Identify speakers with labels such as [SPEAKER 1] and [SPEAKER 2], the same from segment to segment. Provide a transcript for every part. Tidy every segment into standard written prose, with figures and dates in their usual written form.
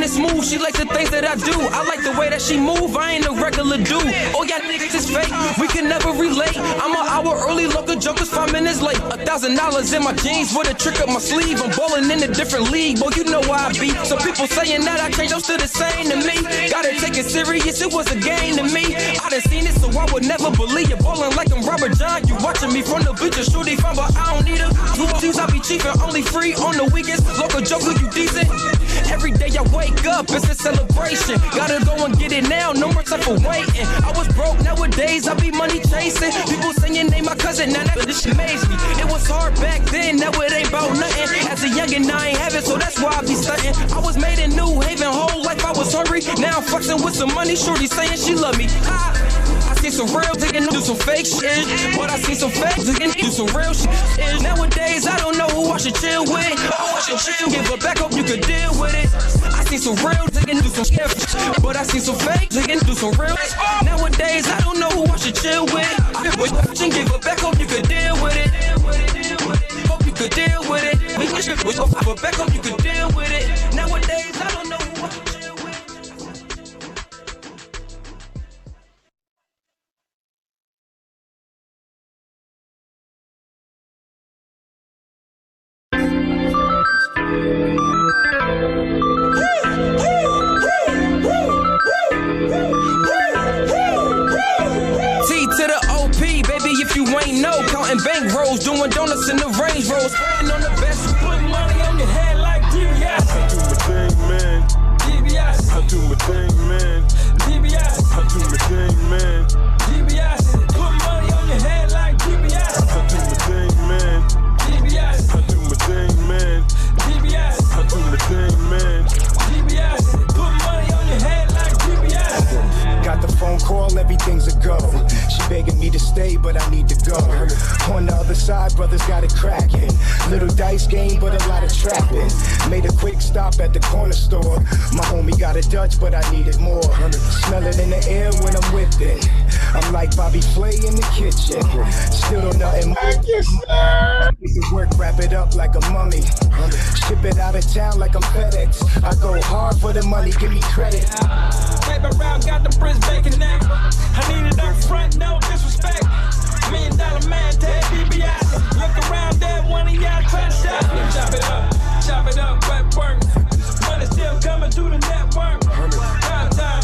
[SPEAKER 1] smooth, she like the things that I do. I like the way that she move, I ain't a regular dude. Oh yeah, niggas is fake, we can never relate. I'm an hour early, local jokers 5 minutes late. $1,000 in my jeans with a trick up my sleeve. I'm ballin' in a different league, boy, you know why I be. Some people saying that I changed, I'm still the same to me. Gotta take it serious, it was a game to me. I done seen it, so I would never believe it. Ballin' like I'm Robert John, you watching me from the bleachers, shooting from, but I don't need her. Two teams I be chiefin', only free on the weekends. Local joker, you decent. Every day I wake up, it's a celebration. Gotta go and get it now, no more time for waiting. I was broke, nowadays I be money chasing. People saying name my cousin, now that this shit amazed me. It was hard back then, now it ain't about nothing. As a youngin', I ain't have it, so that's why I be stunting. I was made in New Haven, whole life I was hungry. Now I'm flexing with some money, shorty saying she love me. I see some real diggin' do some fake shit, but I see some fake diggin' do some real shit. Nowadays I don't know who I should chill with. I should chill, give her back, hope you could deal with it. I see some real diggin' do some shit, but I see some fake diggin' do some real. Nowadays I don't know who I should chill with. I should give her back, hope you could deal with it. Hope you could deal with it. Give her back, hope you could deal with it. Nowadays I don't know who I should chill with. If you ain't know, counting bank rolls, doing donuts in the Range Rolls, spraying on the best, putting money on your head like DBS.
[SPEAKER 2] I do my thing, man.
[SPEAKER 1] DBS.
[SPEAKER 2] I do my thing, man.
[SPEAKER 1] DBS.
[SPEAKER 2] I do my thing, man.
[SPEAKER 1] DBS. Put money on your head like DBS.
[SPEAKER 2] I do my thing, man.
[SPEAKER 1] DBS.
[SPEAKER 2] I do my thing, man.
[SPEAKER 1] DBS.
[SPEAKER 2] I do my thing, man.
[SPEAKER 1] DBS. Put money on your head like DBS.
[SPEAKER 3] Got the phone call, everything's a go. She begging me to stay, but I need to go. On the other side, brothers got it cracking. Little dice game, but a lot of trapping. Made a quick stop at the corner store. My homie got a Dutch, but I needed more. Smell it in the air when I'm with it. I'm like Bobby Flay in the kitchen. Still don't nothing more. Piece of work, wrap it up like a mummy. Ship it out of town like I'm FedEx. I go hard for the money, give me credit.
[SPEAKER 1] Paper route, got the bricks baking now. I need it up front, no disrespect. $1 million man, Ted DiBiase. Look around there, one of y'all try to shop. Chop it up, wet work. Money still coming through the network. Time,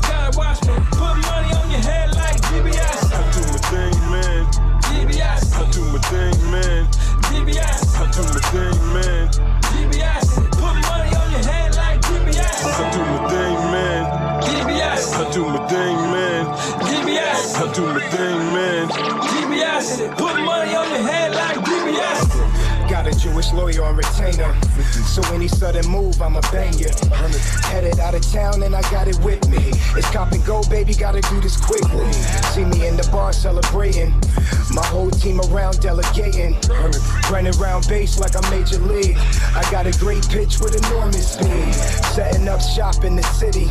[SPEAKER 1] gotta watch me. Put money on your head like DBS.
[SPEAKER 2] I do my thing, man.
[SPEAKER 1] DBS.
[SPEAKER 2] I do my thing, man.
[SPEAKER 1] DBS.
[SPEAKER 2] I do my thing, man.
[SPEAKER 1] DBS. Put money on your head like DBS.
[SPEAKER 2] I do my thing, man.
[SPEAKER 1] DBS.
[SPEAKER 2] I do my thing, man.
[SPEAKER 1] DBS.
[SPEAKER 2] I do my thing, man.
[SPEAKER 1] DBS. Put money on your head like DBS.
[SPEAKER 3] Got a Jewish lawyer on retainer, so any sudden move, I'ma bang you. Headed out of town and I got it with me. It's cop and go, baby, gotta do this quickly. See me in the bar celebrating, my whole team around delegating. Running around base like I'm Major League. I got a great pitch with enormous speed. Setting up shop in the city.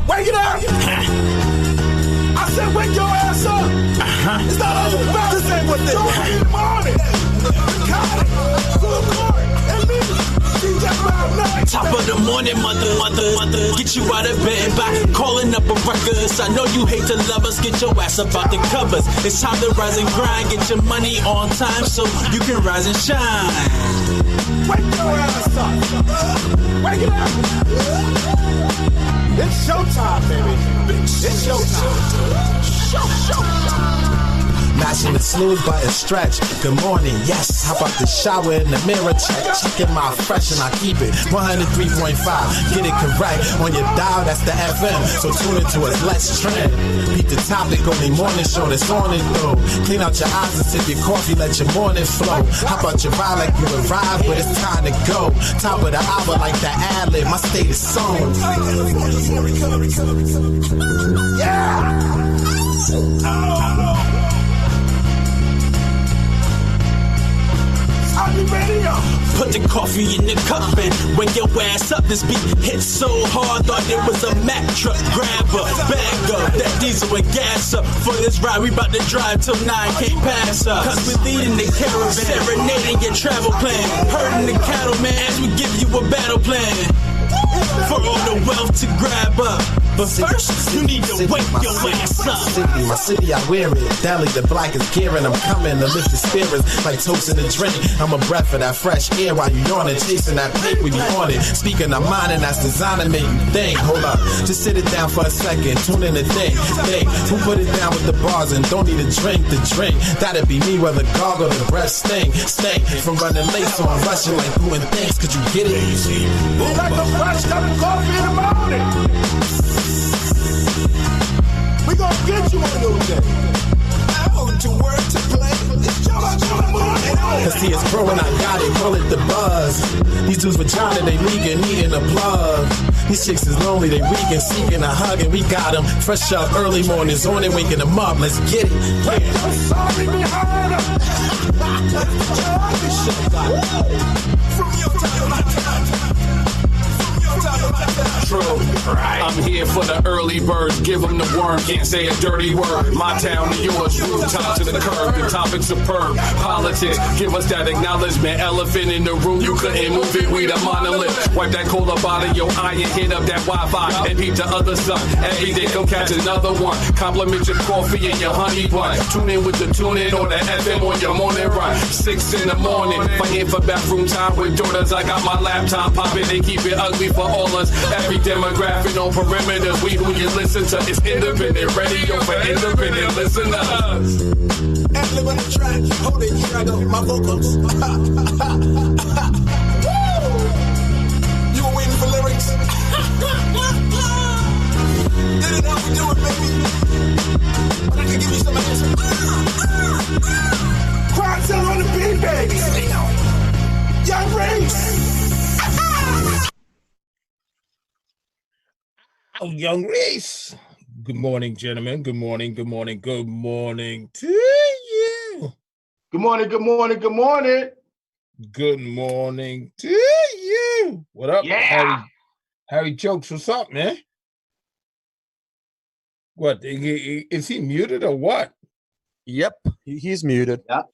[SPEAKER 4] Wake it up! I said wake your ass up! It's not all about this ain't what they want in the morning!
[SPEAKER 5] Top of the morning, mother, get you out of bed by calling up a ruckus. I know you hate to love us, get your ass up out the covers. It's time to rise and grind, get your money on time so you can rise and shine.
[SPEAKER 4] Wake your ass up! Wake it up! It's showtime, baby. It's showtime. Showtime.
[SPEAKER 5] Matching the snooze by a stretch. Good morning, yes. How about the shower in the mirror check? Checking my fresh and I keep it 103.5. Get it correct on your dial, that's the FM. So tune into us, let's trend. Beat the topic on the morning show that's on it though. Clean out your eyes and sip your coffee, let your morning flow. How about your ride like you arrived, but it's time to go. Top of the hour like the ad-lib, my state is song.
[SPEAKER 4] Yeah! I'll be ready up.
[SPEAKER 5] Put the coffee in the cup and wake your ass up. This beat hit so hard, thought it was a Mack truck. Grab a bag up, that diesel and gas up. For this ride, we about to drive till 9 can't pass us. Cause we leading the caravan, serenading your travel plan. Herding the cattle, man, as we give you a battle plan. For all the wealth to grab up. But first, you need to wake your ass up.
[SPEAKER 3] My city, I wear it. Dally, the black is gearing. I'm coming to lift the spirits like toasting a drink. I'm a breath of that fresh air while you yawning, chasing that paper, we be on it. Speaking of mine, and that's designing, make you think. Hold up, just sit it down for a second. Tune in and think. Who put it down with the bars and don't need a drink to drink? That'd be me, whether gargle or the breath stink. From running late, so I'm rushing like doing things. Could you get it?
[SPEAKER 4] Like a fresh cup of coffee in the morning. We gon' get you one of those days. Out to work to play. It's your morning.
[SPEAKER 3] Cause see, it's growing, I got it, call it the buzz. These dudes vagina, they leaking, needing a plug. These chicks is lonely, they weak and seeking a hug, and we got them fresh up early mornings on and waking them up. Let's get it.
[SPEAKER 4] Yeah. Sorry behind them. From your time to my time.
[SPEAKER 6] True. I'm here for the early birds. Give them the worm. Can't say a dirty word. My town to yours. Rooftop to the curb. The topic's superb. Politics. Give us that acknowledgement. Elephant in the room. You couldn't move it. We the monolith. Wipe that cold up out of your eye and hit up that Wi-Fi and peep the other side. Every day come catch another one. Compliment your coffee and your honey bun. Tune in with the tune in or the FM on your morning run. 6 in the morning. Fighting for bathroom time with daughters. I got my laptop popping. They keep it ugly for all us. Every demographic on perimeters. We who you listen to is independent radio for independent listeners.
[SPEAKER 4] Ad-lib on the track. Hold it, here I go. My vocals. You were waiting for lyrics. Did it how we do it, baby. But I can give you some answers. Quantel on the beat, baby. Young Race.
[SPEAKER 7] Oh, Young Race. Good morning, gentlemen. Good morning, good morning, good morning to you.
[SPEAKER 4] Good morning, good morning, good morning.
[SPEAKER 7] Good morning to you. What up,
[SPEAKER 4] Yeah.
[SPEAKER 7] Harry Jokes? What's up, man? What, is he muted or what?
[SPEAKER 8] Yep, he's muted.
[SPEAKER 9] Oh,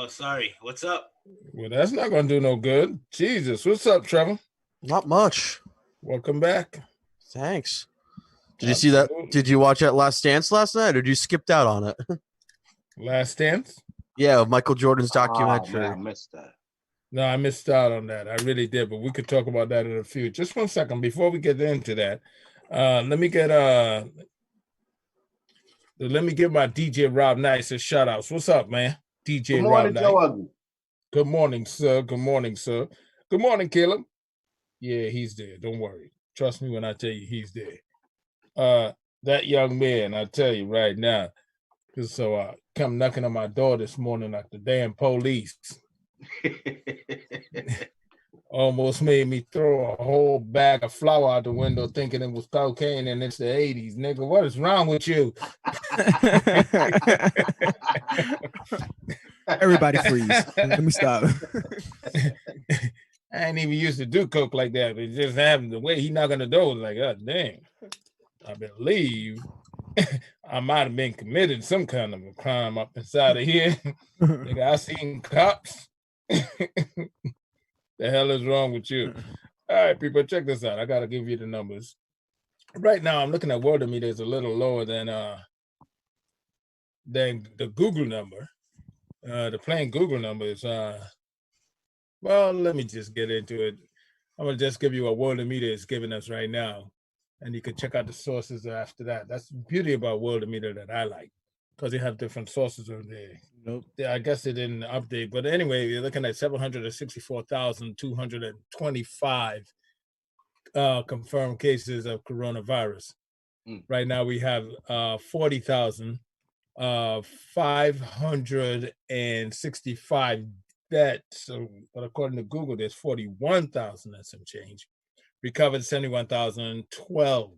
[SPEAKER 9] sorry. What's up?
[SPEAKER 7] Well, that's not going to do no good. Jesus. What's up, Trevor?
[SPEAKER 8] Not much.
[SPEAKER 7] Welcome back.
[SPEAKER 8] Thanks. Did you see that? Did you watch that Last Dance last night, or did you skipped out on it?
[SPEAKER 7] Last Dance?
[SPEAKER 8] Yeah, of Michael Jordan's documentary.
[SPEAKER 9] Man, I missed that.
[SPEAKER 7] No, I missed out on that. I really did, but we could talk about that in a few. Just 1 second before we get into that. Let me give my DJ Rob Nice a shout outs. What's up, man? DJ
[SPEAKER 9] Good morning,
[SPEAKER 7] Rob Nice.
[SPEAKER 9] Joe Ugly.
[SPEAKER 7] Good morning, sir. Good morning, sir. Good morning, Caleb. Yeah, he's there. Don't worry. Trust me when I tell you he's there. That young man, I tell you right now, because come knocking on my door this morning like the damn police. Almost made me throw a whole bag of flour out the window thinking it was cocaine and it's the 80s. Nigga, what is wrong with you?
[SPEAKER 10] Everybody freeze. Let me stop.
[SPEAKER 7] I ain't even used to do coke like that. But it just happened. The way he knocked on the door was like, God damn. I believe I might have been committing some kind of a crime up inside of here. Nigga, I seen cops. The hell is wrong with you? All right, people, check this out. I got to give you the numbers. Right now, I'm looking at Worldometer is a little lower than the Google number. The plain Google number is, well, let me just get into it. I'm going to just give you what Worldometer is giving us right now, and you can check out the sources after that. That's the beauty about Worldometer that I like, because they have different sources over there. Nope. I guess they didn't update, but anyway, you're looking at 764,225 confirmed cases of coronavirus. Right now we have 40,565 deaths. So, but according to Google, there's 41,000 and some change. Recovered 71,012.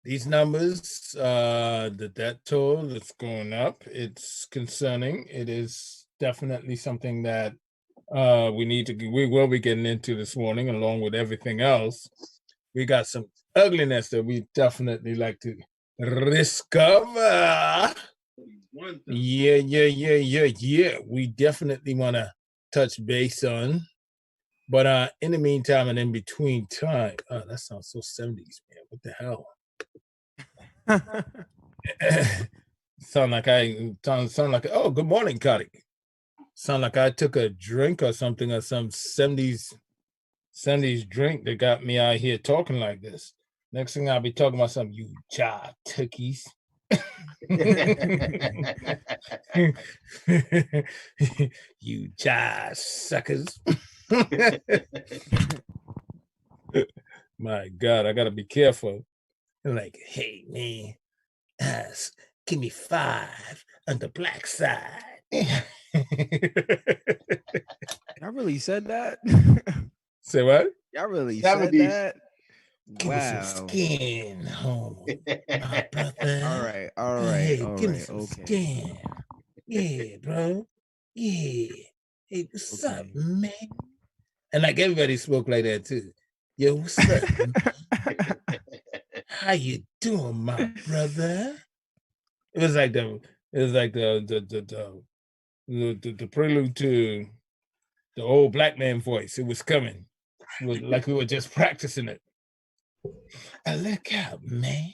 [SPEAKER 7] These numbers, the death toll that's going up, it's concerning. It is definitely something that we will be getting into this morning, along with everything else. We got some ugliness that we definitely like to discover. Yeah. We definitely want to touch base on. But in the meantime and in between time, that sounds so 70s, man. What the hell? sound like oh, good morning, Cuddy. Sound like I took a drink or something, or some 70s drink that got me out here talking like this. Next thing I'll be talking about some you jive tookies. You jive suckers. My God, I gotta be careful. Like, hey man, give me 5 on the black side.
[SPEAKER 10] I really said that.
[SPEAKER 7] Say what?
[SPEAKER 10] Y'all really said that.
[SPEAKER 7] Give me some skin, home, my brother.
[SPEAKER 10] All right.
[SPEAKER 7] Give me some skin. Yeah, bro. Yeah. Hey, what's up, man? And like everybody spoke like that too. Yo, what's up? How you doing, my brother? It was like the prelude to the old black man voice. It was coming. It was like we were just practicing it. Look out, man.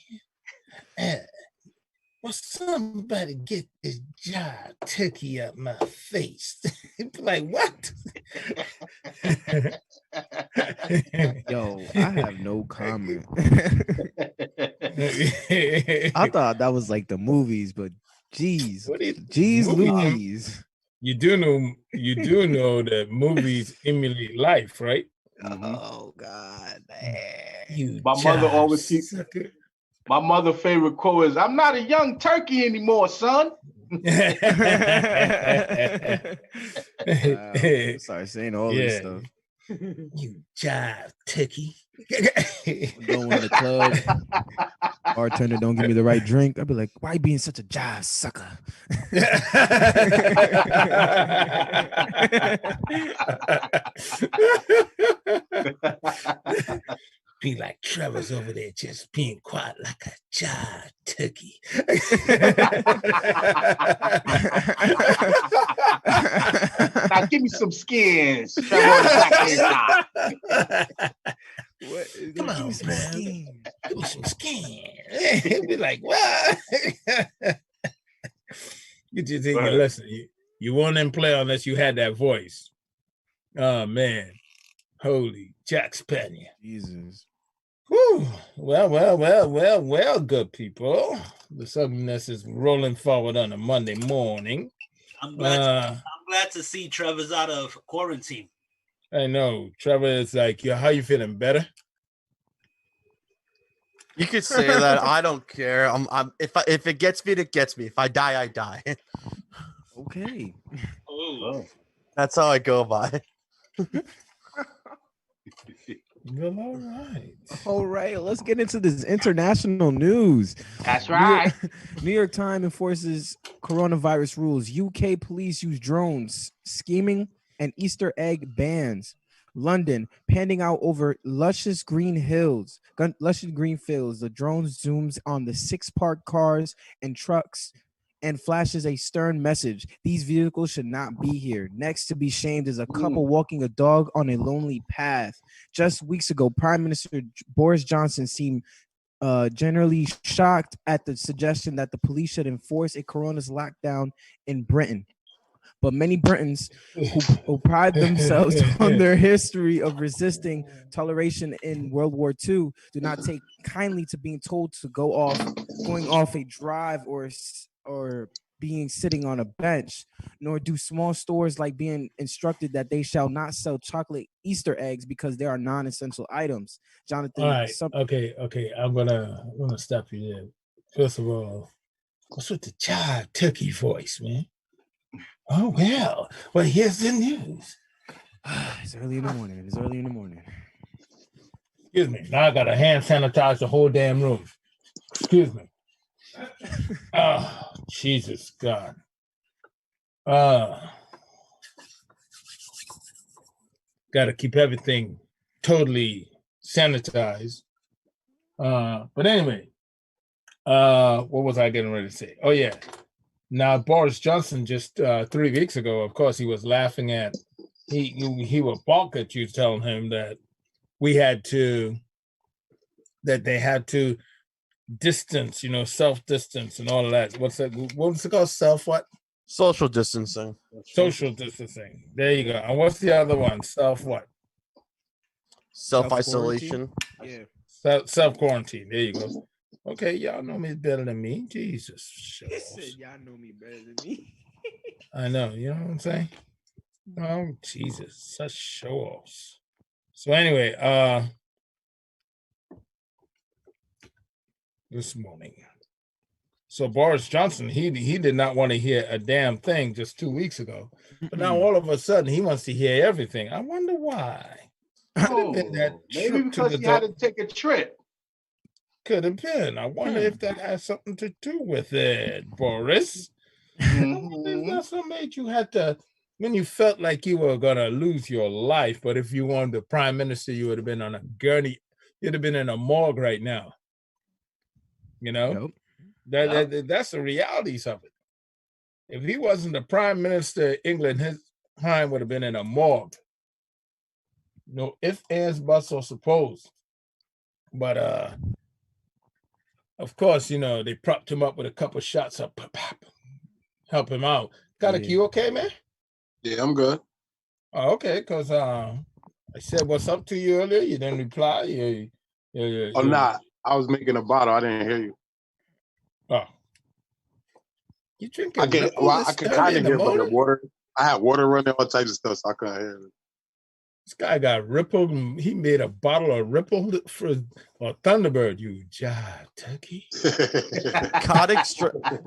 [SPEAKER 7] Well, somebody get this jive turkey up my face. Like, what?
[SPEAKER 10] Yo, I have no comment. I thought that was like the movies, but geez Louise.
[SPEAKER 7] You do know that movies emulate life, right?
[SPEAKER 10] Oh God.
[SPEAKER 11] My mother's favorite quote is, "I'm not a young turkey anymore, son."
[SPEAKER 10] Sorry, saying all this stuff.
[SPEAKER 7] You jive turkey.
[SPEAKER 10] Going to the club, bartender don't give me the right drink. I'd be like, "Why you being such a jive sucker?"
[SPEAKER 7] Be like Trevor's over there just being quiet like a jive turkey.
[SPEAKER 11] Now give me some skins.
[SPEAKER 7] Come on, man. Give me some skins. Be like, what? You just think, listen, you won't then play unless you had that voice. Oh, man. Holy Jack Spaniel.
[SPEAKER 10] Jesus.
[SPEAKER 7] Whew. Well, good people. The suddenness is rolling forward on a Monday morning.
[SPEAKER 9] I'm glad to see Trevor's out of quarantine.
[SPEAKER 7] I know. Trevor is like, how you feeling? Better?
[SPEAKER 8] You could say that. I don't care. If it gets me, it gets me. If I die, I die.
[SPEAKER 10] Okay.
[SPEAKER 9] Oh.
[SPEAKER 8] That's how I go by.
[SPEAKER 7] Well,
[SPEAKER 10] all right. Let's get into this international news.
[SPEAKER 11] That's right.
[SPEAKER 10] New York Times enforces coronavirus rules. UK police use drones, scheming, and Easter egg bans. London, panning out over luscious green fields. The drone zooms on the 6 parked cars and trucks and flashes a stern message. These vehicles should not be here. Next to be shamed is a couple walking a dog on a lonely path. Just weeks ago, Prime Minister Boris Johnson seemed generally shocked at the suggestion that the police should enforce a coronavirus lockdown in Britain. But many Britons who pride themselves on their history of resisting toleration in World War II do not take kindly to being told to going off a drive or being sitting on a bench, nor do small stores like being instructed that they shall not sell chocolate Easter eggs because they are non-essential items. Jonathan,
[SPEAKER 7] all right. Okay. I'm gonna stop you there. First of all, what's with the jive turkey voice, man? Oh well, here's the news.
[SPEAKER 10] It's early in the morning.
[SPEAKER 7] Excuse me. Now I gotta hand sanitize the whole damn room. Excuse me. Oh, Jesus God. got to keep everything totally sanitized. But anyway, what was I getting ready to say? Oh yeah. Now Boris Johnson just 3 weeks ago, of course, he was laughing at he would balk at you telling him that they had to distance, self-distance and all of that. What's it called? Self what?
[SPEAKER 8] Social distancing.
[SPEAKER 7] Social distancing. There you go. And what's the other one? Self what?
[SPEAKER 8] Self-isolation.
[SPEAKER 10] Yeah.
[SPEAKER 7] Self-quarantine. There you go. Okay, y'all know me better than me. Jesus.
[SPEAKER 10] He said, y'all know me better than me.
[SPEAKER 7] I know. You know what I'm saying? Oh, Jesus. Such show-offs. So anyway, this morning. So Boris Johnson, he did not want to hear a damn thing just 2 weeks ago. But now all of a sudden he wants to hear everything. I wonder why.
[SPEAKER 11] Maybe because he had to take a trip.
[SPEAKER 7] Could have been. I wonder if that has something to do with it, Boris. I wonder if that's what made you had to, when you felt like you were going to lose your life, but if you wanted the prime minister, you would have been on a gurney. You'd have been in a morgue right now. That's the realities of it. If he wasn't the prime minister of England, his time would have been in a morgue. No ifs, ands, buts, or suppose. But of course, they propped him up with a couple shots up, help him out. Kanak, you okay, man?
[SPEAKER 12] Yeah, I'm good.
[SPEAKER 7] Oh, okay, because I said what's up to you earlier. You didn't reply.
[SPEAKER 12] I'm not. I was making a bottle. I didn't hear you.
[SPEAKER 7] Oh. You drinking?
[SPEAKER 12] I could kind of hear from the water. I had water running, all types of stuff, so I couldn't hear it.
[SPEAKER 7] This guy got Ripple. He made a bottle of Ripple for Thunderbird. You jive turkey.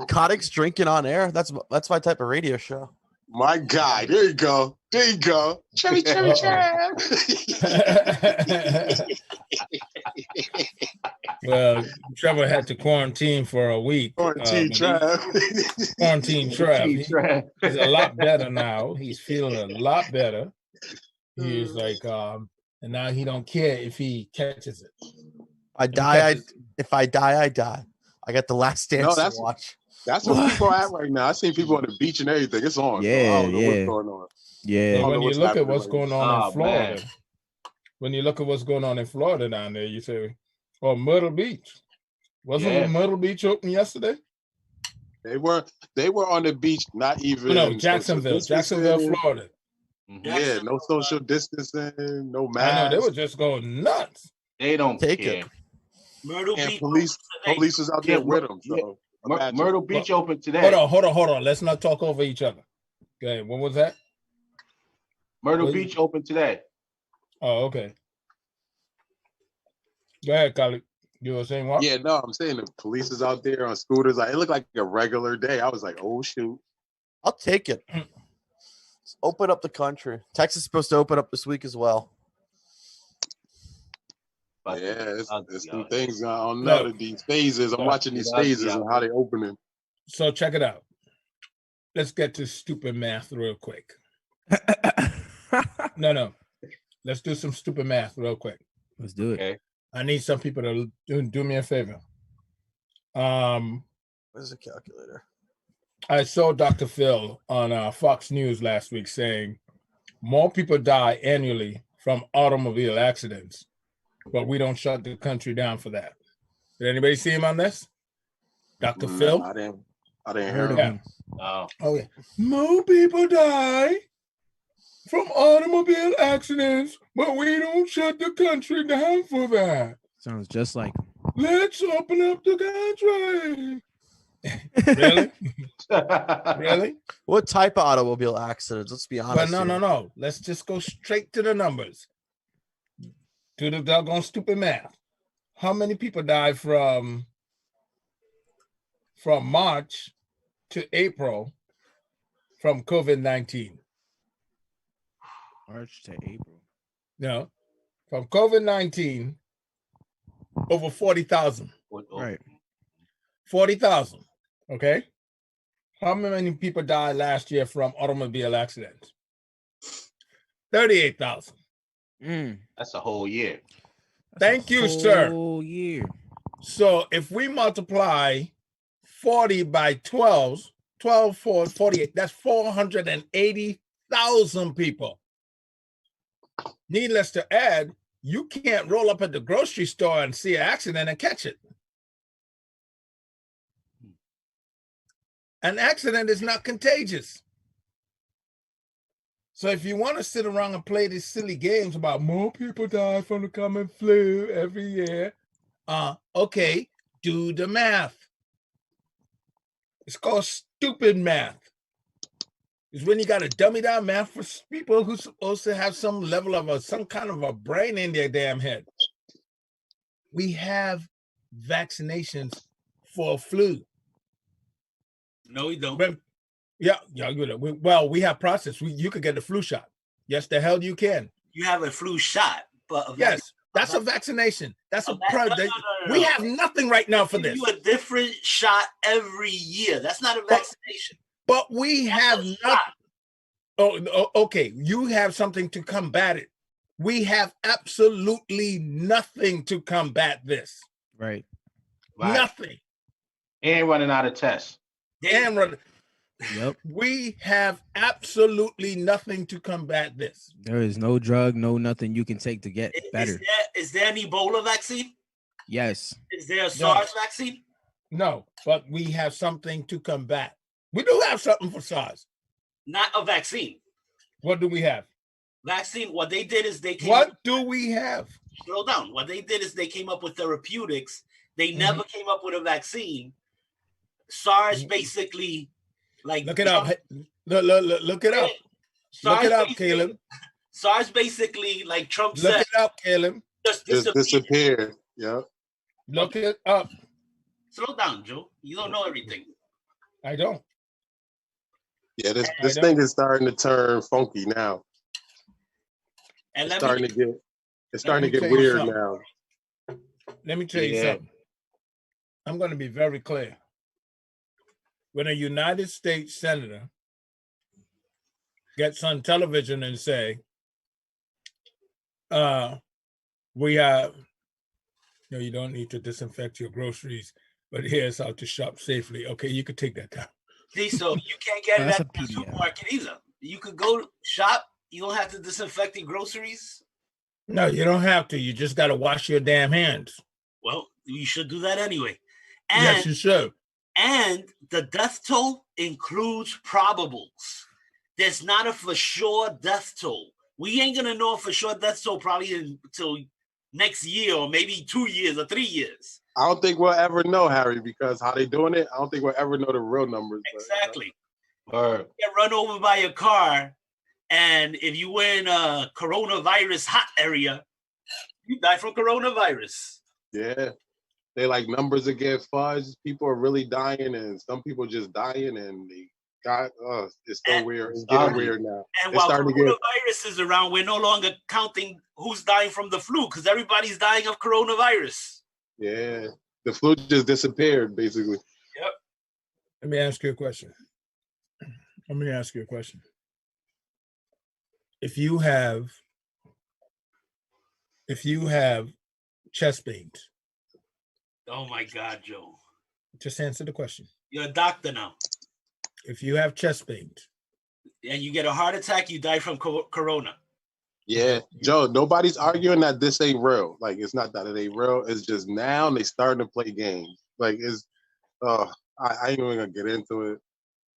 [SPEAKER 8] Kodik's drinking on air. That's my type of radio show.
[SPEAKER 12] My guy. There you go. Cherry.
[SPEAKER 7] Well, Trevor had to quarantine for a week.
[SPEAKER 12] Quarantine Trav.
[SPEAKER 7] He's a lot better now. He's feeling a lot better. He's like, and now he don't care if he catches it.
[SPEAKER 8] If I die, I die. I got the Last Dance to watch.
[SPEAKER 12] That's what people are at right now. I seen people on the beach and everything. It's on.
[SPEAKER 10] Yeah,
[SPEAKER 12] I don't know what's going on.
[SPEAKER 10] Yeah.
[SPEAKER 7] When you look at what's going on in Florida, when you look at what's going on in Florida down there, you say, "Oh, Myrtle Beach." Wasn't Myrtle Beach open yesterday?
[SPEAKER 12] They were on the beach. Not even.
[SPEAKER 7] No, Jacksonville, Florida.
[SPEAKER 12] Yeah, no social distancing, no mask.
[SPEAKER 7] I know they were just going nuts.
[SPEAKER 11] They don't
[SPEAKER 8] take
[SPEAKER 11] care.
[SPEAKER 8] it.
[SPEAKER 9] Myrtle Beach.
[SPEAKER 12] Police was out there with them. So
[SPEAKER 11] Myrtle Beach open today.
[SPEAKER 7] Hold on. Let's not talk over each other. Okay, what was that?
[SPEAKER 11] Myrtle Beach open today.
[SPEAKER 7] Oh, okay. Go ahead, Khalid. You were saying what?
[SPEAKER 12] Yeah, no, I'm saying the police is out there on scooters. It looked like a regular day. I was like, oh shoot.
[SPEAKER 8] I'll take it. Let's open up the country. Texas is supposed to open up this week as well.
[SPEAKER 12] But yeah, it's some things I don't know. These phases. I'm watching these phases and how they opening.
[SPEAKER 7] So check it out. Let's get to stupid math real quick. No. Let's do some stupid math real quick.
[SPEAKER 10] Let's do it.
[SPEAKER 11] Okay.
[SPEAKER 7] I need some people to do me a favor.
[SPEAKER 8] Where's the calculator?
[SPEAKER 7] I saw Dr. Phil on Fox News last week saying more people die annually from automobile accidents, but we don't shut the country down for that. Did anybody see him on this? Dr. Phil?
[SPEAKER 12] I didn't hear him.
[SPEAKER 11] Oh.
[SPEAKER 7] Yeah. More people die from automobile accidents, but we don't shut the country down for that.
[SPEAKER 10] Sounds just like
[SPEAKER 7] Let's open up the country. Really? Really?
[SPEAKER 8] What type of automobile accidents? Let's be honest.
[SPEAKER 7] But no. Let's just go straight to the numbers. Do the doggone stupid math. How many people died from March to April from COVID-19?
[SPEAKER 10] March to April.
[SPEAKER 7] No. From COVID-19, over 40,000.
[SPEAKER 10] Right.
[SPEAKER 7] 40,000. Okay. How many people died last year from automobile accidents? 38,000.
[SPEAKER 9] That's a whole year.
[SPEAKER 7] Thank you, sir.
[SPEAKER 10] Whole year.
[SPEAKER 7] So if we multiply 40 by 12, 12 for 48, that's 480,000 people. Needless to add, you can't roll up at the grocery store and see an accident and catch it. An accident is not contagious. So if you want to sit around and play these silly games about more people die from the common flu every year, okay, do the math. It's called stupid math. It's when you got to dummy down math for people who's supposed to have some level of some kind of a brain in their damn head. We have vaccinations for flu.
[SPEAKER 9] No, we don't.
[SPEAKER 7] Yeah. Well, we have process. You could get the flu shot. Yes, the hell you can.
[SPEAKER 9] You have a flu shot, but
[SPEAKER 7] yes, that's a vaccination. That's a product. We have nothing right now for this.
[SPEAKER 9] You a different shot every year. That's not a vaccination.
[SPEAKER 7] But we have not. Oh, okay. You have something to combat it. We have absolutely nothing to combat this.
[SPEAKER 10] Right.
[SPEAKER 7] Nothing.
[SPEAKER 11] And running out of tests.
[SPEAKER 7] Yep. We have absolutely nothing to combat this.
[SPEAKER 10] There is no drug, no nothing you can take to get better.
[SPEAKER 9] Is there an Ebola vaccine?
[SPEAKER 10] Yes.
[SPEAKER 9] Is there a SARS vaccine?
[SPEAKER 7] No, but we have something to combat. We do have something for SARS.
[SPEAKER 9] Not a vaccine.
[SPEAKER 7] What do we have?
[SPEAKER 9] Vaccine. What they did is they came
[SPEAKER 7] What do we have?
[SPEAKER 9] Slow down. What they did is they came up with therapeutics. They never came up with a vaccine. SARS basically, like,
[SPEAKER 7] look it up. Look it up. Look it up, Caleb.
[SPEAKER 9] SARS basically, like Trump said.
[SPEAKER 7] Look it up, Caleb.
[SPEAKER 12] Just disappeared. Yeah.
[SPEAKER 7] Look it up.
[SPEAKER 9] Slow down, Joe. You don't know everything.
[SPEAKER 7] I don't.
[SPEAKER 12] Yeah, this thing is starting to turn funky now.
[SPEAKER 9] And
[SPEAKER 12] it's starting to get weird now.
[SPEAKER 7] Let me tell you something. I'm going to be very clear. When a United States senator gets on television and say, we have, you don't need to disinfect your groceries, but here's how to shop safely. Okay, you could take that down.
[SPEAKER 9] See, so you can't get it at the supermarket either. You could go shop. You don't have to disinfect your groceries.
[SPEAKER 7] No, you don't have to. You just got to wash your damn hands.
[SPEAKER 9] Well, you should do that anyway.
[SPEAKER 7] Yes, you should.
[SPEAKER 9] And the death toll includes probables. There's not a for sure death toll. We ain't going to know a for sure death toll probably until next year or maybe 2 years or 3 years.
[SPEAKER 12] I don't think we'll ever know, Harry, because how they doing it, I don't think we'll ever know the real numbers.
[SPEAKER 9] Exactly. You get run over by a car, and if you were in a coronavirus hot area, you die from coronavirus.
[SPEAKER 12] Yeah. They like numbers that get fudged. People are really dying, and some people just dying, and they got it's so weird. It's getting weird now.
[SPEAKER 9] And while coronavirus is around, we're no longer counting who's dying from the flu because everybody's dying of coronavirus.
[SPEAKER 12] Yeah, the flu just disappeared, basically.
[SPEAKER 9] Yep.
[SPEAKER 7] Let me ask you a question. If you have chest pains.
[SPEAKER 9] Oh my God, Joe.
[SPEAKER 7] Just answer the question.
[SPEAKER 9] You're a doctor now.
[SPEAKER 7] If you have chest pains.
[SPEAKER 9] And you get a heart attack, you die from corona.
[SPEAKER 12] Yeah, Joe, nobody's arguing that this ain't real. Like, it's not that it ain't real. It's just now they starting to play games. Like, I ain't even gonna get into it.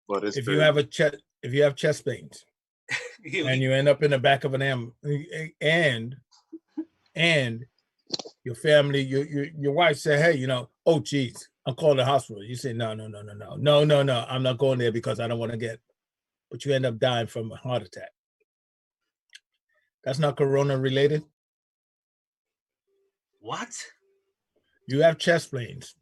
[SPEAKER 12] But it's
[SPEAKER 7] if you have chest pains and you end up in the back of an ambulance and your family, your wife said, hey, oh geez, I'm calling the hospital. You say, no, I'm not going there because I don't want to get, but you end up dying from a heart attack. That's not corona related.
[SPEAKER 9] What?
[SPEAKER 7] You have chest pains.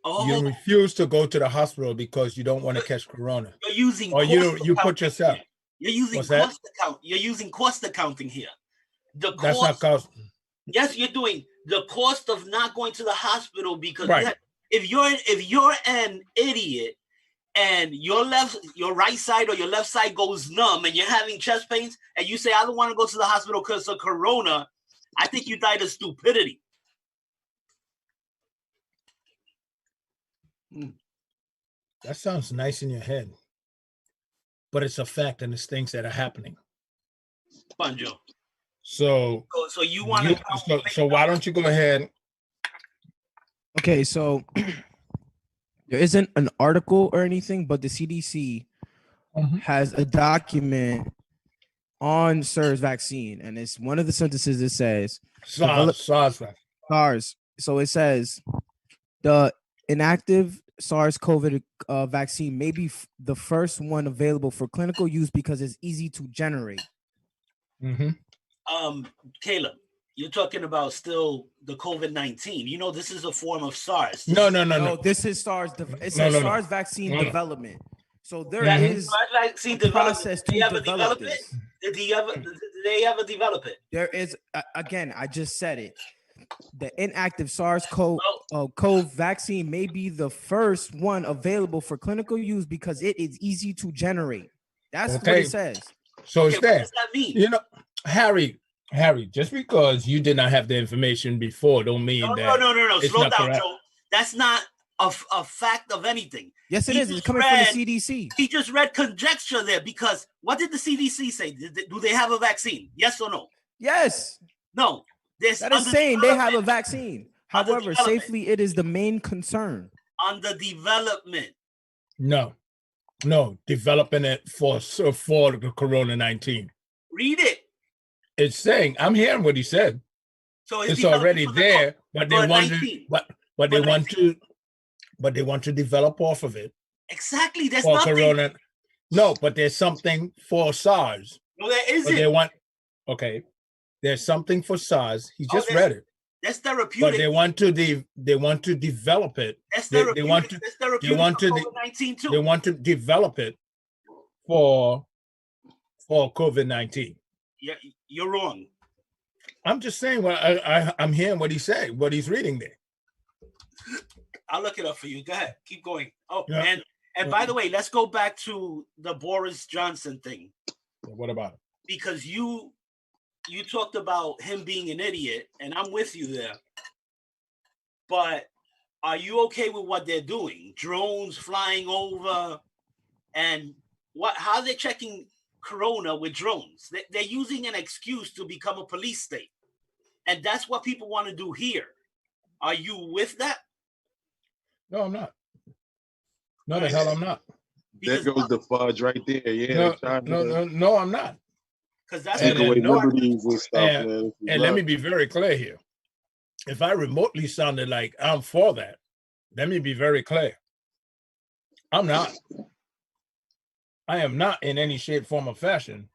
[SPEAKER 9] Oh.
[SPEAKER 7] You refuse to go to the hospital because you don't want to catch corona.
[SPEAKER 9] You're using
[SPEAKER 7] you put yourself.
[SPEAKER 9] You're using cost account. You're using cost accounting here.
[SPEAKER 7] That's not cost.
[SPEAKER 9] Yes, you're doing the cost of not going to the hospital because
[SPEAKER 7] right.
[SPEAKER 9] If you're an idiot and your right side or your left side goes numb and you're having chest pains and you say, I don't want to go to the hospital because of corona, I think you died of stupidity.
[SPEAKER 7] That sounds nice in your head, but it's a fact and it's things that are happening.
[SPEAKER 9] Banjo.
[SPEAKER 7] So
[SPEAKER 9] you want to...
[SPEAKER 7] So why don't you go ahead?
[SPEAKER 10] Okay, so there isn't an article or anything, but the CDC has a document on SARS vaccine, and it's one of the sentences it says SARS. So it says the inactive SARS-CoV vaccine may be the first one available for clinical use because it's easy to generate.
[SPEAKER 9] Caleb, you're talking about still the COVID-19. You know, this is a form of SARS.
[SPEAKER 10] No. This is SARS. It's a SARS vaccine development. So there is
[SPEAKER 9] a process
[SPEAKER 10] to
[SPEAKER 9] develop
[SPEAKER 10] this.
[SPEAKER 9] Did they ever develop it?
[SPEAKER 10] There is, again, I just said it. The inactive SARS-CoV vaccine may be the first one available for clinical use because it is easy to generate. That's what it says.
[SPEAKER 7] So it's
[SPEAKER 9] what
[SPEAKER 7] there.
[SPEAKER 9] does that mean?
[SPEAKER 7] You know, Harry, just because you did not have the information before don't mean
[SPEAKER 9] No.
[SPEAKER 7] it's
[SPEAKER 9] Slow
[SPEAKER 7] not
[SPEAKER 9] down,
[SPEAKER 7] correct.
[SPEAKER 9] Joe. That's not a fact of anything.
[SPEAKER 10] Yes, it is. It's coming from the CDC.
[SPEAKER 9] He just read conjecture there because what did the CDC say? Do they have a vaccine? Yes or no?
[SPEAKER 10] Yes.
[SPEAKER 9] No.
[SPEAKER 10] That is saying they have a vaccine. However, safely it is the main concern.
[SPEAKER 9] Under development.
[SPEAKER 7] No, developing it for the Corona-19.
[SPEAKER 9] Read it.
[SPEAKER 7] It's saying, I'm hearing what he said.
[SPEAKER 9] So
[SPEAKER 7] it's already there, but they want to develop off of it.
[SPEAKER 9] Exactly. There's
[SPEAKER 7] for
[SPEAKER 9] nothing.
[SPEAKER 7] Corona. No, but there's something for SARS.
[SPEAKER 9] No, there isn't.
[SPEAKER 7] There's something for SARS. He just read it.
[SPEAKER 9] That's therapeutic.
[SPEAKER 7] But they want to develop it.
[SPEAKER 9] That's therapeutic.
[SPEAKER 7] They want to develop it for COVID-19.
[SPEAKER 9] Yeah, you're wrong.
[SPEAKER 7] I'm just saying what I'm hearing what he's saying, what he's reading there.
[SPEAKER 9] I'll look it up for you. Go ahead. Keep going. Oh,
[SPEAKER 7] yeah.
[SPEAKER 9] And by the way, let's go back to the Boris Johnson thing.
[SPEAKER 7] What about it?
[SPEAKER 9] Because you talked about him being an idiot, and I'm with you there. But are you okay with what they're doing? Drones flying over, and how they're checking Corona with drones? They're using an excuse to become a police state, and that's what people want to do here. Are you with that?
[SPEAKER 7] No, I'm not. No, the hell I'm not.
[SPEAKER 12] There goes the fudge right there. Yeah.
[SPEAKER 7] No, I'm not.
[SPEAKER 9] Because that's
[SPEAKER 12] take away liberties and stuff.
[SPEAKER 7] And let me be very clear here. If I remotely sounded like I'm for that, let me be very clear. I'm not. I am not in any shape, form, or fashion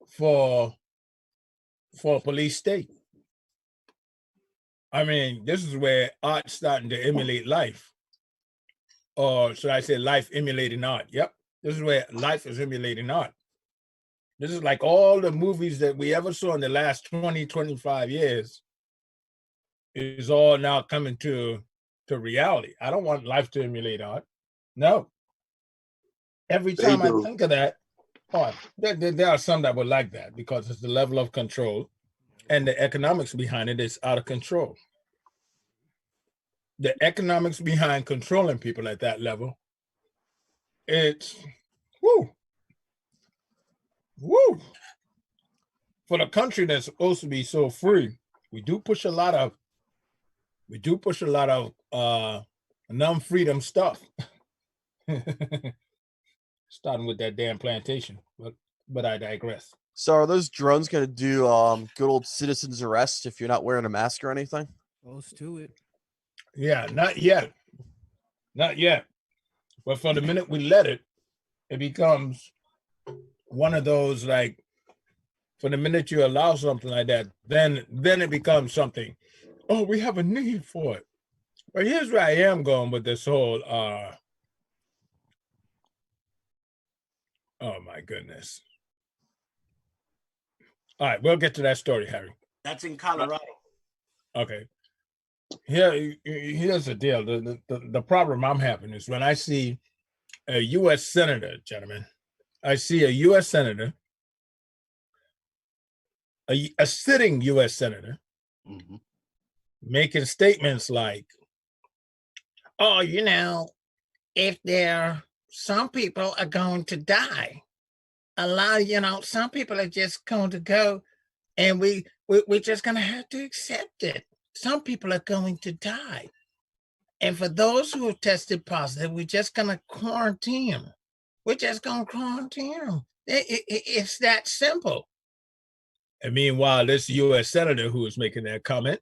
[SPEAKER 7] for a police state. I mean, this is where art's starting to emulate life. Or should I say life emulating art? Yep. This is where life is emulating art. This is like all the movies that we ever saw in the last 20, 25 years is all now coming to reality. I don't want life to emulate art. No. Every time I think of that, there are some that would like that because it's the level of control and the economics behind it is out of control. The economics behind controlling people at that level, it's woo. For the country that's supposed to be so free, we do push a lot of non-freedom stuff. Starting with that damn plantation, but I digress.
[SPEAKER 8] So are those drones going to do good old citizen's arrest if you're not wearing a mask or anything?
[SPEAKER 10] Close to it.
[SPEAKER 7] Yeah, not yet. But from the minute we let it, it becomes one of those, like, for the minute you allow something like that, then it becomes something. Oh, we have a need for it. But here's where I am going with this whole oh my goodness. All right, we'll get to that story, Harry.
[SPEAKER 9] That's in Colorado.
[SPEAKER 7] Okay. Here's the deal. The problem I'm having is when I see a U.S. senator, gentlemen. I see a U.S. senator, a sitting U.S. senator, making statements like, "Oh, you know, if some people are going to die, some people are just going to go, and we're just going to have to accept it. Some people are going to die. And for those who have tested positive, we're just going to quarantine them. We're just going to quarantine them. It's that simple." And meanwhile, this U.S. senator who is making that comment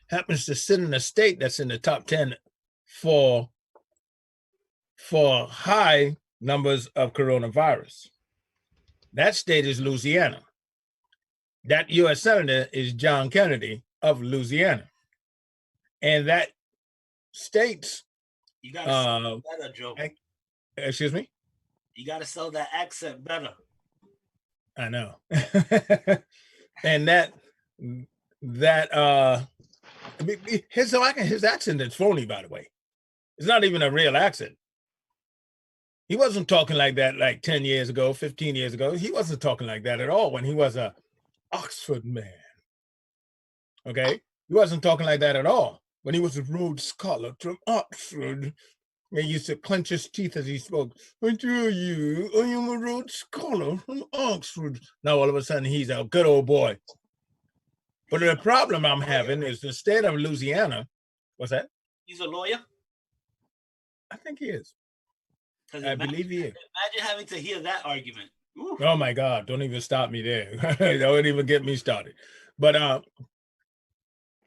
[SPEAKER 7] happens to sit in a state that's in the top 10 for high numbers of coronavirus. That state is Louisiana. That U.S. senator is John Kennedy of Louisiana. And that state's
[SPEAKER 9] You gotta sell that better, Joe.
[SPEAKER 7] Excuse me?
[SPEAKER 9] You gotta sell that accent better.
[SPEAKER 7] I know. And his accent is phony, by the way. It's not even a real accent. He wasn't talking like that like 10 years ago, 15 years ago. He wasn't talking like that at all when he was a Oxford man. Okay? He wasn't talking like that at all. When he was a Rhodes Scholar from Oxford, he used to clench his teeth as he spoke. "I tell you, I am a Rhodes Scholar from Oxford." Now all of a sudden he's a good old boy. But the problem I'm having is the state of Louisiana. What's that?
[SPEAKER 9] He's a lawyer?
[SPEAKER 7] I think he is.
[SPEAKER 9] I
[SPEAKER 7] believe he is.
[SPEAKER 9] Imagine having to hear that argument. Ooh.
[SPEAKER 7] Oh my God, don't even stop me there. Don't even get me started. But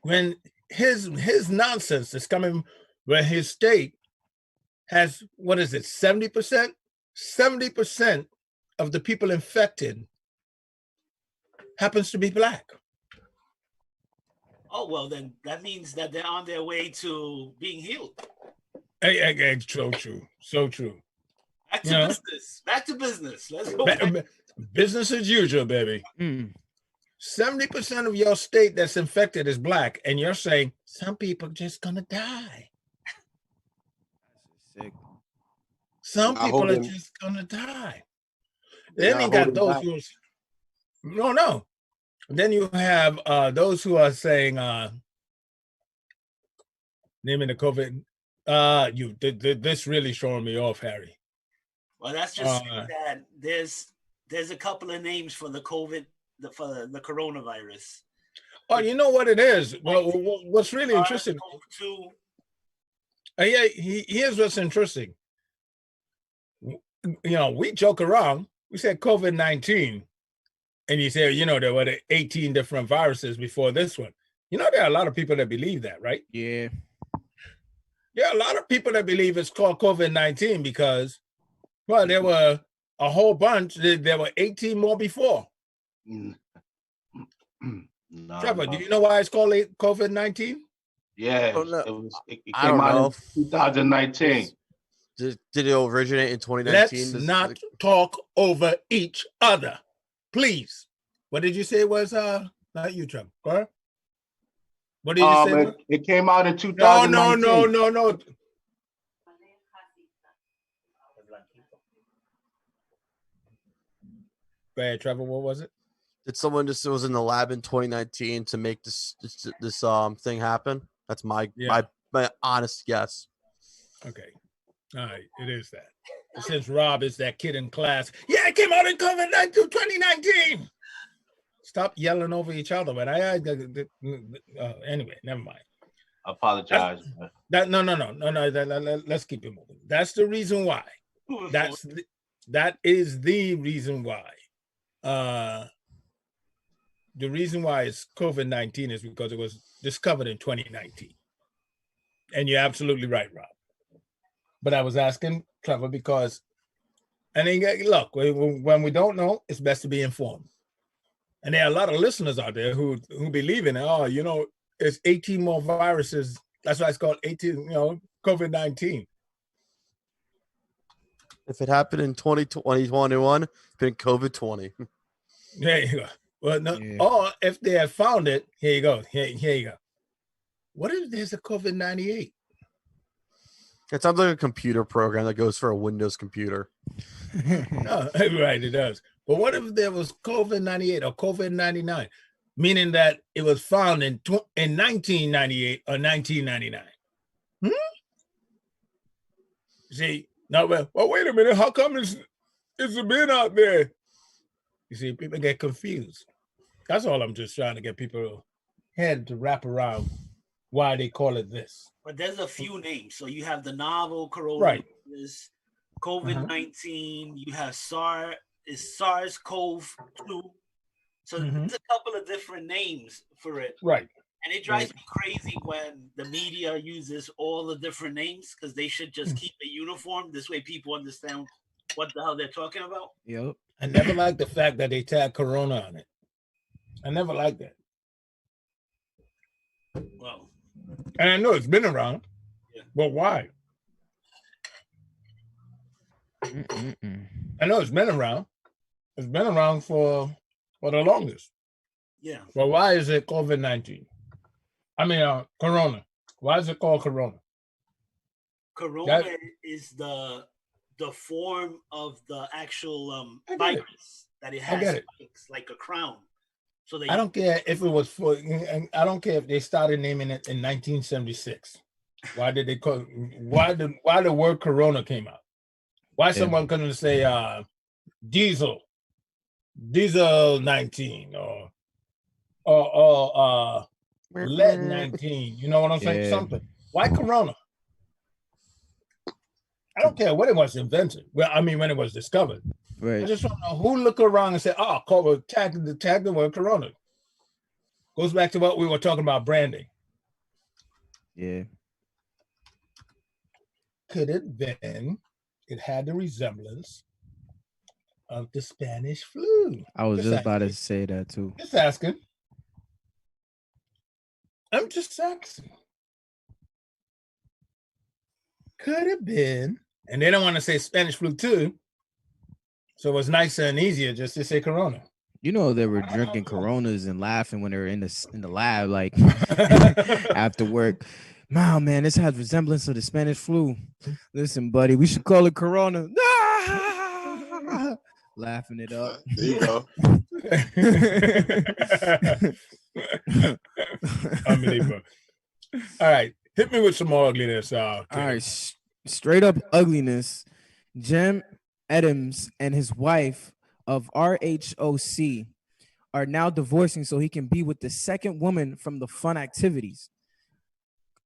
[SPEAKER 7] when his nonsense is coming where his state has, what is it, 70%? 70% of the people infected happens to be Black.
[SPEAKER 9] Oh, well, then that means that they're on their way to being healed.
[SPEAKER 7] Hey, so true. So true.
[SPEAKER 9] Back to business. Back to business. Let's go. Back.
[SPEAKER 7] Business as usual, baby. 70% of your state that's infected is Black, and you're saying some people just gonna die.
[SPEAKER 10] Sick.
[SPEAKER 7] Some people are just gonna die. Then you got those who no. Then you have those who are saying naming the COVID. This really showing me off, Harry.
[SPEAKER 9] Well, that's just that there's a couple of names for the COVID, for the coronavirus.
[SPEAKER 7] Oh, you know what it is? Well, what's really interesting? Yeah, here's what's interesting. We joke around. We said COVID-19, and you say, there were 18 different viruses before this one. There are a lot of people that believe that, right?
[SPEAKER 10] Yeah.
[SPEAKER 7] Yeah, a lot of people that believe it's called COVID-19 because, well, there were a whole bunch. There were 18 more before. Trevor, do you know why it's called COVID-19?
[SPEAKER 11] Yeah, it came out in 2019.
[SPEAKER 8] Did it originate in 2019?
[SPEAKER 7] Let's not talk over each other, please. What did you say it was? Not you, Trevor. Huh? What did you say?
[SPEAKER 11] It came out in 2019.
[SPEAKER 7] No. Go ahead, Trevor. What was it?
[SPEAKER 8] Did someone just was in the lab in 2019 to make this thing happen? That's my honest guess.
[SPEAKER 7] Okay. All right. It is that. Since Rob is that kid in class. Yeah, it came out in COVID-19 2019. Stop yelling over each other. But anyway, never mind.
[SPEAKER 11] I apologize.
[SPEAKER 7] No. Let's keep it moving. That's the reason why. That is the reason why. The reason why it's COVID-19 is because it was discovered in 2019. And you're absolutely right, Rob. But I was asking Trevor because, look, when we don't know, it's best to be informed. And there are a lot of listeners out there who believe in it. It's 18 more viruses. That's why it's called 18, COVID-19.
[SPEAKER 8] If it happened in 2021, it's been COVID-20.
[SPEAKER 7] There you go. Well, no, or if they have found it, here you go. Here you go. What if there's a COVID-98?
[SPEAKER 8] It sounds like a computer program that goes for a Windows computer.
[SPEAKER 7] No, right, it does. But what if there was COVID-98 or COVID-99, meaning that it was found in 1998 or 1999? See, now, well, wait a minute. How come it's been out there? You see, people get confused. That's all I'm just trying to get people head to wrap around why they call it this.
[SPEAKER 9] But there's a few names. So you have the novel coronavirus,
[SPEAKER 7] Right.
[SPEAKER 9] COVID-19. You have SARS-CoV-2. So there's a couple of different names for it.
[SPEAKER 7] Right.
[SPEAKER 9] And it drives me crazy when the media uses all the different names because they should just keep it uniform. This way people understand what the hell they're talking about.
[SPEAKER 10] Yep.
[SPEAKER 7] I never liked the fact that they tag Corona on it. I never liked that.
[SPEAKER 9] Well,
[SPEAKER 7] and I know it's been around, but why? I know it's been around. It's been around for the longest.
[SPEAKER 9] Yeah.
[SPEAKER 7] But why is it COVID-19? I mean, Corona. Why is it called Corona?
[SPEAKER 9] Corona is the form of the actual virus that it has spikes, like a crown. So
[SPEAKER 7] I don't care if it was for. I don't care if they started naming it in 1976. Why did they call? Why the word Corona came out? Why someone couldn't say Diesel 19 or Lead 19? You know what I'm saying? Something. Why Corona? I don't care when it was invented. Well, I mean when it was discovered.
[SPEAKER 10] Right.
[SPEAKER 7] I just want to know who look around and say, tag the word Corona. Goes back to what we were talking about, branding.
[SPEAKER 10] Yeah.
[SPEAKER 7] Could it been it had the resemblance of the Spanish flu?
[SPEAKER 10] I was just about to say that too.
[SPEAKER 7] Just asking. I'm just asking. Could it been? And they don't want to say Spanish flu too. So it was nicer and easier just to say Corona.
[SPEAKER 10] You know they were drinking Coronas and laughing when they were in the lab, like after work. Wow, man, this has resemblance to the Spanish flu. Listen, buddy, we should call it Corona. Laughing it up.
[SPEAKER 12] There you go.
[SPEAKER 7] Unbelievable. All right, hit me with some more ugliness.
[SPEAKER 10] All right, straight up ugliness. Jim Adams and his wife of RHOC are now divorcing so he can be with the second woman from the Fun Activities.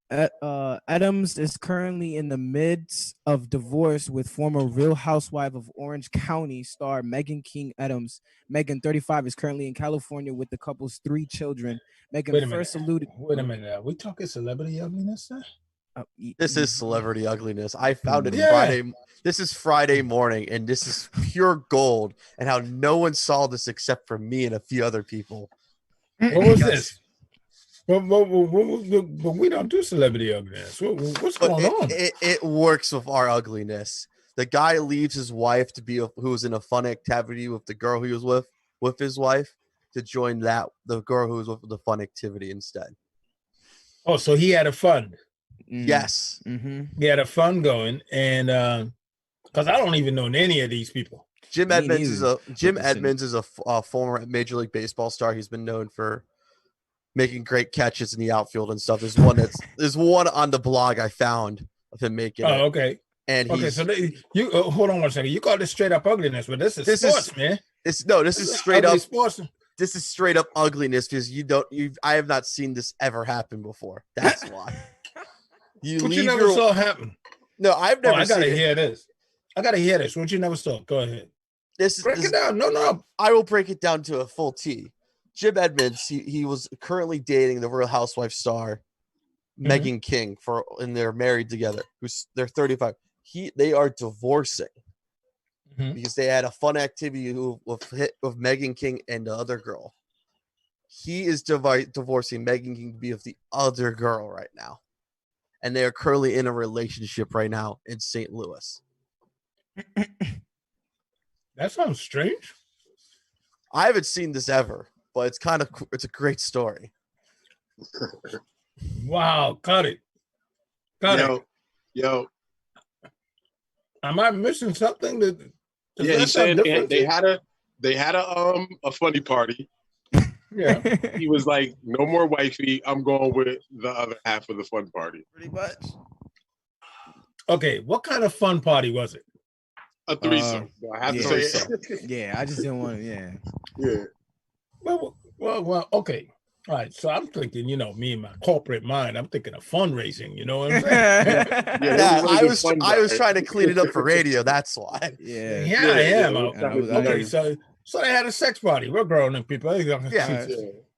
[SPEAKER 10] Adams is currently in the midst of divorce with former Real Housewife of Orange County star Megan King Adams. Megan, 35, is currently in California with the couple's 3 children. Megan first alluded.
[SPEAKER 7] Wait a minute. Are we talking celebrity ugliness now?
[SPEAKER 8] This is celebrity ugliness. I found it Friday. This is Friday morning, and this is pure gold. And how no one saw this except for me and a few other people.
[SPEAKER 7] What was this? But we don't do celebrity ugliness. What's going on?
[SPEAKER 8] It works with our ugliness. The guy leaves his wife to be who was in a fun activity with the girl he was with his wife, to join the girl who was with the fun activity instead.
[SPEAKER 7] Oh, so he had a fund.
[SPEAKER 8] Yes.
[SPEAKER 10] Mm-hmm.
[SPEAKER 7] He had a fund going, and because I don't even know any of these people.
[SPEAKER 8] Jim Edmonds is a former Major League Baseball star. He's been known for making great catches in the outfield and stuff. There's one on the blog I found of him making.
[SPEAKER 7] Oh, okay.
[SPEAKER 8] And
[SPEAKER 7] so you hold on one second. You call this straight up ugliness, but this is sports, man.
[SPEAKER 8] This is straight up
[SPEAKER 7] sports.
[SPEAKER 8] This is straight up ugliness because I have not seen this ever happen before. That's why.
[SPEAKER 7] You never saw it happen.
[SPEAKER 8] No, I've never.
[SPEAKER 7] I gotta hear this. What you never saw? Go ahead. Break it down. No.
[SPEAKER 8] I will break it down to a full T. Jim Edmonds, he was currently dating the Real Housewife star Megan King and they're married together. They're 35. They are divorcing because they had a fun activity with Megan King and the other girl. He is divorcing Megan King to be with the other girl right now, and they are currently in a relationship right now in St. Louis.
[SPEAKER 7] That sounds strange.
[SPEAKER 8] I haven't seen this ever. But it's a great story.
[SPEAKER 7] Wow, cut it.
[SPEAKER 12] Yo,
[SPEAKER 7] Am I missing something? Does
[SPEAKER 12] Yeah,
[SPEAKER 7] that
[SPEAKER 12] he
[SPEAKER 7] sound
[SPEAKER 12] said
[SPEAKER 7] different?
[SPEAKER 12] they had a funny party.
[SPEAKER 7] Yeah.
[SPEAKER 12] He was like, "No more wifey. I'm going with the other half of the fun party."
[SPEAKER 8] Pretty much.
[SPEAKER 7] Okay, what kind of fun party was it?
[SPEAKER 12] A threesome. I have to say it.
[SPEAKER 10] Yeah, I just didn't want to. Yeah.
[SPEAKER 12] Yeah.
[SPEAKER 7] Well. Okay. All right. So I'm thinking, me and my corporate mind, I'm thinking of fundraising. You know what I'm saying?
[SPEAKER 8] Yeah, I was trying to clean it up for radio. That's why.
[SPEAKER 10] Yeah.
[SPEAKER 7] Yeah, I am.
[SPEAKER 10] I
[SPEAKER 7] Okay,
[SPEAKER 10] know.
[SPEAKER 7] so they had a sex party. We're grown up people.
[SPEAKER 8] Yeah.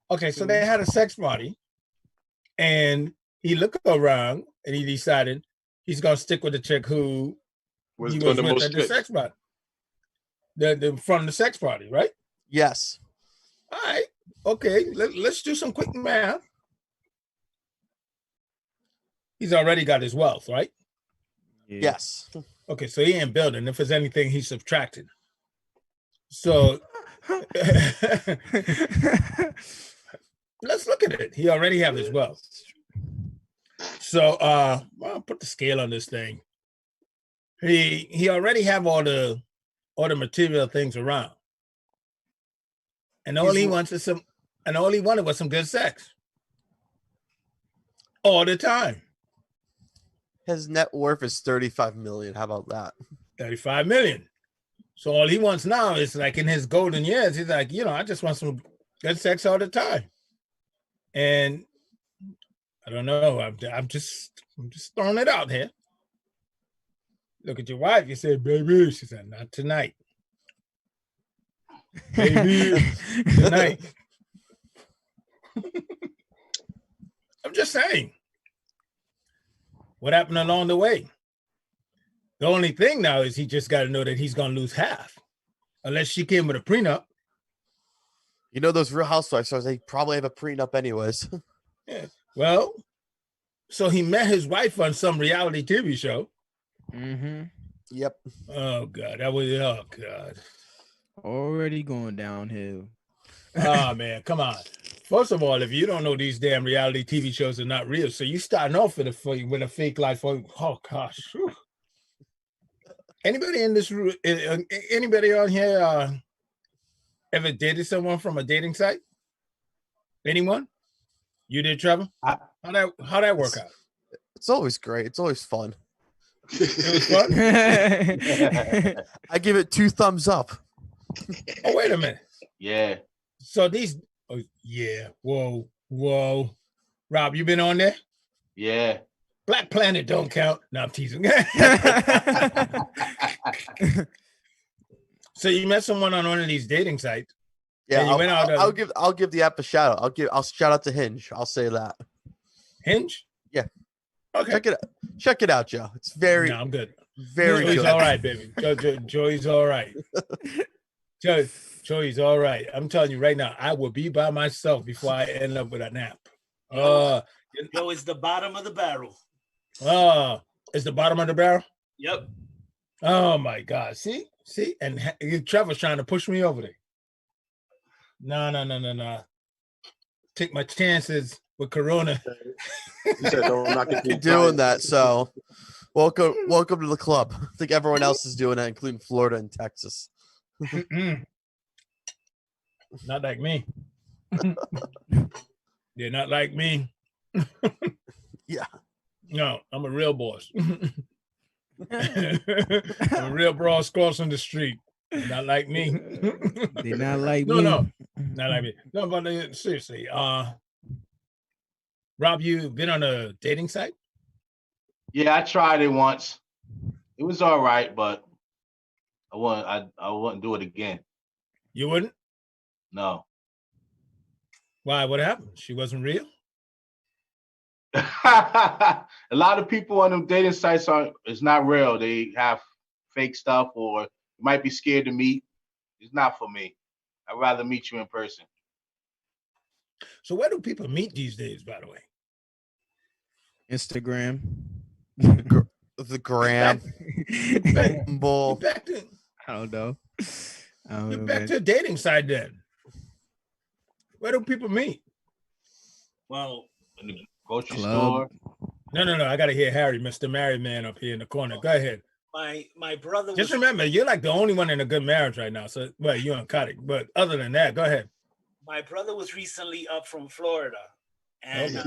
[SPEAKER 7] Okay, so they had a sex party, and he looked around and he decided he's gonna stick with the chick who
[SPEAKER 12] Was
[SPEAKER 7] he
[SPEAKER 12] doing
[SPEAKER 7] was
[SPEAKER 12] the
[SPEAKER 7] with
[SPEAKER 12] most
[SPEAKER 7] at the
[SPEAKER 12] good.
[SPEAKER 7] sex party. From the sex party, right?
[SPEAKER 8] Yes.
[SPEAKER 7] All right. Okay, let's do some quick math. He's already got his wealth, right?
[SPEAKER 8] Yes.
[SPEAKER 7] Okay, so he ain't building. If there's anything, he's subtracting. So let's look at it. He already have his wealth. So I'll put the scale on this thing. He already have all the material things around. And all he wanted was some good sex. All the time.
[SPEAKER 8] His net worth is 35 million. How about that?
[SPEAKER 7] 35 million. So all he wants now is like in his golden years, he's like, I just want some good sex all the time. And I don't know. I'm just throwing it out here. Look at your wife. You said, baby. She said, not tonight. Baby, tonight. I'm just saying. What happened along the way? The only thing now is he just got to know that he's going to lose half. Unless she came with a prenup.
[SPEAKER 8] You know those Real Housewives stars, they probably have a prenup anyways.
[SPEAKER 7] Yeah. Well, so he met his wife on some reality TV show.
[SPEAKER 10] Mm-hmm.
[SPEAKER 8] Yep.
[SPEAKER 7] Oh, God. Oh, God.
[SPEAKER 10] Already going downhill.
[SPEAKER 7] Oh, man. Come on. First of all, if you don't know these damn reality TV shows are not real, so you starting off with a fake life. Oh, gosh. Whew. Anybody in this room, anybody on here ever dated someone from a dating site? Anyone? You did, Trevor? How'd that work out?
[SPEAKER 8] It's always great. It's always fun.
[SPEAKER 7] It was fun?
[SPEAKER 8] I give it 2 thumbs up.
[SPEAKER 7] Oh, wait a minute.
[SPEAKER 11] Yeah.
[SPEAKER 7] So whoa. Rob, you been on there?
[SPEAKER 11] Yeah.
[SPEAKER 7] Black Planet don't count. No, I'm teasing. So you met someone on one of these dating sites.
[SPEAKER 8] Yeah,
[SPEAKER 7] and you went out.
[SPEAKER 8] I'll give the app a shout out. I'll shout out to Hinge. I'll say that.
[SPEAKER 7] Hinge?
[SPEAKER 8] Yeah.
[SPEAKER 7] Okay.
[SPEAKER 8] Check it out, Joe. It's very.
[SPEAKER 7] No, I'm good.
[SPEAKER 8] Very
[SPEAKER 7] Joey's
[SPEAKER 8] good.
[SPEAKER 7] all right, baby. Joey's all right. Joey's all right. I'm telling you right now, I will be by myself before I end up with a nap.
[SPEAKER 9] Yo, it's the bottom of the barrel.
[SPEAKER 7] It's the bottom of the barrel?
[SPEAKER 9] Yep.
[SPEAKER 7] Oh my God. See? And Trevor's trying to push me over there. No. Take my chances with Corona.
[SPEAKER 12] You said don't knock it.
[SPEAKER 8] You're doing that, so welcome to the club. I think everyone else is doing that, including Florida and Texas.
[SPEAKER 7] Not like me. They're not like me.
[SPEAKER 8] Yeah.
[SPEAKER 7] No, I'm a real boss. I'm a real boss crossing the street. They're not like me.
[SPEAKER 10] They're not like me.
[SPEAKER 7] No, not like me. No, but seriously, Rob, you been on a dating site?
[SPEAKER 11] Yeah, I tried it once. It was all right, but I wouldn't do it again.
[SPEAKER 7] You wouldn't?
[SPEAKER 11] No.
[SPEAKER 7] Why? What happened? She wasn't real?
[SPEAKER 11] A lot of people on them dating sites it's not real. They have fake stuff or might be scared to meet. It's not for me. I'd rather meet you in person.
[SPEAKER 7] So where do people meet these days, by the way?
[SPEAKER 10] Instagram.
[SPEAKER 8] The gram. Bull.
[SPEAKER 10] I don't know.
[SPEAKER 7] Get back to the dating side then. Where do people meet?
[SPEAKER 9] Well,
[SPEAKER 11] in the grocery
[SPEAKER 10] Club.
[SPEAKER 11] store.
[SPEAKER 7] No. I got to hear Harry, Mr. Married Man, up here in the corner. Go ahead.
[SPEAKER 9] my brother
[SPEAKER 7] Just
[SPEAKER 9] was
[SPEAKER 7] remember, you're like the only one in a good marriage right now. So, well, you're narcotic. But other than that, go ahead.
[SPEAKER 9] my brother was recently up from Florida, and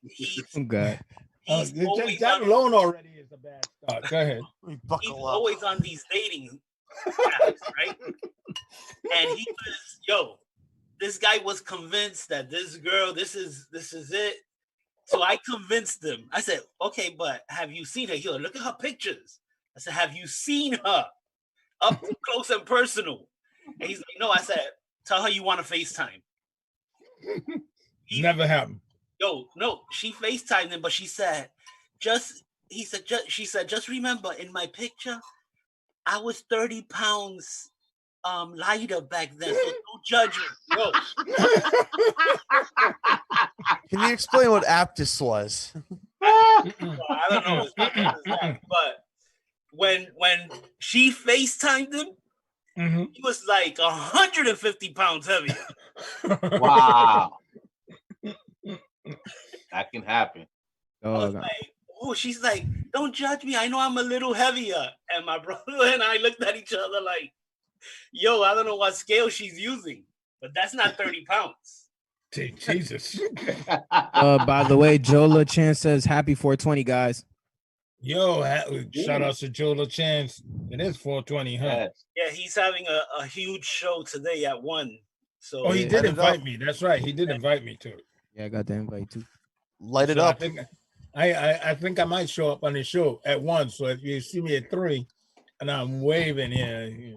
[SPEAKER 9] he's
[SPEAKER 10] Oh God.
[SPEAKER 9] he's always
[SPEAKER 7] that
[SPEAKER 9] on,
[SPEAKER 7] alone already is a bad start. Go ahead.
[SPEAKER 9] he's always on these dating apps, right? And he was this guy was convinced that this girl, this is it. So I convinced him. I said, okay, but have you seen her? He goes, look at her pictures. I said, have you seen her up close and personal? And he's like, no. I said, tell her you want to FaceTime.
[SPEAKER 7] Never happened.
[SPEAKER 9] No, she FaceTimed him, but she said, she said, just remember in my picture, I was 30 pounds lighter back then, so don't judge me. Yo.
[SPEAKER 8] Can you explain what Aptus was?
[SPEAKER 9] I don't know as much as that, but when she FaceTimed him, he was like 150 pounds heavier.
[SPEAKER 11] Wow. That can happen.
[SPEAKER 9] I was like, oh, she's like, don't judge me. I know I'm a little heavier. And my brother and I looked at each other like, yo, I don't know what scale she's using, but that's not 30 pounds.
[SPEAKER 7] Jesus.
[SPEAKER 10] By the way, Joe LaChance says happy 420, guys.
[SPEAKER 7] Yo, shout out to Joe LaChance. It is 420, huh?
[SPEAKER 9] Yeah, he's having a huge show today at 1. So
[SPEAKER 7] he did invite me. That's right. He did invite me to it.
[SPEAKER 10] Yeah, I got the invite too.
[SPEAKER 8] Light it up.
[SPEAKER 7] I think I might show up on the show at 1. So if you see me at 3 and I'm waving here.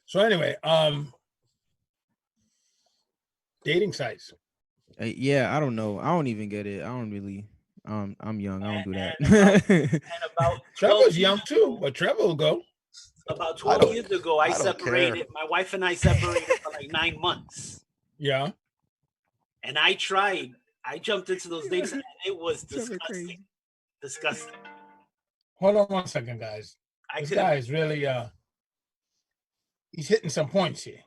[SPEAKER 7] So anyway, dating sites.
[SPEAKER 10] Yeah, I don't know. I don't even get it. I don't really. I'm young. I don't do that.
[SPEAKER 9] And about
[SPEAKER 7] Trevor's young too, but Trevor will go.
[SPEAKER 9] About 12 years ago, I
[SPEAKER 8] don't
[SPEAKER 9] separated.
[SPEAKER 8] care.
[SPEAKER 9] My wife and I separated for like 9 months.
[SPEAKER 7] Yeah.
[SPEAKER 9] And I tried. I jumped into those dates, and it was disgusting. Disgusting.
[SPEAKER 7] Hold on one second, guys. This guy is really he's hitting some points here.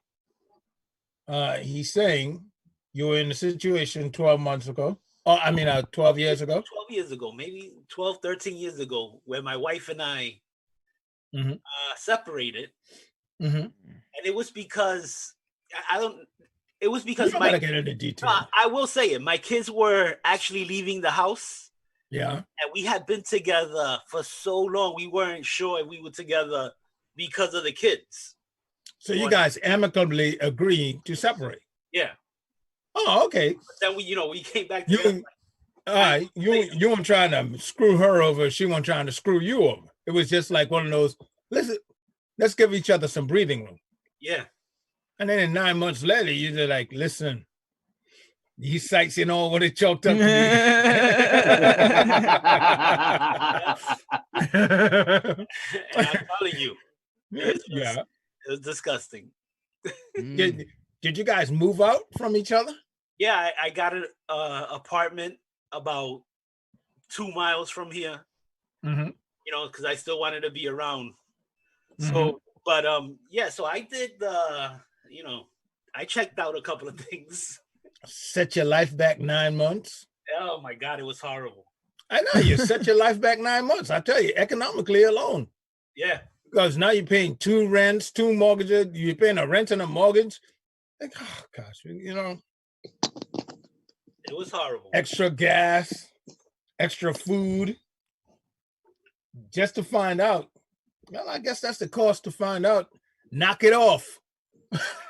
[SPEAKER 7] He's saying you were in a situation 12 months ago. 12 years ago.
[SPEAKER 9] 12 years ago, maybe 12, 13 years ago, where my wife and I separated. And it was because it was because
[SPEAKER 7] you don't gotta get into detail.
[SPEAKER 9] I will say it. My kids were actually leaving the house.
[SPEAKER 7] Yeah.
[SPEAKER 9] And we had been together for so long, we weren't sure if we were together because of the kids.
[SPEAKER 7] So you guys amicably agreed to separate.
[SPEAKER 9] Yeah.
[SPEAKER 7] Oh, okay.
[SPEAKER 9] But then we came back together.
[SPEAKER 7] All right. You weren't trying to screw her over. She wasn't trying to screw you over. It was just like one of those, let's give each other some breathing room.
[SPEAKER 9] Yeah.
[SPEAKER 7] And then 9 months later, you're like, listen, these sites, what it choked up to
[SPEAKER 9] And I'm telling you, it was disgusting.
[SPEAKER 7] Did you guys move out from each other?
[SPEAKER 9] Yeah, I got an apartment about 2 miles from here. Because I still wanted to be around. So, but so I did I checked out a couple of things.
[SPEAKER 7] Set your life back 9 months.
[SPEAKER 9] Oh my God, it was horrible.
[SPEAKER 7] I know you set your life back 9 months. I tell you, economically alone.
[SPEAKER 9] Yeah.
[SPEAKER 7] Because now you're paying 2 rents, 2 mortgages. You're paying a rent and a mortgage. Like, oh gosh,
[SPEAKER 9] it was horrible.
[SPEAKER 7] Extra gas, extra food, just to find out. Well, I guess that's the cost to find out. Knock it off.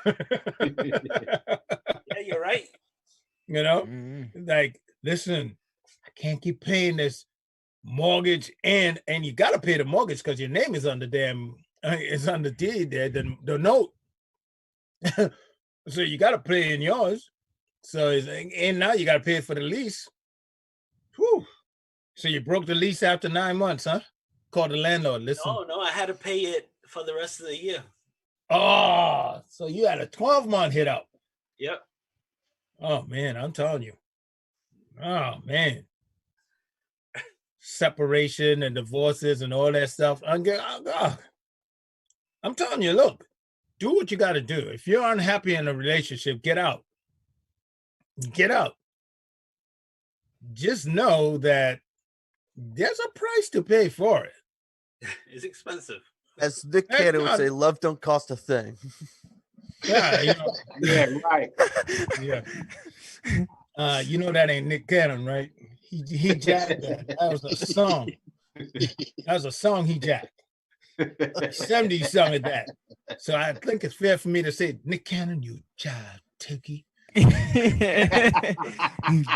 [SPEAKER 9] Yeah, you're right.
[SPEAKER 7] Like, listen, I can't keep paying this mortgage, and you got to pay the mortgage because your name is on the it's on the deed there, the note. So you got to pay in yours. So and now you got to pay for the lease. Whew. So you broke the lease after 9 months, huh? Call the landlord. Listen.
[SPEAKER 9] No, I had to pay it for the rest of the year.
[SPEAKER 7] Oh, so you had a 12-month hit out.
[SPEAKER 9] Yep.
[SPEAKER 7] Oh man, I'm telling you. Oh man. Separation and divorces and all that stuff. I'm telling you, look, do what you got to do. If you're unhappy in a relationship, get out. Get out. Just know that there's a price to pay for it.
[SPEAKER 9] It's expensive.
[SPEAKER 8] As Nick Cannon would say, love don't cost a thing.
[SPEAKER 7] Yeah,
[SPEAKER 11] Yeah, right.
[SPEAKER 7] yeah. You know that ain't Nick Cannon, right? He jacked that. That was a song. That was a song he jacked. 70s song of that. So I think it's fair for me to say, Nick Cannon, you jive turkey.
[SPEAKER 10] You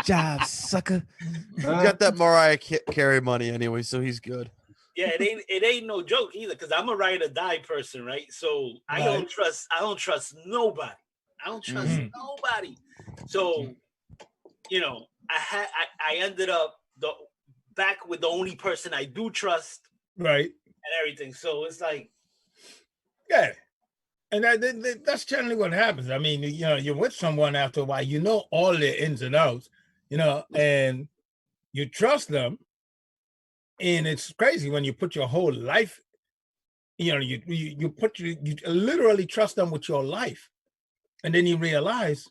[SPEAKER 10] jive sucker.
[SPEAKER 8] He got that Mariah Carey money anyway, so he's good.
[SPEAKER 9] Yeah, it ain't no joke either, because I'm a ride or die person, right? So I don't trust nobody. I don't trust nobody. So, you know, I ended up back with the only person I do trust,
[SPEAKER 7] right,
[SPEAKER 9] and everything. So it's like,
[SPEAKER 7] yeah, and that's generally what happens. I mean, you know, you're with someone after a while, you know all their ins and outs, you know, and you trust them. And it's crazy when you put your whole life, you know, you literally trust them with your life. And then you realize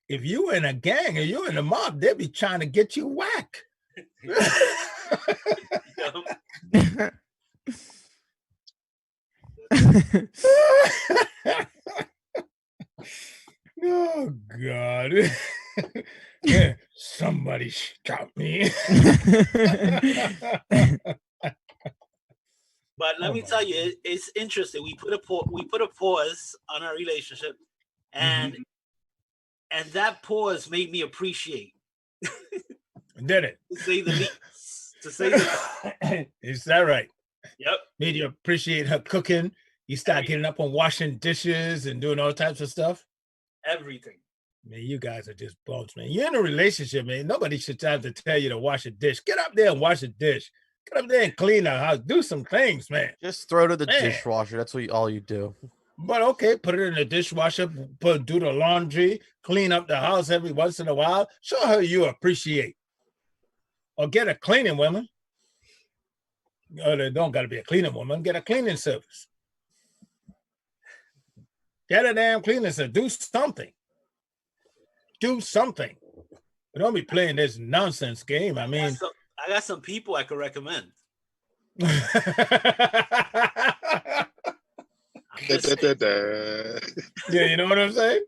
[SPEAKER 7] if you were in a gang or you're in a mob, they'll be trying to get you whack. Oh, God. Yeah, somebody stop me.
[SPEAKER 9] But let me tell you, it's interesting. We put a pause on our relationship, and that pause made me appreciate.
[SPEAKER 7] Did it?
[SPEAKER 9] To say the least. To say the least.
[SPEAKER 7] Is that right?
[SPEAKER 9] Yep.
[SPEAKER 7] Made you appreciate her cooking. You start getting up on washing dishes and doing all types of stuff.
[SPEAKER 9] Everything.
[SPEAKER 7] Man, you guys are just bumps, man. You're in a relationship, man. Nobody should have to tell you to wash a dish. Get up there and wash a dish. Get up there and clean the house. Do some things, man.
[SPEAKER 8] Just throw it in the dishwasher. That's all you do.
[SPEAKER 7] But okay, put it in the dishwasher, do the laundry, clean up the house every once in a while. Show her you appreciate. Or get a cleaning woman. Oh, they don't got to be a cleaning woman. Get a cleaning service. Get a damn cleaning service. Do something. Do something. But don't be playing this nonsense game. I mean,
[SPEAKER 9] I got some people I could recommend.
[SPEAKER 12] Yeah,
[SPEAKER 7] you know what I'm saying?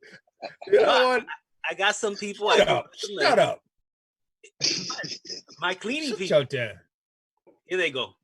[SPEAKER 7] You know what?
[SPEAKER 9] I got some people.
[SPEAKER 7] Shut up.
[SPEAKER 9] My cleaning people.
[SPEAKER 7] Shut there.
[SPEAKER 9] Here they go.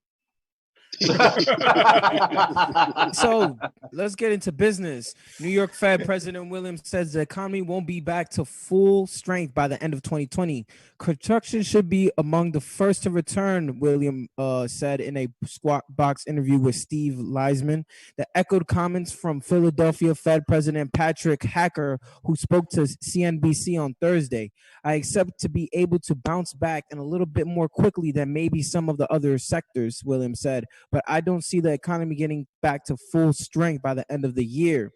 [SPEAKER 10] So let's get into business. New York Fed President Williams says the economy won't be back to full strength by the end of 2020. Construction should be among the first to return, William said in a Squawk Box interview with Steve Leisman that echoed comments from Philadelphia Fed President Patrick Hacker, who spoke to CNBC on Thursday. I expect to be able to bounce back and a little bit more quickly than maybe some of the other sectors, Williams said, but I don't see the economy getting back to full strength by the end of the year.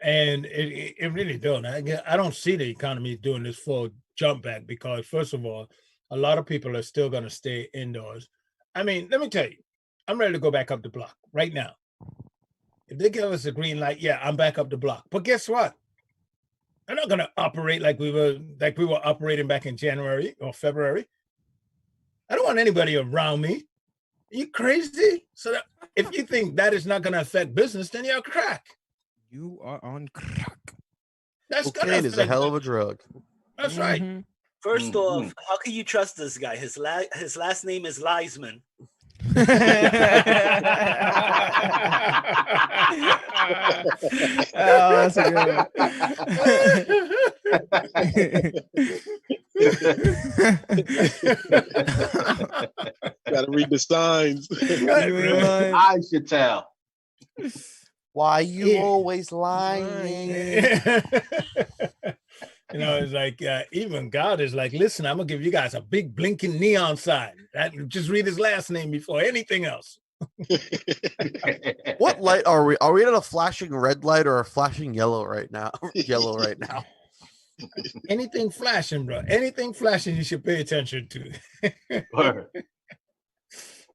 [SPEAKER 7] And it really don't. I don't see the economy doing this full jump back because, first of all, a lot of people are still going to stay indoors. I mean, let me tell you, I'm ready to go back up the block right now. If they give us a green light, yeah, I'm back up the block. But guess what? I'm not going to operate like we were operating back in January or February. I don't want anybody around me. Are you crazy? So that if you think that is not going to affect business, then you're crack.
[SPEAKER 10] You are on crack.
[SPEAKER 7] That's
[SPEAKER 8] cocaine is a hell of a drug.
[SPEAKER 7] That's right.
[SPEAKER 9] First off, how can you trust this guy? His last name is Leisman.
[SPEAKER 10] Oh, that's a good one.
[SPEAKER 12] Gotta read the signs.
[SPEAKER 11] I should tell.
[SPEAKER 8] Why you always lying?
[SPEAKER 7] You know, it's like even God is like, listen, I'm gonna give you guys a big blinking neon sign. Just read his last name before anything else.
[SPEAKER 8] What light are we? Are we at a flashing red light or a flashing yellow right now? Yellow right now.
[SPEAKER 7] Anything flashing, bro. Anything flashing, you should pay attention to.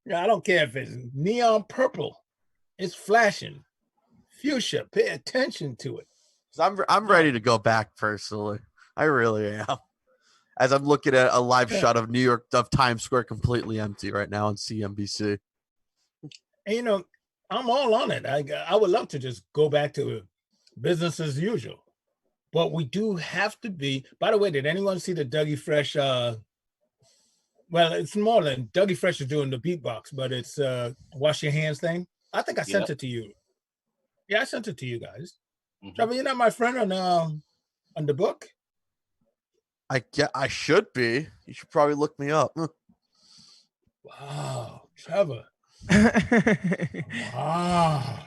[SPEAKER 7] Yeah, I don't care if it's neon purple. It's flashing. Fuchsia, pay attention to it.
[SPEAKER 8] I'm ready to go back personally. I really am. as I'm looking at a live shot of New York of Times Square completely empty right now on CNBC.
[SPEAKER 7] And you know, I'm all on it. I would love to just go back to business as usual, but we do have to be. By the way, did anyone see the Dougie Fresh? Well, it's more than Dougie Fresh is doing the beatbox, but it's wash your hands thing. I think I sent it to you. Yeah, I sent it to you guys. Trevor, you're not my friend on the book.
[SPEAKER 8] I should be. You should probably look me up.
[SPEAKER 7] Wow, Trevor. Wow.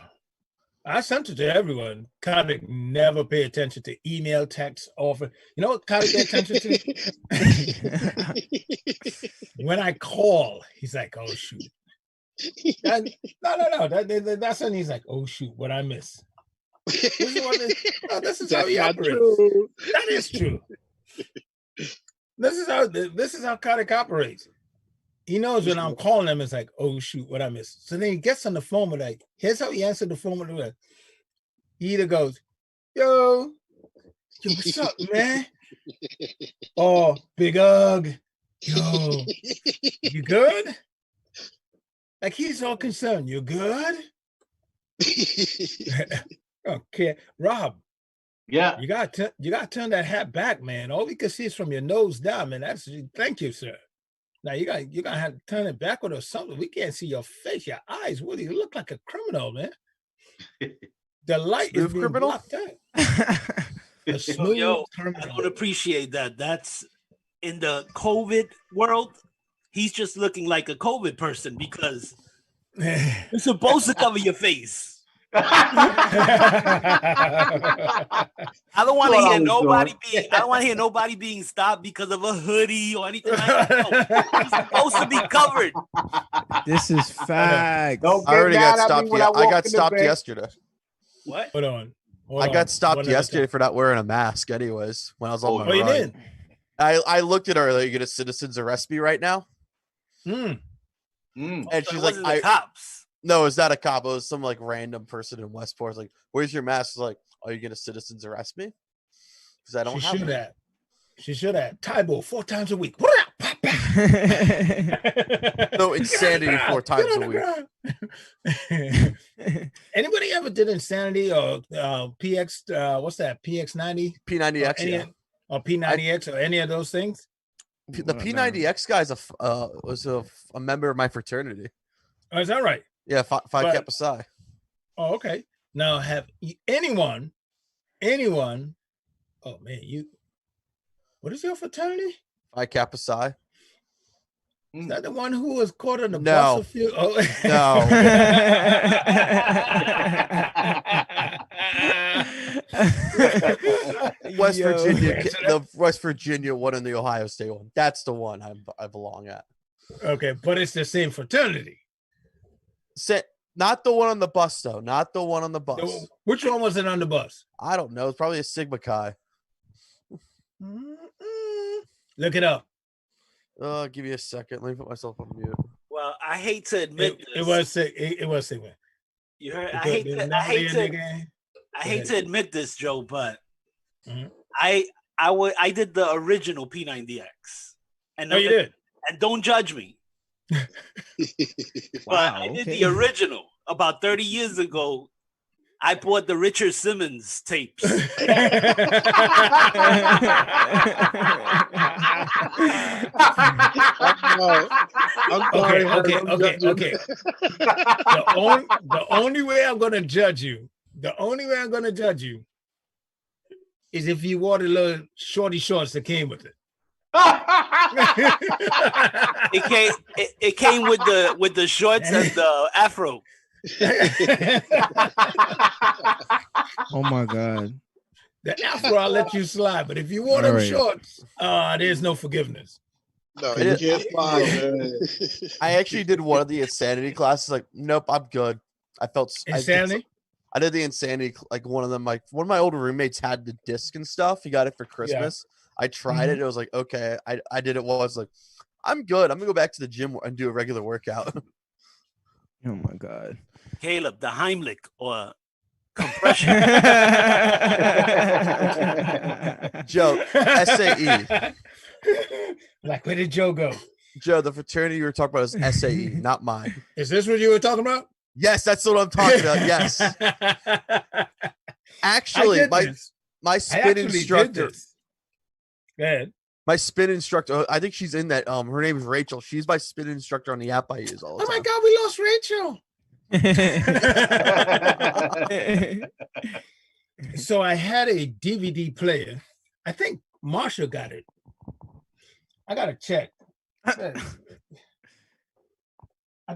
[SPEAKER 7] I sent it to everyone. Kotick never pay attention to email, text, offer. You know what Kotick pay attention to? When I call, he's like, oh, shoot. No. That's when he's like, oh, shoot, what I miss. This is how he operates. True. That is true. This is how Kotick operates. He knows when I'm calling him, it's like, oh shoot, what I missed. So then he gets on the phone with like, here's how he answered the phone with like, he either goes, yo, what's up, man? Oh, Big Ugg, yo, you good? Like he's all concerned. You good? Okay, Rob.
[SPEAKER 11] Yeah,
[SPEAKER 7] you got to turn that hat back, man. All we can see is from your nose down, man. Thank you, sir. Now you're gonna have to turn it backward or something. We can't see your face, your eyes. What do you look like a criminal, man? The light is being blocked out. A smooth criminal.
[SPEAKER 9] I don't appreciate that. That's in the COVID world. He's just looking like a COVID person because you're supposed to cover your face. I don't want to hear nobody being. I don't want to hear nobody being stopped because of a hoodie or anything like that. No, he's supposed to be covered.
[SPEAKER 10] This is fact.
[SPEAKER 8] I already got stopped. I got stopped yesterday.
[SPEAKER 7] What? Hold on.
[SPEAKER 8] I got stopped yesterday for not wearing a mask. Anyways, when I was on my run.
[SPEAKER 7] You did?
[SPEAKER 8] I looked at her earlier. You get a citizens arrest me right now.
[SPEAKER 7] And
[SPEAKER 8] she's like,
[SPEAKER 9] cops.
[SPEAKER 8] No, it's not a cop. It was some like random person in Westport. It's like, where's your mask? It's like, are you gonna citizens arrest me? Because I don't have it.
[SPEAKER 7] She should have. Tybo 4 times a week.
[SPEAKER 8] No insanity 4 times a week.
[SPEAKER 7] Anybody ever did insanity or PX? What's that? PX90?
[SPEAKER 8] P90X.
[SPEAKER 7] Or P90X or any of those things?
[SPEAKER 8] The P90X guy was a member of my fraternity.
[SPEAKER 7] Oh, is that right?
[SPEAKER 8] Yeah, Phi Kappa Psi.
[SPEAKER 7] Oh, okay. Now, have anyone? Oh man, what is your fraternity?
[SPEAKER 8] Phi Kappa Psi.
[SPEAKER 7] Is that the one who was caught on the bus a few? Oh.
[SPEAKER 8] No. West Virginia one and the Ohio State one. That's the one I belong at.
[SPEAKER 7] Okay, but it's the same fraternity.
[SPEAKER 8] Not the one on the bus, though. Not the one on the bus.
[SPEAKER 7] Which one was it on the bus?
[SPEAKER 8] I don't know. It's probably a Sigma Chi.
[SPEAKER 7] Look it up.
[SPEAKER 8] Give me a second. Let me put myself on mute.
[SPEAKER 9] Well, I hate to admit this.
[SPEAKER 7] It was Sigma.
[SPEAKER 9] You heard? I hate to admit this, Joe, but I did the original P90X.
[SPEAKER 7] And you did.
[SPEAKER 9] And don't judge me. But I did the original about 30 years ago. I bought the Richard Simmons tapes.
[SPEAKER 7] Okay. The only way I'm going to judge you is if you wore the little shorty shorts that came with it.
[SPEAKER 9] It came with the shorts and the afro.
[SPEAKER 10] Oh my god.
[SPEAKER 7] The afro I'll let you slide, but if you wore them shorts, there's no forgiveness.
[SPEAKER 12] No, you can't slide, man.
[SPEAKER 8] I actually did one of the insanity classes. Like, nope, I'm good. I felt
[SPEAKER 7] insanity.
[SPEAKER 8] I did the insanity. Like one of them, like one of my older roommates had the disc and stuff. He got it for Christmas. Yeah. I tried it. It was like, okay. I did it. Well, I was like, I'm good. I'm gonna go back to the gym and do a regular workout.
[SPEAKER 10] Oh my god,
[SPEAKER 9] Caleb, the Heimlich or compression.
[SPEAKER 8] Joe, SAE.
[SPEAKER 7] Like, where did Joe go?
[SPEAKER 8] Joe, the fraternity you were talking about is SAE, not mine.
[SPEAKER 7] Is this what you were talking about?
[SPEAKER 8] Yes, that's what I'm talking about. Yes. Actually, my spin instructor.
[SPEAKER 7] Go ahead.
[SPEAKER 8] My spin instructor, I think she's in that. Her name is Rachel. She's my spin instructor on the app I use all the time.
[SPEAKER 7] Oh my God, we lost Rachel. So I had a DVD player. I think Marsha got it. I got to check. I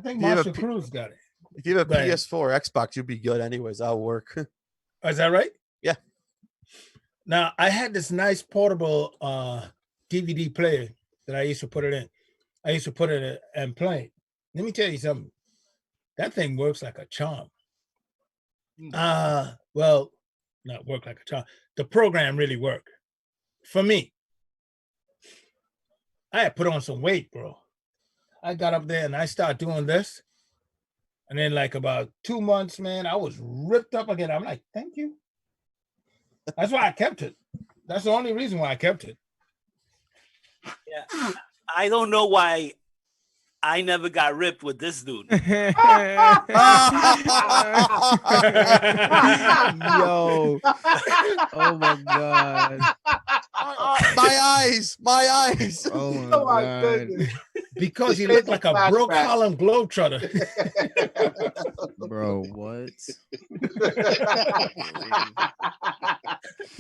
[SPEAKER 7] think Marsha Cruz got it.
[SPEAKER 8] If you have a PS4 or Xbox, you'd be good anyways. That'll work.
[SPEAKER 7] Oh, is that right?
[SPEAKER 8] Yeah.
[SPEAKER 7] Now, I had this nice portable DVD player that I used to put it in. I used to put it in and play. Let me tell you something. That thing works like a charm. Well, not work like a charm. The program really worked for me. I had put on some weight, bro. I got up there and I started doing this. And then like about 2 months, man, I was ripped up again. I'm like, thank you. That's why I kept it. That's the only reason why I kept it.
[SPEAKER 9] Yeah. I don't know why I never got ripped with this dude.
[SPEAKER 10] Yo. Oh my God.
[SPEAKER 8] My eyes.
[SPEAKER 10] Oh my God.
[SPEAKER 7] Because he looked like a broke Harlem Globetrotter.
[SPEAKER 10] Bro, what?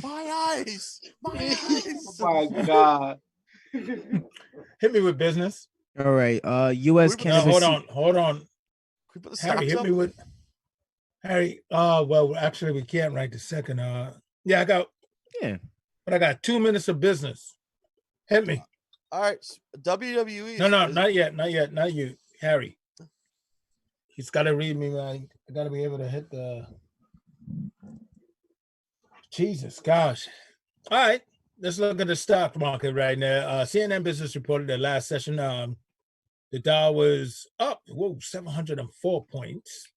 [SPEAKER 8] My eyes.
[SPEAKER 11] Oh my God.
[SPEAKER 7] Hit me with business.
[SPEAKER 10] All right. U.S. cannabis.
[SPEAKER 7] Hold on. Harry, hit me with Harry. Well, actually, we can't right this second. Yeah, but I got 2 minutes of business. Hit me.
[SPEAKER 8] All right, WWE.
[SPEAKER 7] No, not yet, not you, Harry. He's got to read me, man. I got to be able to hit the. Jesus, gosh. All right, let's look at the stock market right now. CNN Business reported the last session. The Dow was up, 704 points.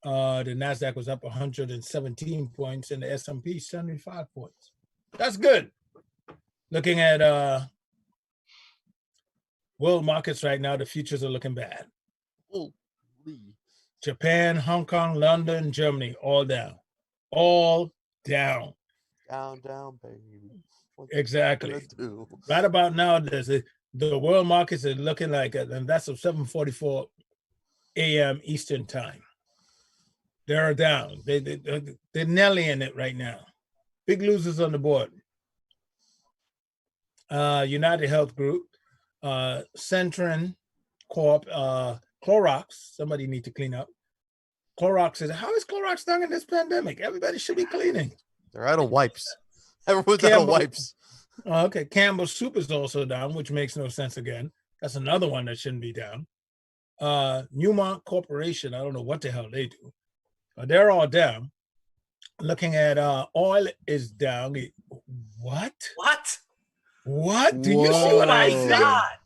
[SPEAKER 7] The Nasdaq was up 117 points, and the S&P 75 points. That's good. Looking at world markets right now, the futures are looking bad.
[SPEAKER 8] Holy.
[SPEAKER 7] Japan, Hong Kong, London, Germany, all down. All down.
[SPEAKER 8] Down, baby.
[SPEAKER 7] Exactly. Right about now, the world markets are looking like, and that's at 7:44 a.m. Eastern time. They're down. They're nailing it right now. Big losers on the board. United Health Group, Centron Corp, Clorox. Somebody need to clean up. Clorox says, how is Clorox done in this pandemic? Everybody should be cleaning.
[SPEAKER 8] They're out of wipes. Everyone's out of wipes.
[SPEAKER 7] Okay, Campbell Soup is also down, which makes no sense again. That's another one that shouldn't be down. Newmont Corporation, I don't know what the hell they do. They're all down. Looking at oil is down. What? Do you see what I got?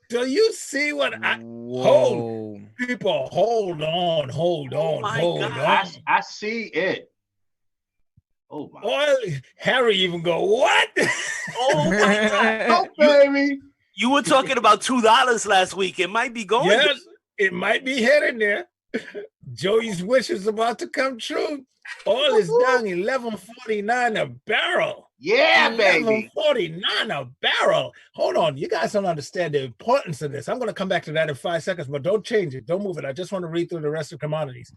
[SPEAKER 7] Do you see what I hold? People, hold on.
[SPEAKER 11] I see it. Oh my!
[SPEAKER 7] Oil, Harry even go, what?
[SPEAKER 9] Oh my God!
[SPEAKER 11] Oh baby!
[SPEAKER 9] You were talking about $2 last week. It might be going.
[SPEAKER 7] Yes, it might be heading there. Joey's wish is about to come true. Oil is down 11.49 a barrel.
[SPEAKER 11] Yeah, baby.
[SPEAKER 7] 11.49 a barrel. Hold on. You guys don't understand the importance of this. I'm going to come back to that in 5 seconds, but don't change it. Don't move it. I just want to read through the rest of the commodities.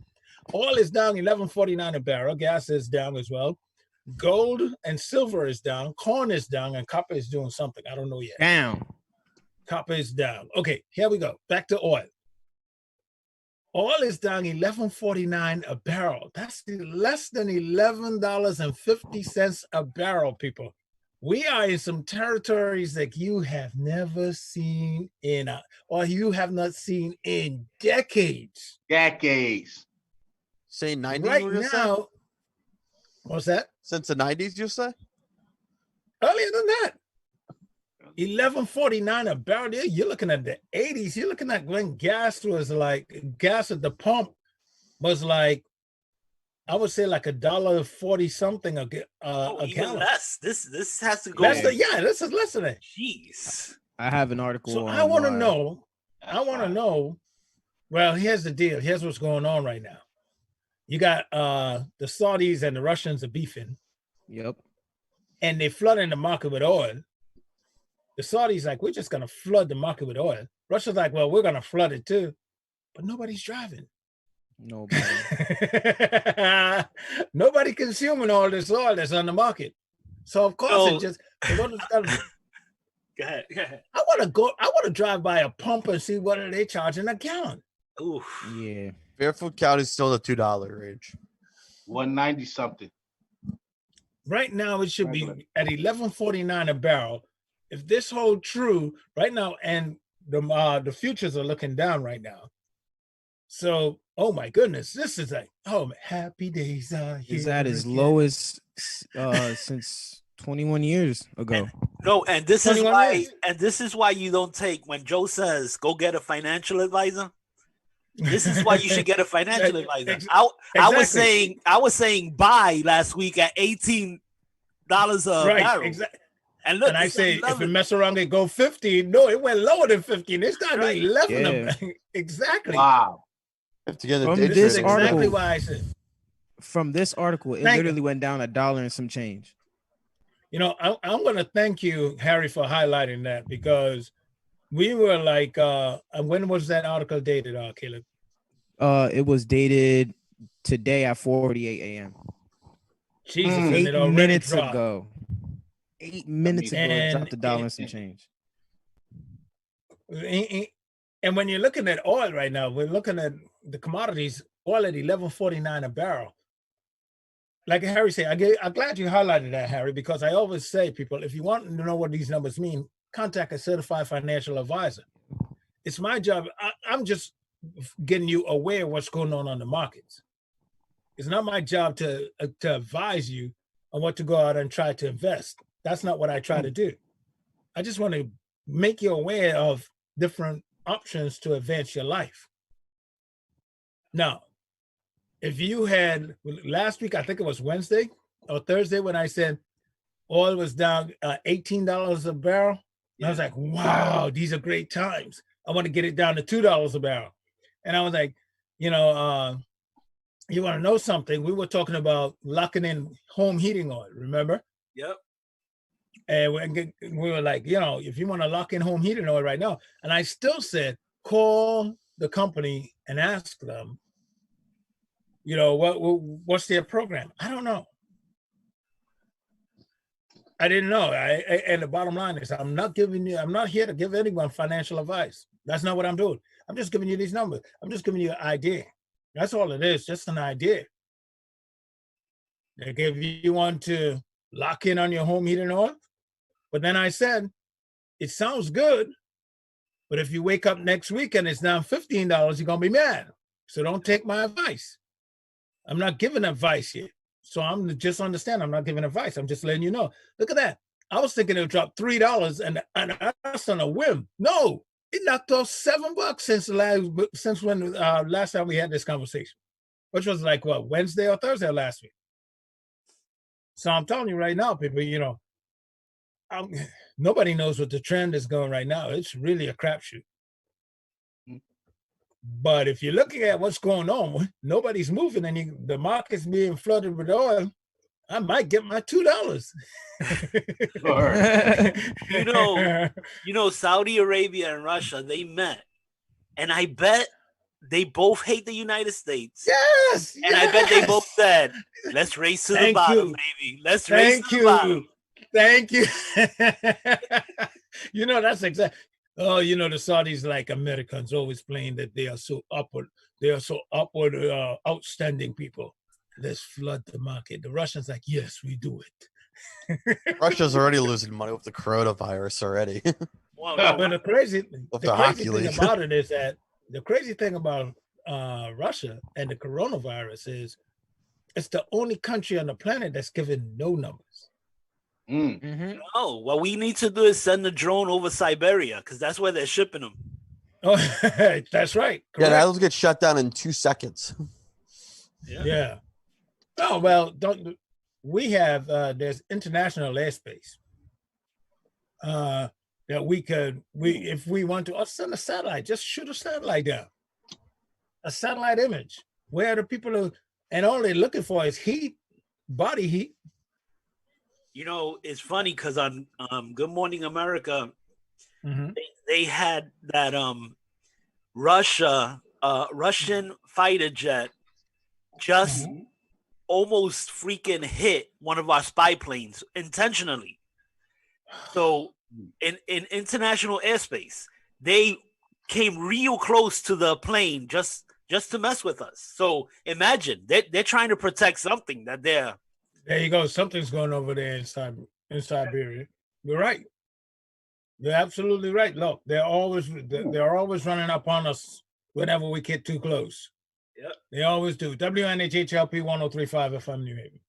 [SPEAKER 7] Oil is down 11.49 a barrel. Gas is down as well. Gold and silver is down. Corn is down, and copper is doing something. I don't know yet.
[SPEAKER 10] Down.
[SPEAKER 7] Copper is down. Okay, here we go. Back to oil. Oil is down 11.49 a barrel. That's less than $11.50 a barrel, people. We are in some territories that you have never seen or you have not seen in decades.
[SPEAKER 8] Say 90s
[SPEAKER 7] right now. What's that?
[SPEAKER 8] Since the 90s, you say?
[SPEAKER 7] Earlier than that. 11.49 a barrel. You're looking at the 80s. You're looking at when gas at the pump was like I would say like $1.40 something a
[SPEAKER 9] Even
[SPEAKER 7] gallon.
[SPEAKER 9] less. This has to go.
[SPEAKER 7] This is less than that.
[SPEAKER 9] Jeez.
[SPEAKER 10] I have an article.
[SPEAKER 7] So
[SPEAKER 10] on
[SPEAKER 7] I want to
[SPEAKER 10] why-
[SPEAKER 7] know. Well, here's the deal. Here's what's going on right now. You got the Saudis and the Russians are beefing.
[SPEAKER 10] Yep.
[SPEAKER 7] And they flooding the market with oil. The Saudis like, we're just gonna flood the market with oil. Russia's like, well, we're gonna flood it too, but nobody's driving.
[SPEAKER 10] Nobody.
[SPEAKER 7] Nobody consuming all this oil that's on the market. So of course
[SPEAKER 9] Go ahead.
[SPEAKER 7] I want to drive by a pump and see what are they charging a gallon.
[SPEAKER 9] Ooh.
[SPEAKER 10] Yeah.
[SPEAKER 8] Fairfield County is still in the $2 range.
[SPEAKER 11] 190 something.
[SPEAKER 7] Right now, it should be at $11.49 a barrel. If this holds true right now, and the futures are looking down right now. So, oh my goodness, this is like, happy days are here.
[SPEAKER 10] Is at its
[SPEAKER 7] again.
[SPEAKER 10] lowest since 21 years ago.
[SPEAKER 9] No, and this is
[SPEAKER 7] 21
[SPEAKER 9] why,
[SPEAKER 7] years.
[SPEAKER 9] and this is why you don't take when Joe says go get a financial advisor. This is why you should get a financial advisor. I was saying buy last week at $18 a barrel.
[SPEAKER 7] Exactly.
[SPEAKER 9] And look,
[SPEAKER 7] And I
[SPEAKER 9] it's
[SPEAKER 7] say, if
[SPEAKER 9] 11.
[SPEAKER 7] it mess around, it go 15. No, it went lower than 15. It's got to be 11.
[SPEAKER 10] Yeah.
[SPEAKER 7] Exactly.
[SPEAKER 11] Wow.
[SPEAKER 10] From
[SPEAKER 7] This
[SPEAKER 10] this
[SPEAKER 7] is exactly
[SPEAKER 10] article,
[SPEAKER 7] why I said.
[SPEAKER 10] from this article, it
[SPEAKER 7] Thank you.
[SPEAKER 10] literally went down $1 and some change.
[SPEAKER 7] You know, I'm going to thank you, Harry, for highlighting that, because we were like, when was that article dated, Caleb?
[SPEAKER 10] It was dated today at 4:48 a.m.
[SPEAKER 7] Jesus, and
[SPEAKER 10] 8
[SPEAKER 7] it already
[SPEAKER 10] minutes
[SPEAKER 7] dropped.
[SPEAKER 10] ago. 8 minutes ago, it dropped $1 and some change.
[SPEAKER 7] And when you're looking at oil right now, we're looking at the commodities, oil at $11.49 a barrel. Like Harry said, I'm glad you highlighted that, Harry, because I always say, people, if you want to know what these numbers mean, contact a certified financial advisor. It's my job. I'm just getting you aware of what's going on the markets. It's not my job to advise you on what to go out and try to invest. That's not what I try to do. I just want to make you aware of different options to advance your life. Now, if you had last week, I think it was Wednesday or Thursday, when I said oil was down $18 a barrel, I was like, wow, these are great times. I want to get it down to $2 a barrel. And I was like, you want to know something? We were talking about locking in home heating oil, remember?
[SPEAKER 9] Yep.
[SPEAKER 7] And we were like, if you want to lock in home heating oil right now, and I still said, call the company and ask them, what's their program? I don't know. I didn't know. And the bottom line is, I'm not here to give anyone financial advice. That's not what I'm doing. I'm just giving you these numbers. I'm just giving you an idea. That's all it is, just an idea. Like if you want to lock in on your home heating oil, but then I said, it sounds good, but if you wake up next week and it's down $15, you're going to be mad. So don't take my advice. I'm not giving advice yet. So I'm just understand, I'm not giving advice. I'm just letting you know. Look at that. I was thinking it would drop $3 and that's on a whim. No, it knocked off $7 since when last time we had this conversation, which was like what, Wednesday or Thursday or last week. So I'm telling you right now, people, nobody knows what the trend is going right now. It's really a crapshoot. But if you're looking at what's going on, nobody's moving and the market's being flooded with oil, I might get my $2.
[SPEAKER 9] Saudi Arabia and Russia, they met. And I bet they both hate the United States.
[SPEAKER 7] Yes.
[SPEAKER 9] And I bet they both said, let's race to the bottom, baby. Let's race to the bottom.
[SPEAKER 7] Thank you. That's exactly. Oh, the Saudis, like Americans, always playing that they are so upward. They are so upward, outstanding people. Let's flood the market. The Russians like, yes, we do it.
[SPEAKER 8] Russia's already losing money with the coronavirus already.
[SPEAKER 7] But the crazy thing about it is that the crazy thing about Russia and the coronavirus is it's the only country on the planet that's given no numbers.
[SPEAKER 9] No, what we need to do is send a drone over Siberia because that's where they're shipping them.
[SPEAKER 7] Oh, that's right.
[SPEAKER 8] Yeah, that'll get shut down in 2 seconds.
[SPEAKER 7] Yeah. Oh well, don't we have? There's international airspace that we if we want to, send a satellite. Just shoot a satellite down, a satellite image where the people are, and all they're looking for is heat, body heat.
[SPEAKER 9] You know, it's funny because on Good Morning America,
[SPEAKER 7] Mhm.
[SPEAKER 9] they had that Russian fighter jet just almost freaking hit one of our spy planes intentionally. So in international airspace, they came real close to the plane just to mess with us. So imagine they're trying to protect something that they're.
[SPEAKER 7] There you go. Something's going over there in Siberia. You're right. You're absolutely right. Look, they're always running up on us whenever we get too close.
[SPEAKER 9] Yep.
[SPEAKER 7] They always do. WNHHLP 1035 FM New Haven.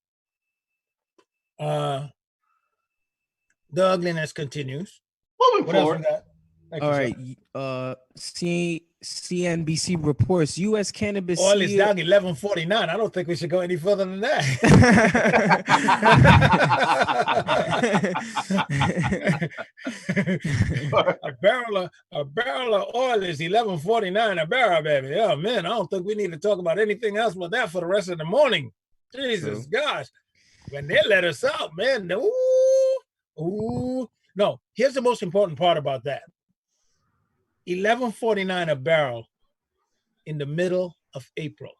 [SPEAKER 7] The ugliness continues.
[SPEAKER 11] Moving
[SPEAKER 7] What else
[SPEAKER 11] forward.
[SPEAKER 7] we got? Thank
[SPEAKER 10] All
[SPEAKER 7] you, sir.
[SPEAKER 10] right. CNBC reports U.S. cannabis
[SPEAKER 7] Oil is
[SPEAKER 10] CEO
[SPEAKER 7] down 11.49. I don't think we should go any further than that. a barrel of oil is 11.49 a barrel, baby. Oh man, I don't think we need to talk about anything else but that for the rest of the morning. Jesus gosh, when they let us out, man. Ooh. No, here's the most important part about that. 11.49 a barrel in the middle of April.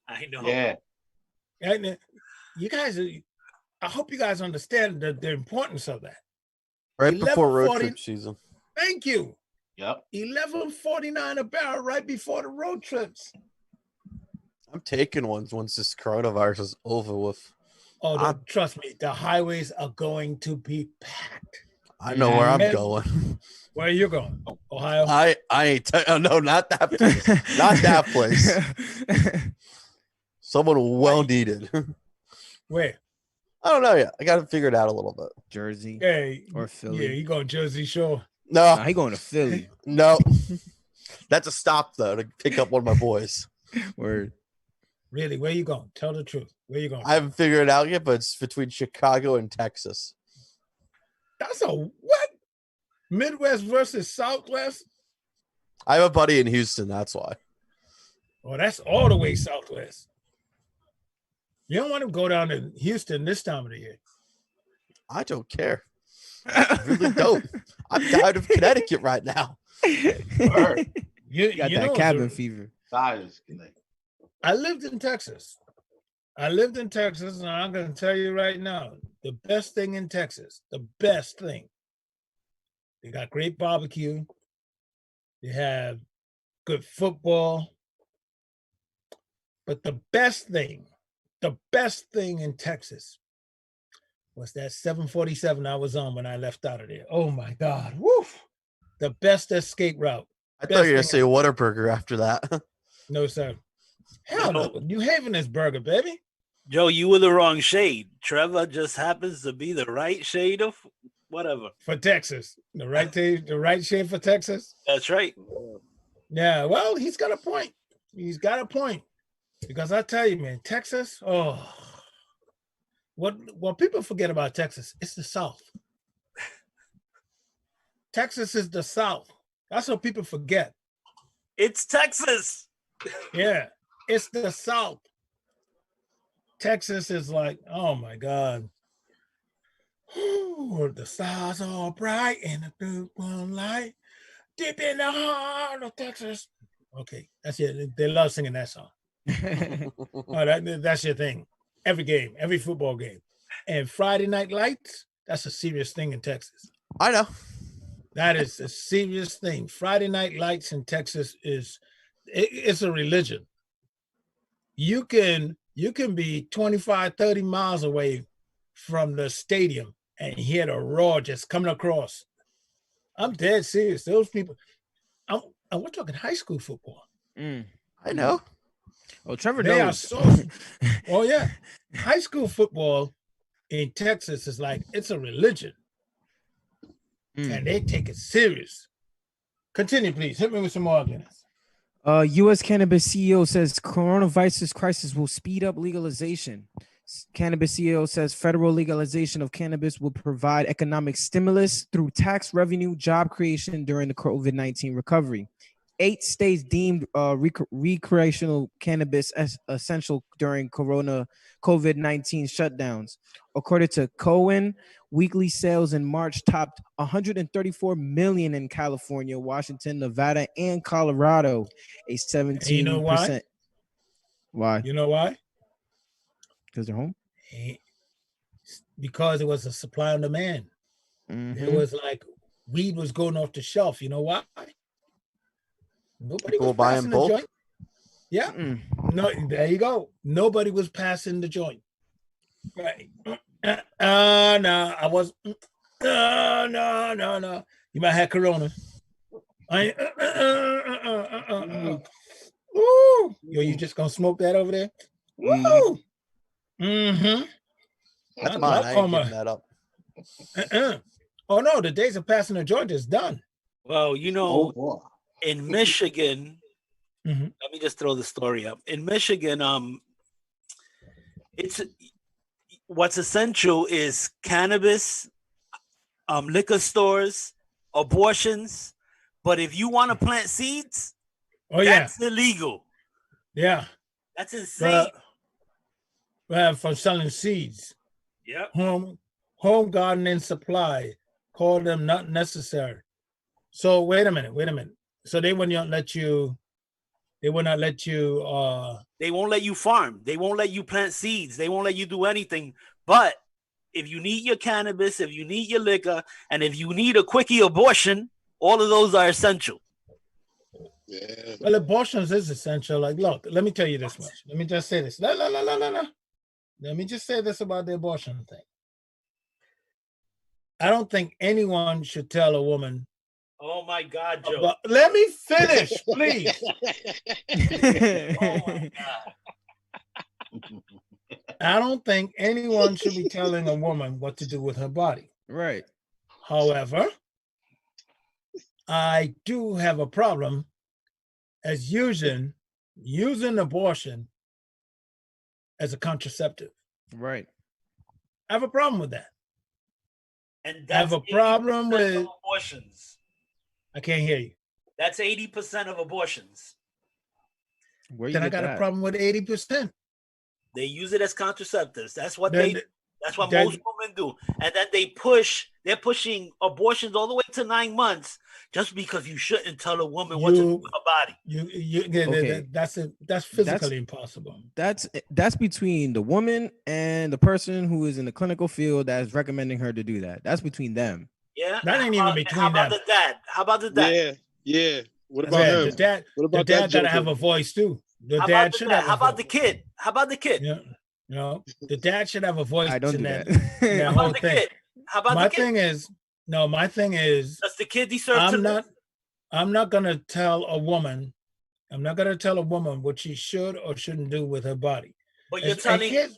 [SPEAKER 9] I know.
[SPEAKER 11] Yeah.
[SPEAKER 7] And you guys, I hope you guys understand the importance of that.
[SPEAKER 8] Right before road
[SPEAKER 7] 11.40
[SPEAKER 8] trip season.
[SPEAKER 7] Thank you.
[SPEAKER 11] Yep.
[SPEAKER 7] 11.49 a barrel right before the road trips.
[SPEAKER 8] I'm taking ones once this coronavirus is over with.
[SPEAKER 7] Oh, trust me, the highways are going to be packed.
[SPEAKER 8] I know where I'm
[SPEAKER 7] And-
[SPEAKER 8] going.
[SPEAKER 7] Where are you going? Ohio?
[SPEAKER 8] I ain't. No, not that place. Not that place. Someone well needed.
[SPEAKER 7] Where?
[SPEAKER 8] I don't know yet. I got to figure it out a little bit.
[SPEAKER 10] Jersey
[SPEAKER 7] Hey,
[SPEAKER 10] or Philly.
[SPEAKER 7] Yeah, you going Jersey Shore?
[SPEAKER 8] No,
[SPEAKER 10] Nah, he going to Philly.
[SPEAKER 8] no. That's a stop though to pick up one of my boys.
[SPEAKER 10] Word.
[SPEAKER 7] Really? Where you going? Tell the truth. Where you going?
[SPEAKER 8] I haven't figured it out yet, but it's between Chicago and Texas.
[SPEAKER 7] That's a what? Midwest versus Southwest?
[SPEAKER 8] I have a buddy in Houston. That's why.
[SPEAKER 7] Oh, that's all the way Southwest. You don't want to go down to Houston this time of the year.
[SPEAKER 8] I don't care. I really don't. I'm tired of Connecticut right now.
[SPEAKER 11] Word.
[SPEAKER 7] You
[SPEAKER 10] Got
[SPEAKER 7] you
[SPEAKER 10] that
[SPEAKER 7] know,
[SPEAKER 10] cabin fever.
[SPEAKER 11] Size.
[SPEAKER 7] I lived in Texas. And I'm going to tell you right now, the best thing in Texas, the best thing, they got great barbecue. They have good football. But the best thing in Texas was that 747 I was on when I left out of there. Oh my God. Woof. The best escape route.
[SPEAKER 8] I thought you were going to say Whataburger after that.
[SPEAKER 7] No, sir. Hell no. New Haven is burger, baby.
[SPEAKER 9] Joe, you were the wrong shade. Trevor just happens to be the right shade of whatever.
[SPEAKER 7] For Texas. The right shade for Texas.
[SPEAKER 9] That's right.
[SPEAKER 7] Yeah, well, he's got a point. He's got a point. Because I tell you, man, Texas, what people forget about Texas, it's the South. Texas is the South. That's what people forget.
[SPEAKER 9] It's Texas.
[SPEAKER 7] Yeah, it's the South. Texas is like, oh my God. Ooh, the stars are bright in the blue moonlight, deep in the heart of Texas. Okay, that's it. They love singing that song. That's your thing. Every game, every football game. And Friday Night Lights, that's a serious thing in Texas.
[SPEAKER 8] I know.
[SPEAKER 7] That is a serious thing. Friday Night Lights in Texas it's a religion. You can be 25, 30 miles away from the stadium and hear the roar just coming across. I'm dead serious. Those people, we're talking high school football.
[SPEAKER 8] I know.
[SPEAKER 10] Oh, Trevor
[SPEAKER 7] They are
[SPEAKER 10] knows.
[SPEAKER 7] so. Oh yeah, high school football in Texas is like it's a religion, and they take it serious. Continue, please. Hit me with some more ugliness.
[SPEAKER 10] U.S. cannabis CEO says coronavirus crisis will speed up legalization. Cannabis CEO says federal legalization of cannabis will provide economic stimulus through tax revenue, job creation during the COVID-19 recovery. 8 states deemed recreational cannabis as essential during COVID-19 shutdowns. According to Cohen, weekly sales in March topped 134 million in California, Washington, Nevada, and Colorado, a 17%.
[SPEAKER 7] You know why?
[SPEAKER 10] Why?
[SPEAKER 7] You know why?
[SPEAKER 10] Because they're home?
[SPEAKER 7] Because it was a supply and demand. It was like weed was going off the shelf. You know why? Nobody
[SPEAKER 8] People
[SPEAKER 7] was
[SPEAKER 8] buying
[SPEAKER 7] passing the
[SPEAKER 8] bulk?
[SPEAKER 7] joint. Yeah. No, there you go. Nobody was passing the joint. Right. No, I was. No. You might have corona. I Woo. Yo, you just gonna smoke that over there? Woo.
[SPEAKER 8] That's mine. I ain't giving that up.
[SPEAKER 7] Oh no, the days of passing the joint is done.
[SPEAKER 9] Well, you know, in Michigan, let me just throw the story up. In Michigan, it's what's essential is cannabis, liquor stores, abortions. But if you want to plant seeds, that's illegal.
[SPEAKER 7] Yeah,
[SPEAKER 9] that's insane.
[SPEAKER 7] For selling seeds.
[SPEAKER 9] Yep.
[SPEAKER 7] Home gardening supply. Call them not necessary. So wait a minute. So they will not let you. They won't let you
[SPEAKER 9] farm. They won't let you plant seeds. They won't let you do anything. But if you need your cannabis, if you need your liquor, and if you need a quickie abortion, all of those are essential.
[SPEAKER 12] Yeah.
[SPEAKER 7] Well, abortions is essential. Like, look, let me tell you this much. Let me just say this. No. Let me just say this about the abortion thing. I don't think anyone should tell a woman.
[SPEAKER 9] Oh my God, Joe.
[SPEAKER 7] Let me finish, please.
[SPEAKER 9] Oh my God.
[SPEAKER 7] I don't think anyone should be telling a woman what to do with her body.
[SPEAKER 10] Right.
[SPEAKER 7] However, I do have a problem as using abortion as a contraceptive.
[SPEAKER 10] Right.
[SPEAKER 7] I have a problem with that.
[SPEAKER 9] And
[SPEAKER 7] I have a problem with
[SPEAKER 9] abortions.
[SPEAKER 7] I can't hear you.
[SPEAKER 9] That's 80% of abortions.
[SPEAKER 7] Then I got a problem with 80%.
[SPEAKER 9] They use it as contraceptives. That's what that's what most women do. And then they're pushing abortions all the way to 9 months just because you shouldn't tell a woman what to do with her body.
[SPEAKER 7] That's physically impossible.
[SPEAKER 10] That's between the woman and the person who is in the clinical field that's recommending her to do that. That's between them.
[SPEAKER 9] Yeah.
[SPEAKER 7] That ain't even between
[SPEAKER 9] them. How about the dad?
[SPEAKER 12] Yeah. What about him?
[SPEAKER 7] The dad gotta have a voice too.
[SPEAKER 9] How about the kid? How about the kid?
[SPEAKER 7] Yeah. No, the dad should have a voice.
[SPEAKER 10] I don't do that.
[SPEAKER 7] That whole thing.
[SPEAKER 9] How about
[SPEAKER 7] my
[SPEAKER 9] the kid?
[SPEAKER 7] My thing is,
[SPEAKER 9] does the kid deserve
[SPEAKER 7] I'm not gonna tell a woman. I'm not gonna tell a woman what she should or shouldn't do with her body.
[SPEAKER 9] But you're telling a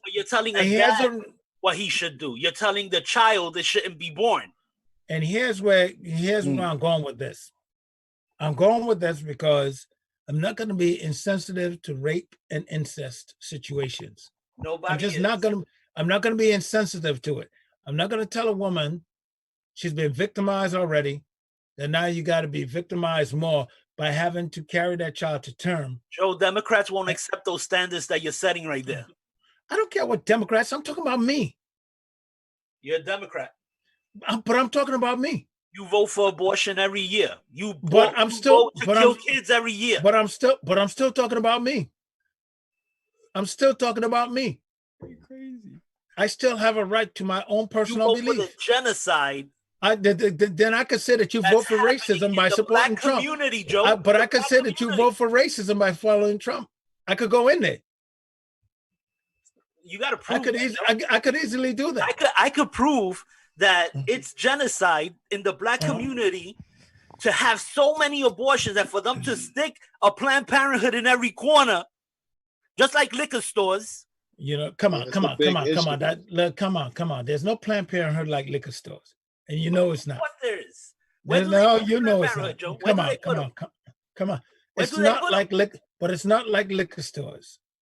[SPEAKER 9] dad what he should do. You're telling the child it shouldn't be born.
[SPEAKER 7] And here's where I'm going with this. I'm going with this because I'm not going to be insensitive to rape and incest situations. I'm not going to be insensitive to it. I'm not going to tell a woman she's been victimized already, that now you got to be victimized more by having to carry that child to term.
[SPEAKER 9] Joe, Democrats won't accept those standards that you're setting right there.
[SPEAKER 7] I don't care what Democrats. I'm talking about me.
[SPEAKER 9] You're a Democrat.
[SPEAKER 7] But I'm talking about me.
[SPEAKER 9] You vote for abortion every year.
[SPEAKER 7] Vote to
[SPEAKER 9] kill kids every year.
[SPEAKER 7] But I'm still talking about me. I'm still talking about me.
[SPEAKER 10] You're crazy.
[SPEAKER 7] I still have a right to my own personal belief.
[SPEAKER 9] For the genocide.
[SPEAKER 7] Then I could say that you vote for racism by supporting Trump.
[SPEAKER 9] Community, Joe.
[SPEAKER 7] But I could say that you vote for racism by following Trump. I could go in there.
[SPEAKER 9] You got to prove.
[SPEAKER 7] I could easily do that.
[SPEAKER 9] I could prove that it's genocide in the black community to have so many abortions and for them to stick a Planned Parenthood in every corner, just like liquor stores.
[SPEAKER 7] You know, come on. There's no Planned Parenthood like liquor stores, and you know it's not.
[SPEAKER 9] What there is?
[SPEAKER 7] You know it's not. Come on. It's not like liquor, but it's not like liquor stores.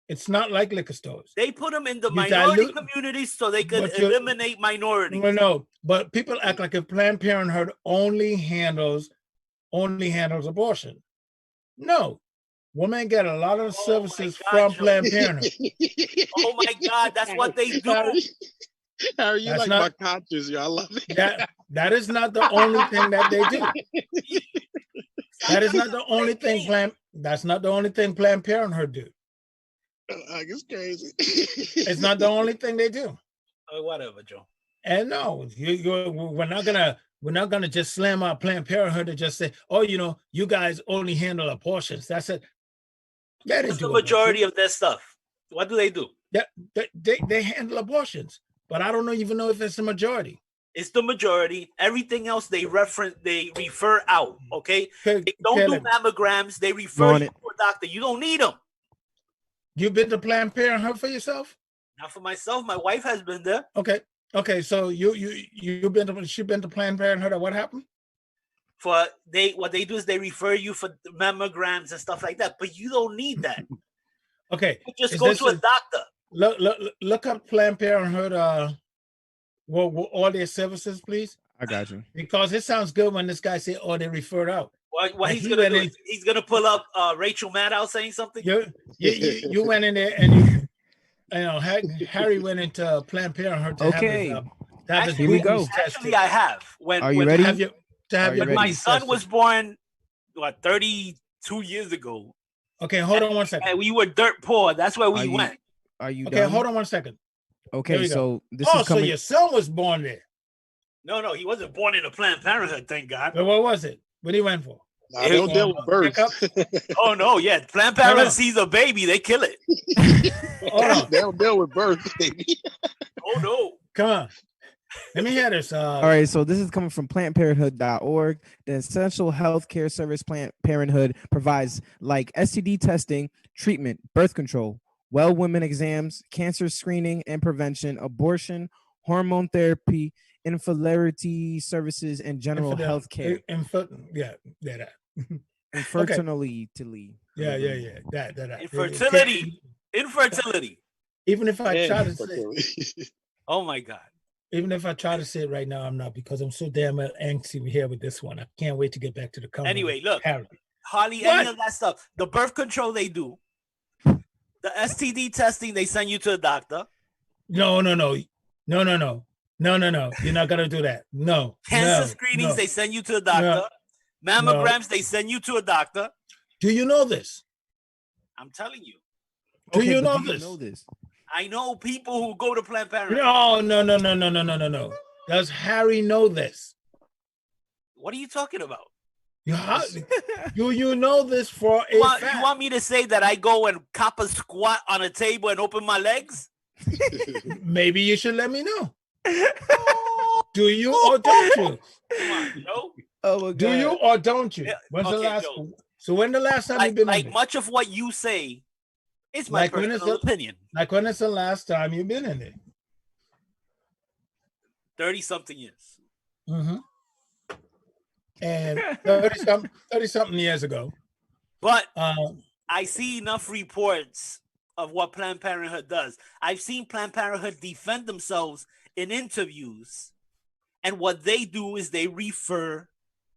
[SPEAKER 7] It's not like liquor stores.
[SPEAKER 9] They put them in the
[SPEAKER 7] You
[SPEAKER 9] minority
[SPEAKER 7] dilute-
[SPEAKER 9] communities so they could
[SPEAKER 7] but you're-
[SPEAKER 9] eliminate minorities.
[SPEAKER 7] No, but people act like if Planned Parenthood only handles abortion. No, women get a lot of services from Planned Parenthood.
[SPEAKER 9] Oh my God, that's what they do.
[SPEAKER 12] Harry, you
[SPEAKER 7] That's
[SPEAKER 12] like
[SPEAKER 7] not-
[SPEAKER 12] my conscience, yo. I love it.
[SPEAKER 7] That is not the only thing that they do. That is not the only thing That's not the only thing Planned Parenthood do.
[SPEAKER 12] It's crazy.
[SPEAKER 7] It's not the only thing they do.
[SPEAKER 9] Whatever, Joe.
[SPEAKER 7] And no, we're not gonna just slam out Planned Parenthood and just say, oh, you guys only handle abortions. That's it. They didn't
[SPEAKER 9] What's the
[SPEAKER 7] do
[SPEAKER 9] majority of their stuff? What do they do?
[SPEAKER 7] They handle abortions, but I don't even know if it's the majority.
[SPEAKER 9] It's the majority. Everything else they refer out. Okay, they don't do mammograms. They refer you to a doctor. You don't need them.
[SPEAKER 7] You've been to Planned Parenthood for yourself?
[SPEAKER 9] Not for myself. My wife has been there.
[SPEAKER 7] Okay. So you've been to Planned Parenthood, or what happened?
[SPEAKER 9] What they do is they refer you for mammograms and stuff like that, but you don't need that.
[SPEAKER 7] Okay,
[SPEAKER 9] you just go to a doctor.
[SPEAKER 7] Look up Planned Parenthood. All their services, please.
[SPEAKER 10] I got you.
[SPEAKER 7] Because it sounds good when this guy say, "Oh, they referred out."
[SPEAKER 9] What he's gonna do? He's gonna pull up Rachel Maddow saying something.
[SPEAKER 7] You went in there and Harry went into Planned Parenthood.
[SPEAKER 10] Here we go.
[SPEAKER 9] Actually, I have.
[SPEAKER 10] Are you ready?
[SPEAKER 9] When my son was born, 32 years ago.
[SPEAKER 7] Okay, hold on one second.
[SPEAKER 9] And we were dirt poor. That's where we went.
[SPEAKER 10] Are you
[SPEAKER 7] okay?
[SPEAKER 10] done?
[SPEAKER 7] Hold on one second.
[SPEAKER 10] Okay, so this
[SPEAKER 7] is
[SPEAKER 10] coming.
[SPEAKER 7] So your son was born there?
[SPEAKER 9] No, he wasn't born in a Planned Parenthood. Thank God.
[SPEAKER 7] But what was it? What he went for?
[SPEAKER 12] They don't deal with birth.
[SPEAKER 9] Oh no, yeah. Planned Parenthood sees a baby, they kill it.
[SPEAKER 12] They don't deal with birth, baby.
[SPEAKER 9] Oh no.
[SPEAKER 7] Come on. Let me hear this.
[SPEAKER 10] All right, so this is coming from PlannedParenthood.org. The essential health care service Planned Parenthood provides, like STD testing, treatment, birth control, well women exams, cancer screening and prevention, abortion, hormone therapy, infertility services, and general health care. Infertility.
[SPEAKER 7] Yeah. That.
[SPEAKER 9] Infertility.
[SPEAKER 7] Even if I try to say,
[SPEAKER 9] oh my God.
[SPEAKER 7] Even if I try to say it right now, I'm not, because I'm so damn anxious here with this one. I can't wait to get back to the company.
[SPEAKER 9] Anyway, look,
[SPEAKER 7] Harry.
[SPEAKER 9] hardly any of that stuff. The birth control they do. The STD testing, they send you to a doctor.
[SPEAKER 7] No. You're not gonna do that. No.
[SPEAKER 9] Cancer screenings, they send you to a doctor. Mammograms, they send you to a doctor.
[SPEAKER 7] Do you know this?
[SPEAKER 9] I'm telling you.
[SPEAKER 7] Do you know this?
[SPEAKER 9] I know people who go to Planned Parenthood.
[SPEAKER 7] No. Does Harry know this?
[SPEAKER 9] What are you talking about?
[SPEAKER 7] Do you know this for a fact?
[SPEAKER 9] You want me to say that I go and cop a squat on a table and open my legs?
[SPEAKER 7] Maybe you should let me know. Do you or don't you?
[SPEAKER 9] Come on, Joe.
[SPEAKER 10] Oh my God.
[SPEAKER 7] Do you or don't you? When's the last? So when the last time you've been in there?
[SPEAKER 9] Much of what you say is my personal opinion.
[SPEAKER 7] Like when is the last time you've been in there?
[SPEAKER 9] 30-something years.
[SPEAKER 7] Mm-hmm. And 30-something years ago.
[SPEAKER 9] But I see enough reports of what Planned Parenthood does. I've seen Planned Parenthood defend themselves in interviews, and what they do is they refer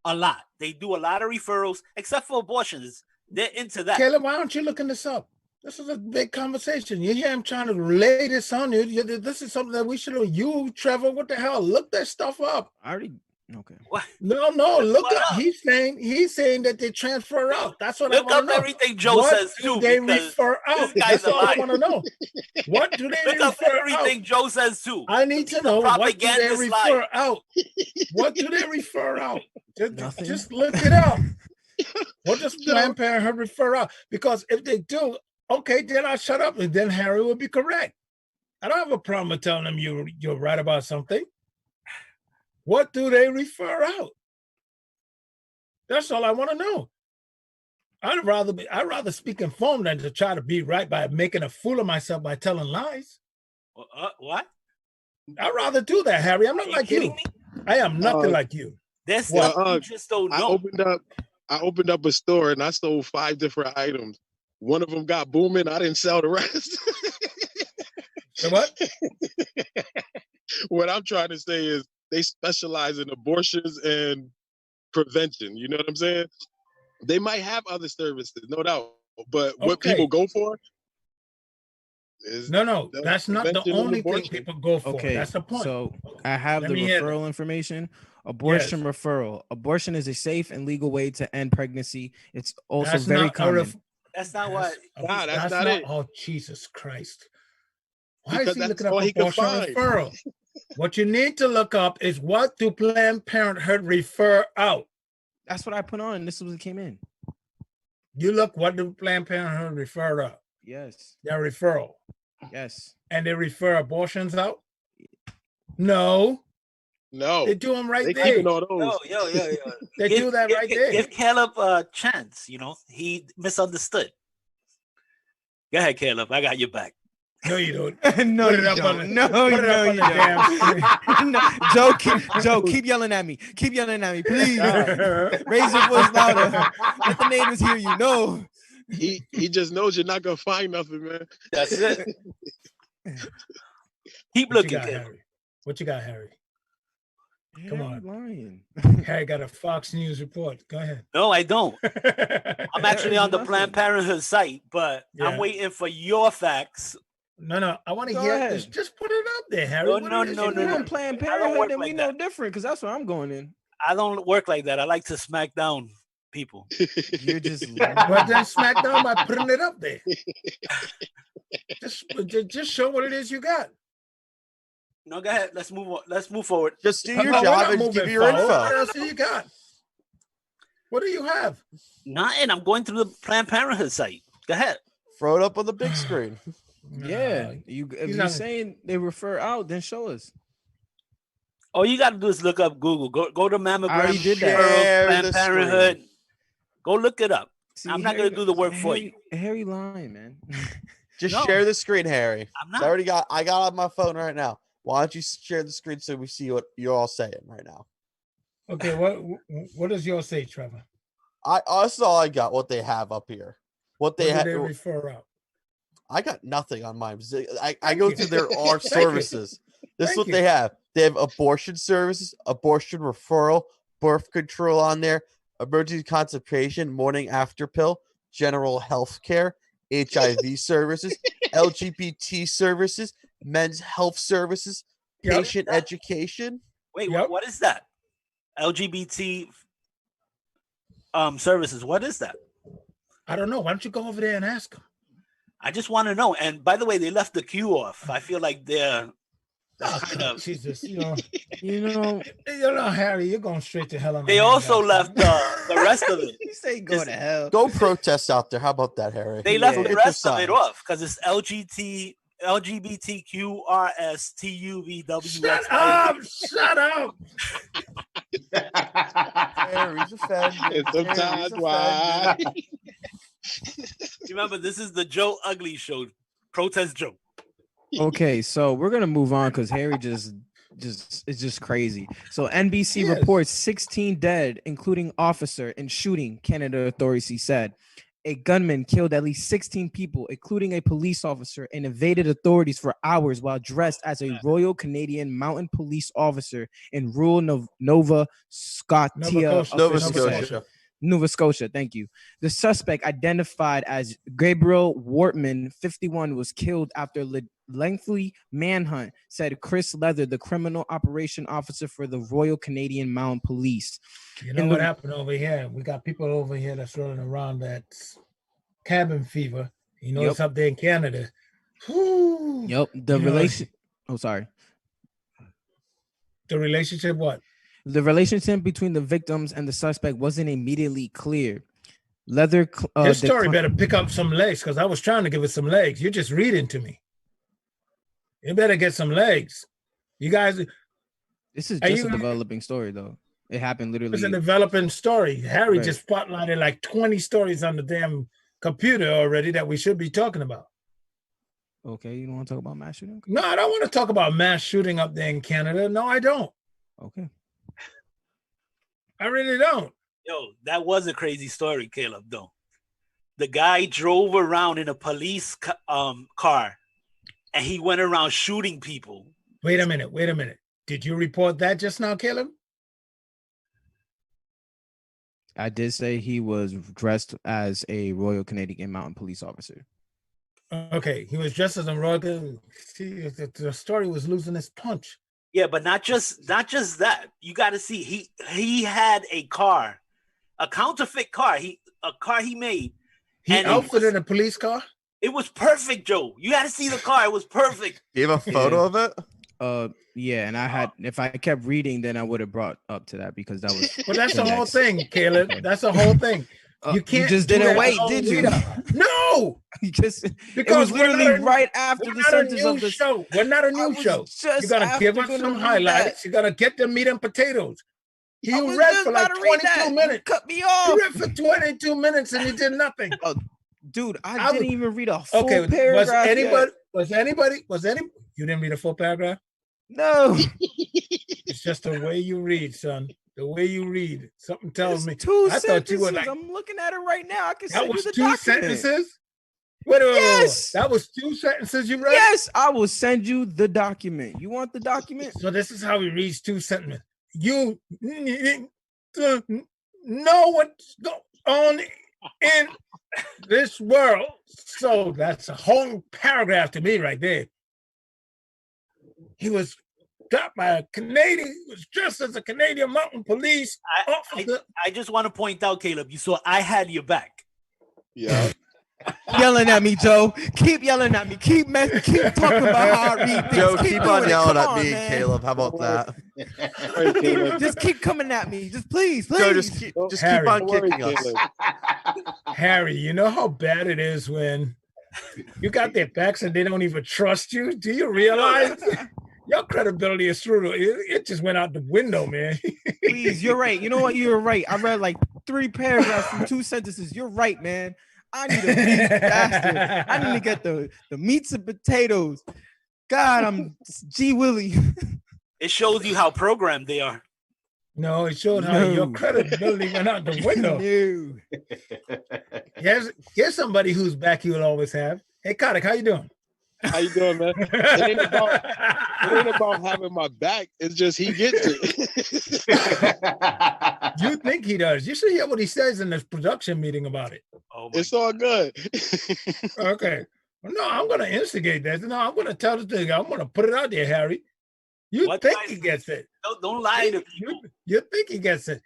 [SPEAKER 9] a lot. They do a lot of referrals, except for abortions. They're into that.
[SPEAKER 7] Caleb, why aren't you looking this up? This is a big conversation. You hear him trying to relay this on you. This is something that we should know. You, Trevor, what the hell? Look that stuff up.
[SPEAKER 10] I already. Okay.
[SPEAKER 9] What?
[SPEAKER 7] No. Look up. He's saying that they transfer out. That's what I want to know.
[SPEAKER 9] Look up everything Joe says too.
[SPEAKER 7] What do they refer out? That's all I want to know. What do they
[SPEAKER 9] refer out? Look up everything Joe says too.
[SPEAKER 7] I need to know what do they refer out. What do they refer out? Just look it up. What does Planned Parenthood refer out? Because if they do, okay, then I'll shut up, and then Harry will be correct. I don't have a problem with telling them you're right about something. What do they refer out? That's all I want to know. I'd rather speak informed than to try to be right by making a fool of myself by telling lies.
[SPEAKER 9] What?
[SPEAKER 7] I'd rather do that, Harry. I'm not like you. I am nothing like you.
[SPEAKER 9] That's what you just don't know.
[SPEAKER 12] I opened up a store and I sold 5 different items. One of them got booming. I didn't sell the rest.
[SPEAKER 7] So what?
[SPEAKER 12] What I'm trying to say is they specialize in abortions and prevention. You know what I'm saying? They might have other services, no doubt. But what
[SPEAKER 7] Okay.
[SPEAKER 12] people go for is
[SPEAKER 7] No, that's not the
[SPEAKER 12] prevention and
[SPEAKER 7] only thing
[SPEAKER 12] abortion.
[SPEAKER 7] people go for.
[SPEAKER 10] Okay,
[SPEAKER 7] That's the point.
[SPEAKER 10] so I have
[SPEAKER 7] Let
[SPEAKER 10] the
[SPEAKER 7] me hear
[SPEAKER 10] referral information. Abortion referral. Abortion is a safe and legal way to end pregnancy. It's also
[SPEAKER 7] That's
[SPEAKER 10] very
[SPEAKER 7] not a
[SPEAKER 10] common.
[SPEAKER 9] That's not what.
[SPEAKER 12] Nah, that's not it.
[SPEAKER 7] Oh, Jesus Christ. Why
[SPEAKER 12] Because
[SPEAKER 7] is he
[SPEAKER 12] that's
[SPEAKER 7] looking up
[SPEAKER 12] all he can
[SPEAKER 7] abortion
[SPEAKER 12] find.
[SPEAKER 7] referral? What you need to look up is what do Planned Parenthood refer out?
[SPEAKER 10] That's what I put on, and this was what came in.
[SPEAKER 7] You look, what do Planned Parenthood refer out?
[SPEAKER 10] Yes.
[SPEAKER 7] Their referral.
[SPEAKER 10] Yes.
[SPEAKER 7] And they refer abortions out? No.
[SPEAKER 12] No.
[SPEAKER 7] They do them right
[SPEAKER 12] They
[SPEAKER 7] there.
[SPEAKER 12] keeping all those.
[SPEAKER 9] Yo.
[SPEAKER 7] They do that right there.
[SPEAKER 9] Give Caleb a chance. You know, he misunderstood. Go ahead, Caleb. I got your back.
[SPEAKER 7] No, you don't.
[SPEAKER 10] No,
[SPEAKER 7] Put it
[SPEAKER 10] you
[SPEAKER 7] up on
[SPEAKER 10] don't.
[SPEAKER 7] the-
[SPEAKER 10] No,
[SPEAKER 7] put it
[SPEAKER 10] no,
[SPEAKER 7] up on
[SPEAKER 10] you
[SPEAKER 7] the damn
[SPEAKER 10] don't. No, Joe, keep yelling at me. Keep yelling at me, please. Raise your voice louder. Let the neighbors hear you. No.
[SPEAKER 12] He just knows you're not gonna find nothing, man.
[SPEAKER 9] That's it. Keep
[SPEAKER 7] What you
[SPEAKER 9] looking,
[SPEAKER 7] got,
[SPEAKER 9] Caleb.
[SPEAKER 7] Harry? What you got, Harry? Come on.
[SPEAKER 10] Lying.
[SPEAKER 7] Harry got a Fox News report. Go ahead.
[SPEAKER 9] No, I don't. I'm actually on the Planned Parenthood site, but I'm
[SPEAKER 7] Yeah.
[SPEAKER 9] waiting for your facts.
[SPEAKER 7] No. I want to
[SPEAKER 10] Go
[SPEAKER 7] hear
[SPEAKER 10] ahead.
[SPEAKER 7] this. Just put it up there, Harry.
[SPEAKER 9] No,
[SPEAKER 7] What
[SPEAKER 9] no,
[SPEAKER 7] it is
[SPEAKER 9] no,
[SPEAKER 7] you
[SPEAKER 9] no,
[SPEAKER 10] You're
[SPEAKER 9] no.
[SPEAKER 10] on Planned
[SPEAKER 9] I don't
[SPEAKER 10] Parenthood,
[SPEAKER 9] work
[SPEAKER 10] then we
[SPEAKER 9] like
[SPEAKER 10] know
[SPEAKER 9] that.
[SPEAKER 10] different, because that's where I'm going in.
[SPEAKER 9] I don't work like that. I like to smack down people.
[SPEAKER 10] You're just
[SPEAKER 7] Well, then smack down by putting it up there. Just show what it is you got.
[SPEAKER 9] No, go ahead. Let's move on. Let's move forward.
[SPEAKER 8] Just do
[SPEAKER 7] We're
[SPEAKER 8] your
[SPEAKER 7] not
[SPEAKER 8] job and
[SPEAKER 7] moving
[SPEAKER 8] give your
[SPEAKER 7] forward. What
[SPEAKER 8] info.
[SPEAKER 7] else do you got? What do you have?
[SPEAKER 9] Nothing. I'm going through the Planned Parenthood site. Go ahead.
[SPEAKER 8] Throw it up on the big screen.
[SPEAKER 10] Yeah. If
[SPEAKER 7] he's
[SPEAKER 10] you're
[SPEAKER 7] not-
[SPEAKER 10] saying they refer out, then show us.
[SPEAKER 9] All you got to do is look up Google. Go to mammogram.
[SPEAKER 10] I already did that.
[SPEAKER 9] referral,
[SPEAKER 8] Share
[SPEAKER 9] Planned
[SPEAKER 8] the
[SPEAKER 9] Parenthood. Go look it up.
[SPEAKER 10] See,
[SPEAKER 9] I'm not going to do the work for
[SPEAKER 10] Harry,
[SPEAKER 9] you.
[SPEAKER 10] Harry lying, man.
[SPEAKER 8] Just
[SPEAKER 9] No.
[SPEAKER 8] share the screen, Harry.
[SPEAKER 9] I'm
[SPEAKER 8] I
[SPEAKER 9] not.
[SPEAKER 8] already got. I got it on my phone right now. Why don't you share the screen so we see what you're all saying right now?
[SPEAKER 7] Okay, what does yours say, Trevor?
[SPEAKER 8] That's all I got. What they have up here. What they
[SPEAKER 7] What do they
[SPEAKER 8] have.
[SPEAKER 7] refer out?
[SPEAKER 8] I got nothing on mine. I
[SPEAKER 7] Thank
[SPEAKER 8] go
[SPEAKER 7] you.
[SPEAKER 8] through their ARC
[SPEAKER 7] Thank you.
[SPEAKER 8] services. This is
[SPEAKER 7] Thank
[SPEAKER 8] what
[SPEAKER 7] you.
[SPEAKER 8] they have. They have abortion services, abortion referral, birth control on there, emergency consultation, morning after pill, general health care, HIV services, LGBT services, men's health services,
[SPEAKER 7] Yep.
[SPEAKER 8] patient education.
[SPEAKER 9] Wait,
[SPEAKER 7] Yep.
[SPEAKER 9] what is that? LGBT services. What is that?
[SPEAKER 7] I don't know. Why don't you go over there and ask them?
[SPEAKER 9] I just want to know. And by the way, they left the queue off. I feel like they're
[SPEAKER 7] Oh,
[SPEAKER 9] kind of.
[SPEAKER 7] Jesus,
[SPEAKER 10] You know,
[SPEAKER 7] Harry, you're going straight to hell. On my
[SPEAKER 9] They
[SPEAKER 7] hand
[SPEAKER 9] also
[SPEAKER 7] now.
[SPEAKER 9] left the rest of it.
[SPEAKER 10] you say go to hell.
[SPEAKER 8] Go protest out there. How about that, Harry?
[SPEAKER 9] They left
[SPEAKER 8] Go
[SPEAKER 9] the
[SPEAKER 8] get your
[SPEAKER 9] rest of it
[SPEAKER 8] signs.
[SPEAKER 9] off because it's LGBTQRSTUVWX.
[SPEAKER 7] Shut up!
[SPEAKER 8] Harry's offended.
[SPEAKER 12] And sometimes why?
[SPEAKER 9] Remember, this is the Joe Ugly Show. Protest Joe.
[SPEAKER 10] Okay, so we're gonna move on because Harry just it's just crazy. So NBC
[SPEAKER 7] Yes.
[SPEAKER 10] reports 16 dead, including officer in shooting. Canada authorities said a gunman killed at least 16 people, including a police officer, and evaded authorities for hours while dressed as a Royal Canadian Mounted Police officer in rural Nova Scotia.
[SPEAKER 7] Nova
[SPEAKER 8] Scotia.
[SPEAKER 10] Nova Scotia, thank you. The suspect, identified as Gabriel Wortman, 51, was killed after lengthy manhunt, said Chris Leather, the criminal operation officer for the Royal Canadian Mounted Police.
[SPEAKER 7] You know
[SPEAKER 10] In
[SPEAKER 7] what
[SPEAKER 10] the-
[SPEAKER 7] happened over here? We got people over here that's running around that's cabin fever. You know,
[SPEAKER 10] Yep.
[SPEAKER 7] it's up there in Canada. Whew.
[SPEAKER 10] Yep, the
[SPEAKER 7] You know,
[SPEAKER 10] relation. Oh, sorry.
[SPEAKER 7] The relationship, what?
[SPEAKER 10] The relationship between the victims and the suspect wasn't immediately clear. Leather.
[SPEAKER 7] This story better pick up some legs because I was trying to give it some legs. You're just reading to me. You better get some legs. You guys,
[SPEAKER 10] This is
[SPEAKER 7] Are
[SPEAKER 10] just a
[SPEAKER 7] you-
[SPEAKER 10] developing story, though. It happened literally.
[SPEAKER 7] it's a developing story. Harry
[SPEAKER 10] Right.
[SPEAKER 7] just spotlighted like 20 stories on the damn computer already that we should be talking about.
[SPEAKER 10] Okay, you don't want to talk about mass shooting?
[SPEAKER 7] No, I don't want to talk about mass shooting up there in Canada. No, I don't.
[SPEAKER 10] Okay.
[SPEAKER 7] I really don't.
[SPEAKER 9] Yo, that was a crazy story, Caleb, though. The guy drove around in a police car and he went around shooting people.
[SPEAKER 7] Wait a minute. Did you report that just now, Caleb?
[SPEAKER 10] I did say he was dressed as a Royal Canadian Mounted Police officer.
[SPEAKER 7] Okay, he was dressed as a Royal. See, the story was losing its punch.
[SPEAKER 9] Yeah, but not just that. You got to see he had a car, a counterfeit car. A car he made.
[SPEAKER 7] He outfitted a police car.
[SPEAKER 9] It was perfect, Joe. You had to see the car. It was perfect.
[SPEAKER 8] You have a photo of it?
[SPEAKER 10] Yeah, and I had, if I kept reading, then I would have brought up to that because that was.
[SPEAKER 7] Well, that's the whole thing, Caleb. That's the whole thing. You can't.
[SPEAKER 10] You just didn't wait, did you?
[SPEAKER 7] No,
[SPEAKER 10] because it
[SPEAKER 7] because
[SPEAKER 10] was literally right after the sentence of the
[SPEAKER 7] show. We're not a new show. You gotta give us some highlights. You gotta get the meat and potatoes. You read for like 22 minutes.
[SPEAKER 10] Cut me off.
[SPEAKER 7] You read for 22 minutes and you did nothing.
[SPEAKER 10] Oh, dude, I didn't even read a full paragraph.
[SPEAKER 7] Was anybody? You didn't read a full paragraph?
[SPEAKER 10] No.
[SPEAKER 7] It's just the way you read, son. The way you read. Something tells me.
[SPEAKER 10] Two
[SPEAKER 7] I
[SPEAKER 10] sentences.
[SPEAKER 7] thought you were like.
[SPEAKER 10] I'm looking at it right now. I can
[SPEAKER 7] That
[SPEAKER 10] send
[SPEAKER 7] was
[SPEAKER 10] you the
[SPEAKER 7] two
[SPEAKER 10] document.
[SPEAKER 7] sentences. Wait.
[SPEAKER 10] Yes.
[SPEAKER 7] That was 2 sentences you read.
[SPEAKER 10] Yes, I will send you the document. You want the document?
[SPEAKER 7] So this is how he reads 2 sentences. You know what's going on in this world. So that's a whole paragraph to me right there. He was got by a Canadian. He was dressed as a Canadian Mountain Police officer.
[SPEAKER 9] I just want to point out, Caleb, you saw I had your back.
[SPEAKER 12] Yeah.
[SPEAKER 10] Yelling at me, Joe. Keep yelling at me. Keep talking about how I read things.
[SPEAKER 8] Joe, keep on yelling at me,
[SPEAKER 10] man.
[SPEAKER 8] Caleb. How about that?
[SPEAKER 10] Just keep coming at me. Just please.
[SPEAKER 8] Joe, just keep on kicking us.
[SPEAKER 7] Harry, you know how bad it is when you got their backs and they don't even trust you? Do you realize your credibility is through? It just went out the window, man.
[SPEAKER 10] Please, you're right. You know what? You're right. I read like 3 paragraphs from 2 sentences. You're right, man. I need a beef bastard. I need to get the meats and potatoes. God, I'm G Willie.
[SPEAKER 9] It shows you how programmed they are.
[SPEAKER 7] No, it showed how your credibility went out the window. Here's somebody whose back you will always have. Hey, Kodak, how you doing?
[SPEAKER 12] How you doing, man? It ain't about having my back. It's just he gets it.
[SPEAKER 7] You think he does? You should hear what he says in this production meeting about it.
[SPEAKER 12] It's all good.
[SPEAKER 7] Okay. Well, no, I'm going to instigate that. No, I'm going to tell the thing. I'm going to put it out there, Harry. You think he gets it?
[SPEAKER 9] Don't lie to people.
[SPEAKER 7] You think he gets it?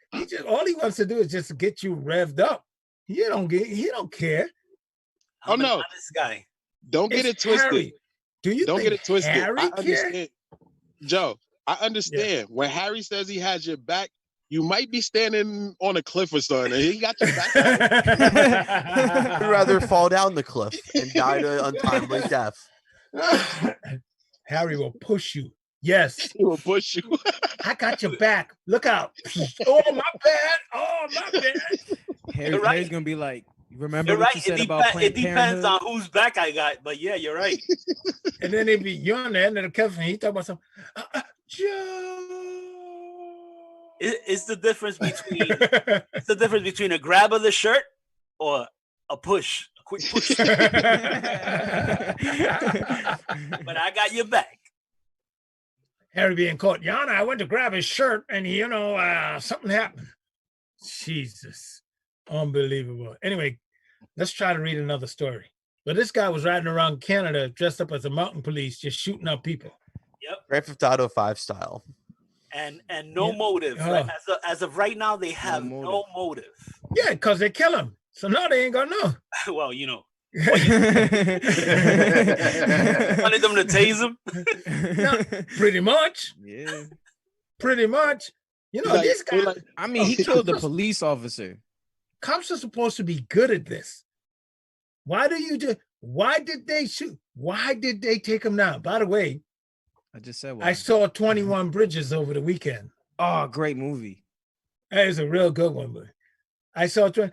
[SPEAKER 7] All he wants to do is just get you revved up. He don't care.
[SPEAKER 12] Oh no,
[SPEAKER 9] this guy.
[SPEAKER 12] Don't get it twisted.
[SPEAKER 7] Harry.
[SPEAKER 12] Don't get it twisted.
[SPEAKER 7] Harry
[SPEAKER 12] I understand, Joe. I understand. Yeah. When Harry says he has your back, you might be standing on a cliff or something. And he got your back.
[SPEAKER 8] He'd rather fall down the cliff and die to untimely death.
[SPEAKER 7] Harry will push you. Yes,
[SPEAKER 12] he will push you.
[SPEAKER 7] I got your back. Look out! Oh my bad! Oh my bad!
[SPEAKER 10] Harry's gonna be like, remember what you said about Planned Parenthood?
[SPEAKER 9] It depends on whose back I got, but yeah, you're right.
[SPEAKER 7] And then if you're on the end of the cliff and he talk about something, Joe.
[SPEAKER 9] It's the difference between a grab of the shirt or a push, a quick push. But I got your back.
[SPEAKER 7] Harry being caught. Yana, I went to grab his shirt and something happened. Jesus. Unbelievable. Anyway, let's try to read another story. But this guy was riding around Canada dressed up as a mountain police, just shooting up people.
[SPEAKER 9] Yep.
[SPEAKER 8] Grand Theft Auto 5 style.
[SPEAKER 9] And no motive. Like, as of right now, they have no motive.
[SPEAKER 7] Yeah, because they kill him. So now they ain't gonna know.
[SPEAKER 9] Well, you know. Wanted them to tase him?
[SPEAKER 7] No, pretty much.
[SPEAKER 10] Yeah.
[SPEAKER 7] Pretty much. You know, this guy.
[SPEAKER 10] I mean, he killed a police officer.
[SPEAKER 7] Cops are supposed to be good at this. Why did they shoot? Why did they take him down? By the way,
[SPEAKER 10] I just said
[SPEAKER 7] I saw 21 Bridges over the weekend.
[SPEAKER 10] Oh, great movie.
[SPEAKER 7] That is a real good one. But I saw, the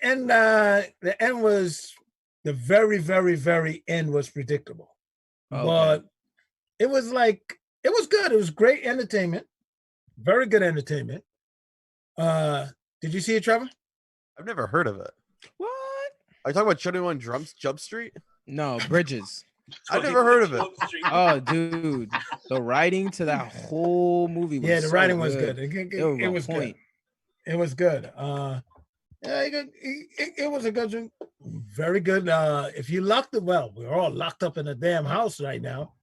[SPEAKER 7] end was, the very, very, very end was predictable. Okay. But it was good. It was great entertainment. Very good entertainment. Did you see it, Trevor?
[SPEAKER 8] I've never heard of it.
[SPEAKER 10] What?
[SPEAKER 8] Are you talking about 21 Jump Street?
[SPEAKER 10] No, Bridges.
[SPEAKER 8] I've never heard of it.
[SPEAKER 10] Oh, dude, the writing to that whole movie was
[SPEAKER 7] Yeah, the
[SPEAKER 10] so
[SPEAKER 7] writing was
[SPEAKER 10] good.
[SPEAKER 7] good.
[SPEAKER 10] It
[SPEAKER 7] It was good. It was good. Yeah, it was a good, very good. If you locked it, well, we're all locked up in a damn house right now.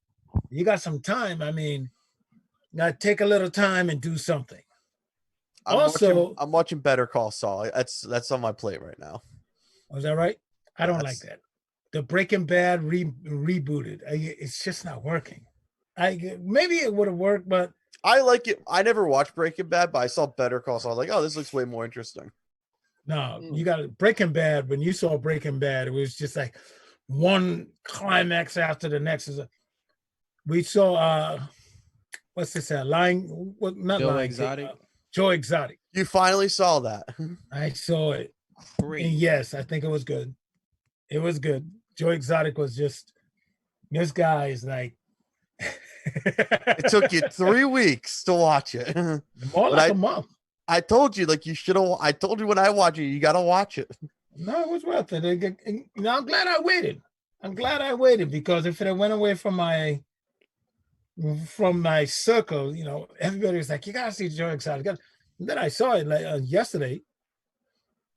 [SPEAKER 7] You got some time. I mean, now take a little time and do something.
[SPEAKER 8] I'm watching Better Call Saul. That's on my plate right now.
[SPEAKER 7] Was that right? I don't like that. The Breaking Bad rebooted. It's just not working. Maybe it would have worked, but
[SPEAKER 8] I like it. I never watched Breaking Bad, but I saw Better Call Saul. I was like, oh, this looks way more interesting.
[SPEAKER 7] no, you got Breaking Bad. When you saw Breaking Bad, it was just like one climax after the next. We saw what's this? Lying? What? Not
[SPEAKER 10] Joe
[SPEAKER 7] Lying.
[SPEAKER 10] Exotic.
[SPEAKER 7] Joe Exotic.
[SPEAKER 8] You finally saw that.
[SPEAKER 7] I saw it.
[SPEAKER 10] Great.
[SPEAKER 7] And yes, I think it was good. It was good. Joe Exotic was just this guy is like
[SPEAKER 8] It took you 3 weeks to watch it.
[SPEAKER 7] more like a month.
[SPEAKER 8] I told you, like you should have. I told you when I watch it, you got to watch it.
[SPEAKER 7] No, it was worth it. I'm glad I waited. I'm glad I waited because if it had went away from my circle, everybody was like, "You gotta see Joe Exotic." And then I saw it like yesterday,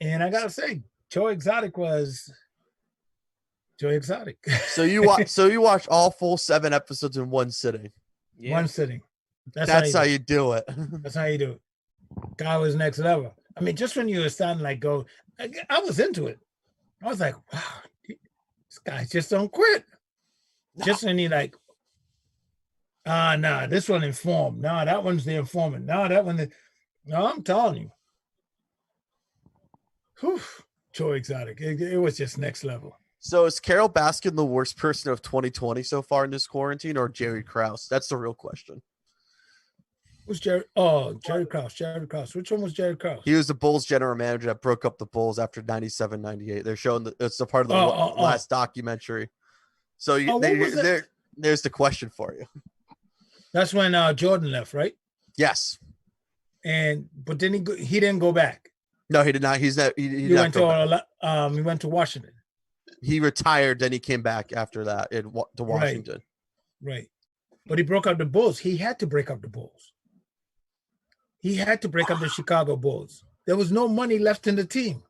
[SPEAKER 7] and I gotta say, Joe Exotic was Joe Exotic.
[SPEAKER 8] So you watched all full 7 episodes in one sitting.
[SPEAKER 10] Yeah.
[SPEAKER 7] One sitting.
[SPEAKER 8] That's how you do it.
[SPEAKER 7] That's how you do it. Guy was next level. I mean, just when you were starting like go, I was into it. I was like, wow, this guy just don't quit.
[SPEAKER 8] No.
[SPEAKER 7] Just when he like, nah, this one informed. No, that one's the informant. No, that one. No, I'm telling you. Whew, Joe Exotic. It was just next level.
[SPEAKER 8] So is Carol Baskin the worst person of 2020 so far in this quarantine, or Jerry Krause? That's the real question.
[SPEAKER 7] Who's Jerry? Oh, Jerry Krause. Jerry Krause. Which one was Jerry Krause?
[SPEAKER 8] He was the Bulls general manager that broke up the Bulls after 97, 98. They're showing it's a part of the last documentary. So there's the question for you.
[SPEAKER 7] That's when Jordan left, right?
[SPEAKER 8] Yes.
[SPEAKER 7] But then he didn't go back.
[SPEAKER 8] No, he did not. He
[SPEAKER 7] went to Washington.
[SPEAKER 8] He retired, then he came back after that to Washington.
[SPEAKER 7] Right. But he broke up the Bulls. He had to break up the Bulls. He had to break up the Chicago Bulls. There was no money left in the team.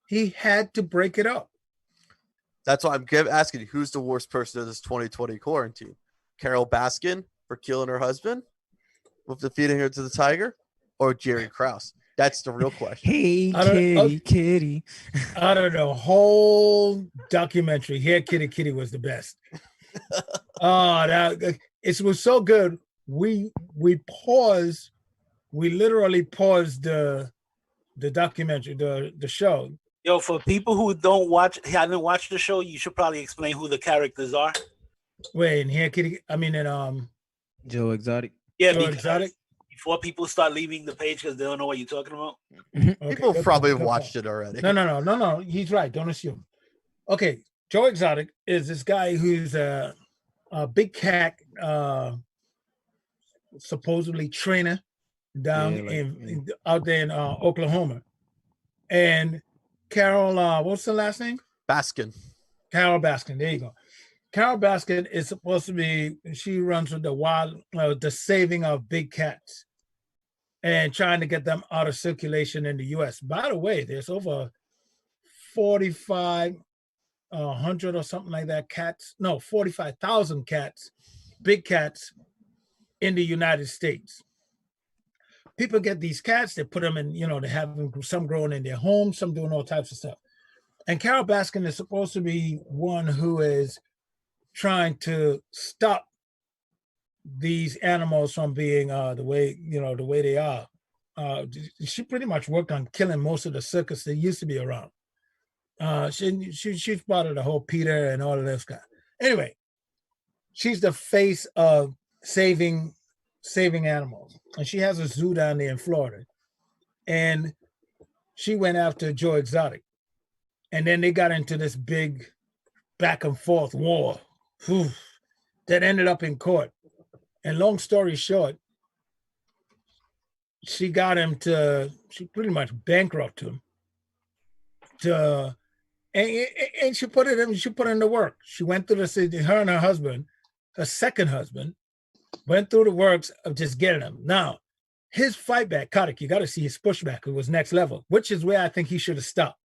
[SPEAKER 7] He had to break it up.
[SPEAKER 8] That's why I'm asking you, who's the worst person of this 2020 quarantine? Carol Baskin for killing her husband with defeating her to the Tiger, or Jerry Krause? That's the real question.
[SPEAKER 10] Hey, kitty.
[SPEAKER 7] Out of the whole documentary, Here Kitty was the best. It was so good. We literally paused the documentary, the show.
[SPEAKER 9] Yo, for people who haven't watched the show, you should probably explain who the characters are.
[SPEAKER 7] Wait, and Here Kitty, in
[SPEAKER 10] Joe Exotic.
[SPEAKER 9] Yeah,
[SPEAKER 7] Joe Exotic.
[SPEAKER 9] Before people start leaving the page because they don't know what you're talking about.
[SPEAKER 8] People probably have watched it already.
[SPEAKER 7] No. He's right. Don't assume. Okay, Joe Exotic is this guy who's a big cat, supposedly trainer down out there in Oklahoma. And Carol, what's the last name?
[SPEAKER 8] Baskin.
[SPEAKER 7] Carol Baskin. There you go. Carol Baskin is supposed to be. She runs with the saving of big cats, and trying to get them out of circulation in the U.S. By the way, there's over 4,500 or something like that cats. No, 45,000 cats, big cats, in the United States. People get these cats, they put them in, they have them, some growing in their homes, some doing all types of stuff. And Carol Baskin is supposed to be one who is trying to stop these animals from being the way they are. She pretty much worked on killing most of the circus that used to be around. She's part of the whole PETA and all of this guy. Anyway, she's the face of saving animals, and she has a zoo down there in Florida. And she went after Joe Exotic, and then they got into this big back and forth war that ended up in court. And long story short, she got him to. She pretty much bankrupted him. And she put it in. She put in the work. She went through her and her husband, her second husband, went through the works of just getting him. Now, his fight back, Kotick, you got to see his pushback. It was next level, which is where I think he should have stopped.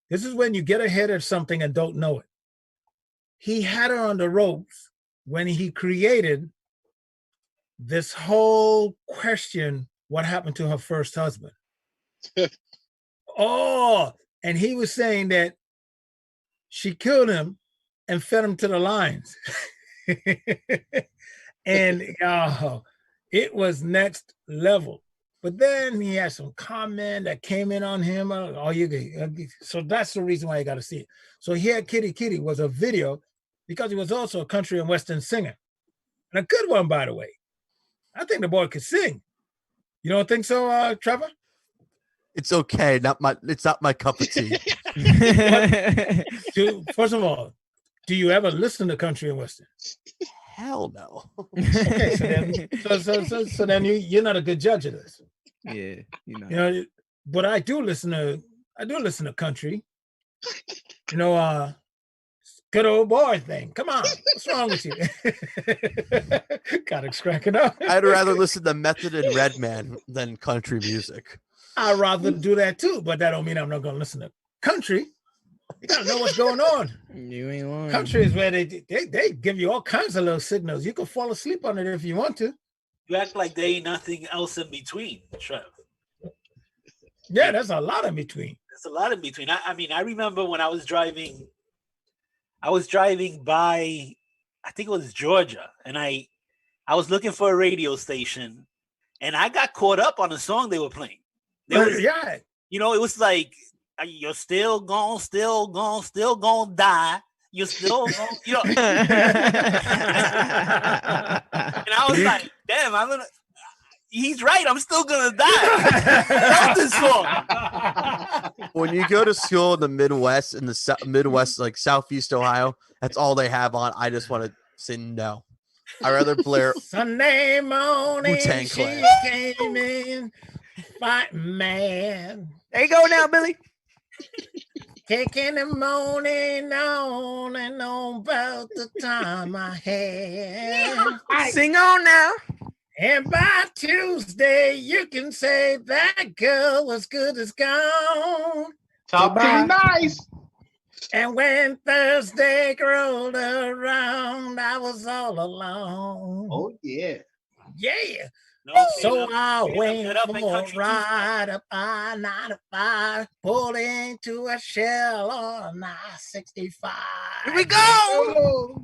[SPEAKER 7] This is when you get ahead of something and don't know it. He had her on the ropes when he created this whole question, what happened to her first husband? And he was saying that she killed him and fed him to the lions. And it was next level. But then he had some comment that came in on him. So that's the reason why you got to see it. So here, Kitty Kitty was a video because he was also a country and Western singer. And a good one, by the way. I think the boy could sing. You don't think so, Trevor?
[SPEAKER 8] It's okay. It's not my cup of tea.
[SPEAKER 7] First of all, do you ever listen to country and Western?
[SPEAKER 8] Hell no.
[SPEAKER 7] Okay, so then you're not a good judge of this.
[SPEAKER 10] Yeah, you know.
[SPEAKER 7] You know, but I do listen to country. You know, good old boy thing. Come on, what's wrong with you? Got it cracking up.
[SPEAKER 8] I'd rather listen to Method and Redman than country music.
[SPEAKER 7] I'd rather do that too, but that don't mean I'm not going to listen to country. You got to know what's going on.
[SPEAKER 10] You ain't lying.
[SPEAKER 7] Country is where they give you all kinds of little signals. You can fall asleep on it if you want to.
[SPEAKER 9] You act like there ain't nothing else in between, Trev.
[SPEAKER 7] Yeah, there's a lot in between.
[SPEAKER 9] There's a lot in between. I mean, I remember when I was driving by, I think it was Georgia, and I was looking for a radio station, and I got caught up on the song they were playing.
[SPEAKER 7] Yeah.
[SPEAKER 9] You know, it was like, you're still gonna die. You're still gonna, you know. And I was like, damn, he's right. I'm still gonna die. Love this song.
[SPEAKER 8] When you go to school in the Midwest, Midwest, like Southeast Ohio, that's all they have on. I just want to say no. I'd rather play
[SPEAKER 7] Sunday morning,
[SPEAKER 8] Wu-Tang
[SPEAKER 7] she
[SPEAKER 8] Clan.
[SPEAKER 7] came in, fighting man.
[SPEAKER 10] There you go now, Billy.
[SPEAKER 7] Taking the morning on and on about the time I had.
[SPEAKER 10] Sing on now.
[SPEAKER 7] And by Tuesday, you can say that girl was good as gone.
[SPEAKER 11] Talk pretty nice.
[SPEAKER 7] And when Thursday rolled around, I was all alone.
[SPEAKER 11] Oh, yeah.
[SPEAKER 7] Yeah.
[SPEAKER 9] No,
[SPEAKER 7] So I went
[SPEAKER 9] get up and
[SPEAKER 7] for a
[SPEAKER 9] country
[SPEAKER 7] ride up I-95, pulled into a shell on I-65.
[SPEAKER 10] Here we go.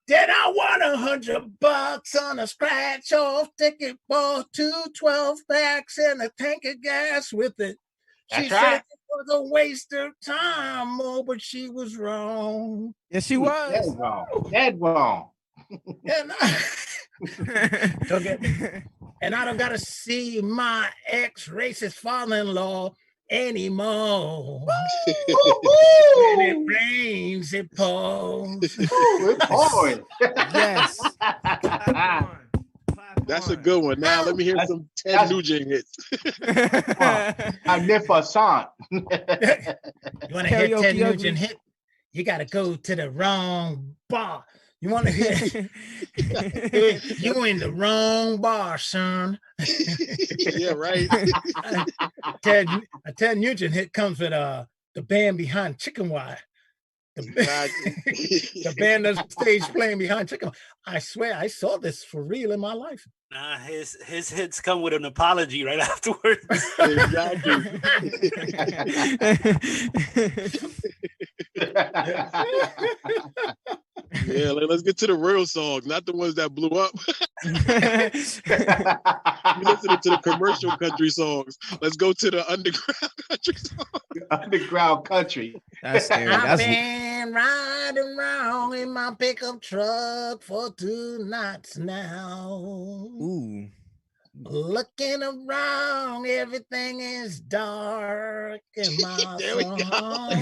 [SPEAKER 7] Then I won $100 on a scratch-off ticket for 2 12-packs and a tank of gas with it. She
[SPEAKER 11] That's
[SPEAKER 7] said
[SPEAKER 11] right.
[SPEAKER 7] it was a waste of time, but she was wrong.
[SPEAKER 10] Yes, she was.
[SPEAKER 11] Dead wrong. Dead wrong.
[SPEAKER 7] And I don't gotta see my ex-racist father-in-law anymore. When it rains, it pours.
[SPEAKER 11] We're pouring.
[SPEAKER 10] Yes.
[SPEAKER 12] That's a good one. Now let me hear some Ted Nugent hits.
[SPEAKER 11] Magnificent.
[SPEAKER 7] You want to hear
[SPEAKER 10] Karaoke
[SPEAKER 7] Ted
[SPEAKER 10] ugly.
[SPEAKER 7] Nugent hit? You got to go to the wrong bar. You want to hear? You in the wrong bar, son.
[SPEAKER 12] Yeah, right.
[SPEAKER 7] A Ted Nugent hit comes with the band behind Chicken Wire. The band on stage playing behind Chicken Wire. I swear, I saw this for real in my life.
[SPEAKER 9] Nah, his hits come with an apology right afterwards.
[SPEAKER 12] Exactly. Yeah, let's get to the real songs, not the ones that blew up. You listening to the commercial country songs. Let's go to the underground country songs.
[SPEAKER 11] Underground country.
[SPEAKER 10] That's scary.
[SPEAKER 7] I've been riding around in my pickup truck for 2 nights now.
[SPEAKER 10] Ooh.
[SPEAKER 7] Looking around, everything is dark in my
[SPEAKER 12] There we go.
[SPEAKER 7] phone.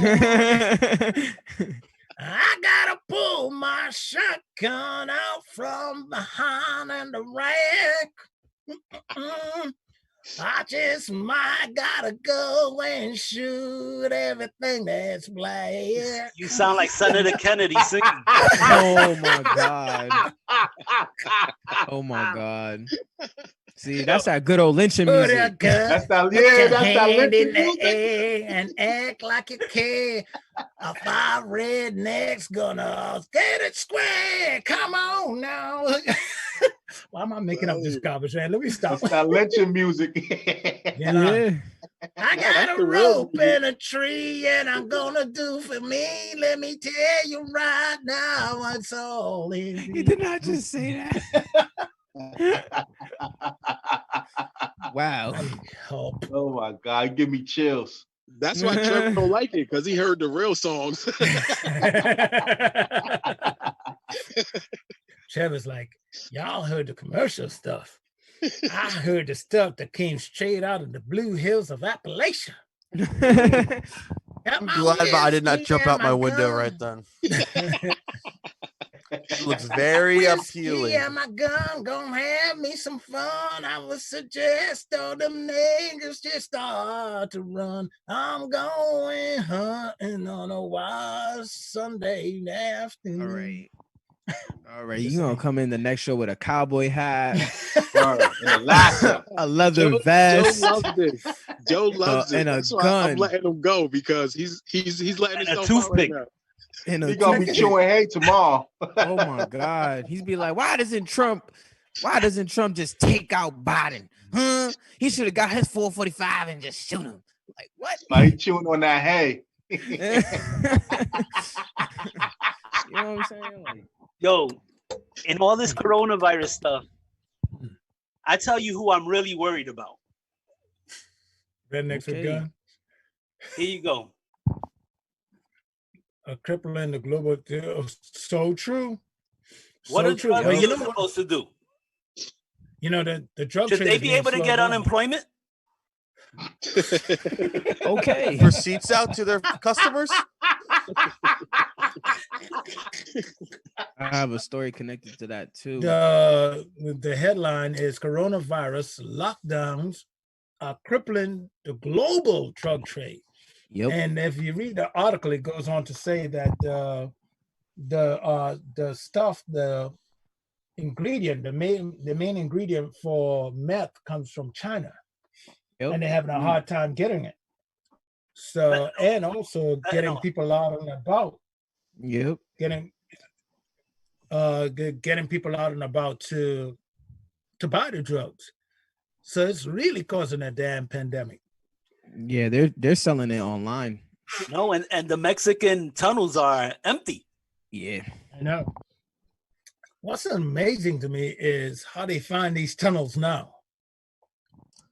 [SPEAKER 7] I gotta pull my shotgun out from behind in the rack.
[SPEAKER 13] I just might gotta go and shoot everything that's black.
[SPEAKER 14] You sound like Senator Kennedy singing.
[SPEAKER 10] Oh my god. Oh my god. See, that's that good old lynching
[SPEAKER 13] Put a
[SPEAKER 10] music.
[SPEAKER 13] gun,
[SPEAKER 11] That's that,
[SPEAKER 13] put
[SPEAKER 11] yeah,
[SPEAKER 13] your
[SPEAKER 11] that's that
[SPEAKER 13] hand in
[SPEAKER 11] lynching
[SPEAKER 13] the
[SPEAKER 11] music.
[SPEAKER 13] air and act like you care. A five rednecks gonna get it square. Come on now. Why am I making up this garbage, man? Let me stop.
[SPEAKER 11] That's that lynching music.
[SPEAKER 13] You know,
[SPEAKER 10] Yeah.
[SPEAKER 13] I got a rope and a tree, and I'm gonna do for me. Let me tell you right now what's all in me.
[SPEAKER 10] He did not just say that. Wow.
[SPEAKER 13] Help.
[SPEAKER 11] Oh my god, give me chills.
[SPEAKER 12] That's why Trevor don't like it, because he heard the real songs.
[SPEAKER 13] Trevor's like, y'all heard the commercial stuff. I heard the stuff that came straight out of the blue hills of Appalachia.
[SPEAKER 8] I'm glad I did not jump out my window right then. It looks very appealing.
[SPEAKER 13] Yeah, my gun gonna have me some fun. I would suggest all them niggas just start to run. I'm going hunting on a wild Sunday afternoon.
[SPEAKER 10] All right. All right, you gonna come in the next show with a cowboy hat, a leather vest,
[SPEAKER 12] Joe loves this. Joe loves it.
[SPEAKER 10] and a
[SPEAKER 12] That's why
[SPEAKER 10] gun.
[SPEAKER 12] I'm letting him go, because he's letting
[SPEAKER 14] And a
[SPEAKER 12] himself out right
[SPEAKER 14] toothpick.
[SPEAKER 12] now.
[SPEAKER 10] And
[SPEAKER 11] He gonna be chewing hay tomorrow.
[SPEAKER 10] Oh my god, he's be like, why doesn't Trump just take out Biden? Huh? He should have got his 445 and just shoot him. Like what?
[SPEAKER 11] Like he chewing on that hay.
[SPEAKER 10] You know what I'm saying? Like,
[SPEAKER 14] Yo, in all this coronavirus stuff, I tell you who I'm really worried about.
[SPEAKER 13] Rednecks with gun.
[SPEAKER 14] Here you go.
[SPEAKER 13] A crippling the global. So true.
[SPEAKER 14] What
[SPEAKER 13] So
[SPEAKER 14] are
[SPEAKER 13] true.
[SPEAKER 14] drug
[SPEAKER 13] Well, you
[SPEAKER 14] dealers
[SPEAKER 13] know what?
[SPEAKER 14] supposed to do?
[SPEAKER 13] You know the drug.
[SPEAKER 14] Should
[SPEAKER 13] trade
[SPEAKER 14] they
[SPEAKER 13] is
[SPEAKER 14] be
[SPEAKER 13] gonna
[SPEAKER 14] able to
[SPEAKER 13] slow
[SPEAKER 14] get
[SPEAKER 13] down.
[SPEAKER 14] unemployment?
[SPEAKER 10] okay.
[SPEAKER 8] Receipts out to their customers.
[SPEAKER 10] I have a story connected to that too.
[SPEAKER 13] The headline is coronavirus lockdowns are crippling the global drug trade.
[SPEAKER 10] Yep.
[SPEAKER 13] And if you read the article, it goes on to say that the stuff, the ingredient, the main ingredient for meth comes from China, and they're having a hard time getting it. So, and also getting people out and about.
[SPEAKER 10] Yep.
[SPEAKER 13] Getting people out and about to buy the drugs. So it's really causing a damn pandemic.
[SPEAKER 10] Yeah, they're selling it online.
[SPEAKER 14] No, and the Mexican tunnels are empty.
[SPEAKER 10] Yeah.
[SPEAKER 13] I know. What's amazing to me is how they find these tunnels now.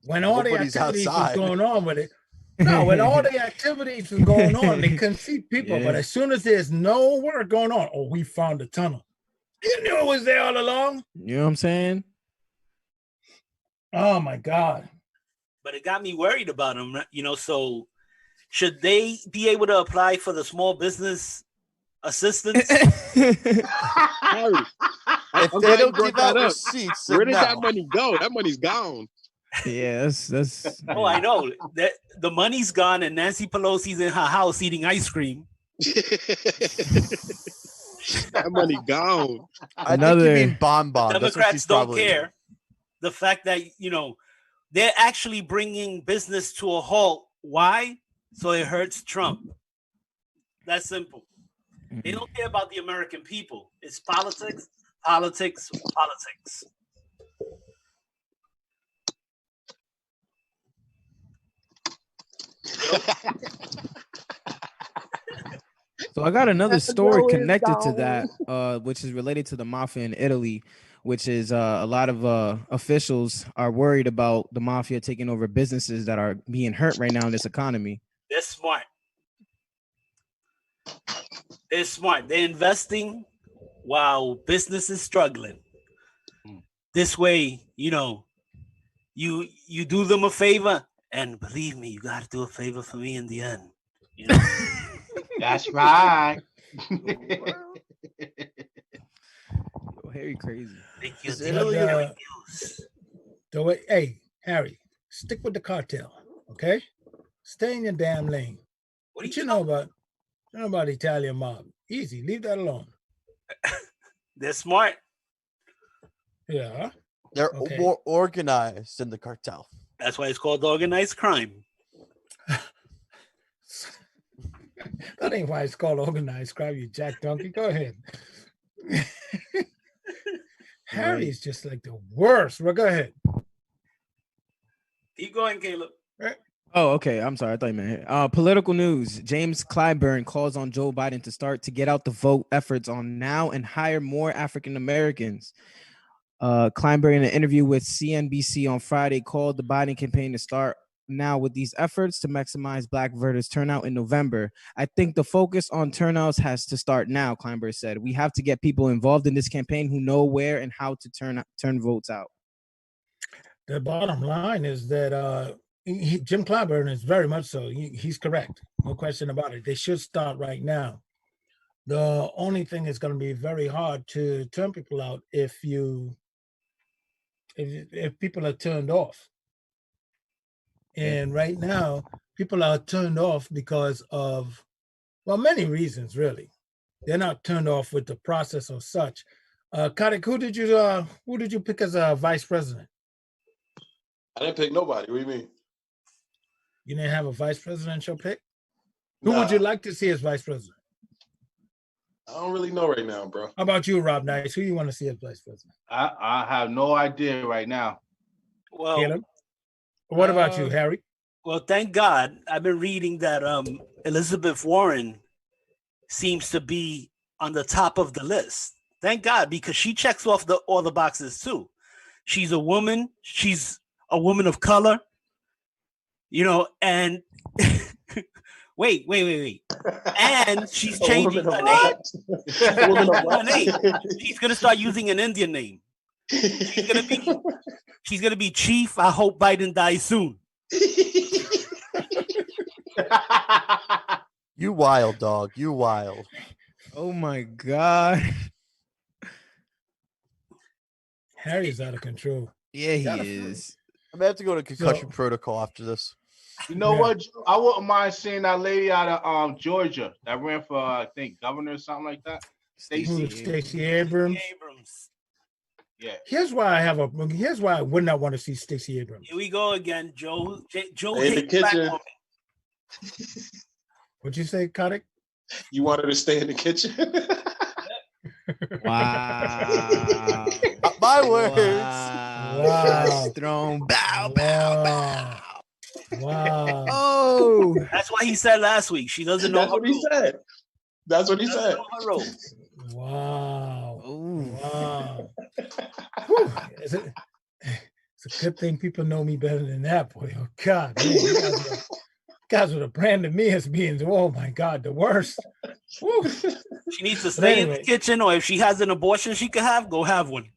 [SPEAKER 13] When all
[SPEAKER 8] Nobody's
[SPEAKER 13] the activities
[SPEAKER 8] outside.
[SPEAKER 13] was going on with it. No, when all the activities was going on, they couldn't see people.
[SPEAKER 10] Yeah.
[SPEAKER 13] But as soon as there's no work going on, oh, we found the tunnel. You knew it was there all along.
[SPEAKER 10] You know what I'm saying?
[SPEAKER 13] Oh my God.
[SPEAKER 14] But it got me worried about them, you know. So should they be able to apply for the small business assistance?
[SPEAKER 12] Harry,
[SPEAKER 8] If
[SPEAKER 12] I'm
[SPEAKER 8] they
[SPEAKER 12] glad you
[SPEAKER 8] don't
[SPEAKER 12] brought
[SPEAKER 8] give
[SPEAKER 12] that
[SPEAKER 8] out
[SPEAKER 12] up.
[SPEAKER 8] receipts,
[SPEAKER 12] Where
[SPEAKER 8] then
[SPEAKER 12] did
[SPEAKER 8] no.
[SPEAKER 12] that money go? That money's gone.
[SPEAKER 10] Yeah, that's
[SPEAKER 14] Oh, I know that the money's gone, and Nancy Pelosi's in her house eating ice cream.
[SPEAKER 12] That money gone.
[SPEAKER 8] I think you mean bonbon. That's what
[SPEAKER 14] Democrats
[SPEAKER 8] she's
[SPEAKER 14] don't
[SPEAKER 8] probably
[SPEAKER 14] care. The fact that, you know, they're actually bringing business to a halt. Why? So it hurts Trump. That's simple. They don't care about the American people. It's politics, politics, politics.
[SPEAKER 10] So I got another
[SPEAKER 12] That's
[SPEAKER 10] story
[SPEAKER 12] going
[SPEAKER 10] connected to
[SPEAKER 12] down.
[SPEAKER 10] that, which is related to the mafia in Italy, which is a lot of officials are worried about the mafia taking over businesses that are being hurt right now in this economy.
[SPEAKER 14] They're smart. They're smart. They're investing while business is struggling. This way, you know, you do them a favor, and believe me, you got to do a favor for me in the end. You know?
[SPEAKER 11] That's right.
[SPEAKER 10] Harry crazy.
[SPEAKER 14] Thank you.
[SPEAKER 8] Is Italy
[SPEAKER 13] But, So, hey, Harry, stick with the cartel, okay? Stay in your damn lane. What you know about the Italian mob? Easy, leave that alone.
[SPEAKER 14] They're smart.
[SPEAKER 13] Yeah.
[SPEAKER 8] They're
[SPEAKER 13] Okay.
[SPEAKER 8] more organized than the cartel.
[SPEAKER 14] That's why it's called organized crime.
[SPEAKER 13] That ain't why it's called organized crime, you jack donkey. Go ahead. Harry's just like the worst. Well, go ahead.
[SPEAKER 14] Keep going, Caleb.
[SPEAKER 10] Oh, okay. I'm sorry. I thought you meant political news. James Clyburn calls on Joe Biden to start to get out the vote efforts on now and hire more African Americans. Clyburn, in an interview with CNBC on Friday, called the Biden campaign to start now with these efforts to maximize Black voters' turnout in November. I think the focus on turnouts has to start now, Clyburn said. We have to get people involved in this campaign who know where and how to turn votes out.
[SPEAKER 13] The bottom line is that Jim Clyburn is very much so. He's correct. No question about it. They should start right now. The only thing is going to be very hard to turn people out if people are turned off. And right now, people are turned off because of, well, many reasons, really. They're not turned off with the process or such. Kadik, who did you pick as a vice president?
[SPEAKER 12] I didn't pick nobody. What do you mean?
[SPEAKER 13] You didn't have a vice presidential pick? Who would you like to see as vice president?
[SPEAKER 12] I don't really know right now, bro.
[SPEAKER 13] How about you, Rob Nice? Who do you want to see as vice president?
[SPEAKER 11] I have no idea right now.
[SPEAKER 14] Well,
[SPEAKER 13] Caleb? What about you, Harry?
[SPEAKER 14] Well, thank God. I've been reading that Elizabeth Warren seems to be on the top of the list. Thank God, because she checks off all the boxes too. She's a woman. She's a woman of color. You know, and wait. And she's changing her name. She's gonna start using an Indian name. She's gonna be Chief. I hope Biden dies soon.
[SPEAKER 8] You wild dog. You wild.
[SPEAKER 10] Oh my God.
[SPEAKER 13] Harry's out of control.
[SPEAKER 10] Yeah, he is.
[SPEAKER 8] I'm gonna have to go to concussion protocol after this.
[SPEAKER 11] You know what? I wouldn't mind seeing that lady out of Georgia that ran for I think governor or something like that.
[SPEAKER 13] Stacey Abrams.
[SPEAKER 11] Yeah.
[SPEAKER 13] Here's why I would not want to see Stacey Abrams.
[SPEAKER 14] Here we go again, Joe. Joe
[SPEAKER 12] In the
[SPEAKER 14] hates black
[SPEAKER 12] kitchen.
[SPEAKER 14] women.
[SPEAKER 13] What'd you say, Kadik?
[SPEAKER 12] You wanted to stay in the kitchen?
[SPEAKER 10] Wow.
[SPEAKER 8] My words.
[SPEAKER 13] Wow.
[SPEAKER 10] Thrown. Bow, bow, bow.
[SPEAKER 13] Wow.
[SPEAKER 10] Oh.
[SPEAKER 14] That's why he said last week. She doesn't know.
[SPEAKER 12] That's what he said. That's what he said.
[SPEAKER 13] Wow.
[SPEAKER 10] Ooh.
[SPEAKER 13] Wow. Whew. It's a good thing people know me better than that, boy. Oh, God. Man, you guys would have branded me as being, oh, my God, the worst. Whew.
[SPEAKER 14] She needs to stay in the kitchen, or if she has an abortion she could have, go have one.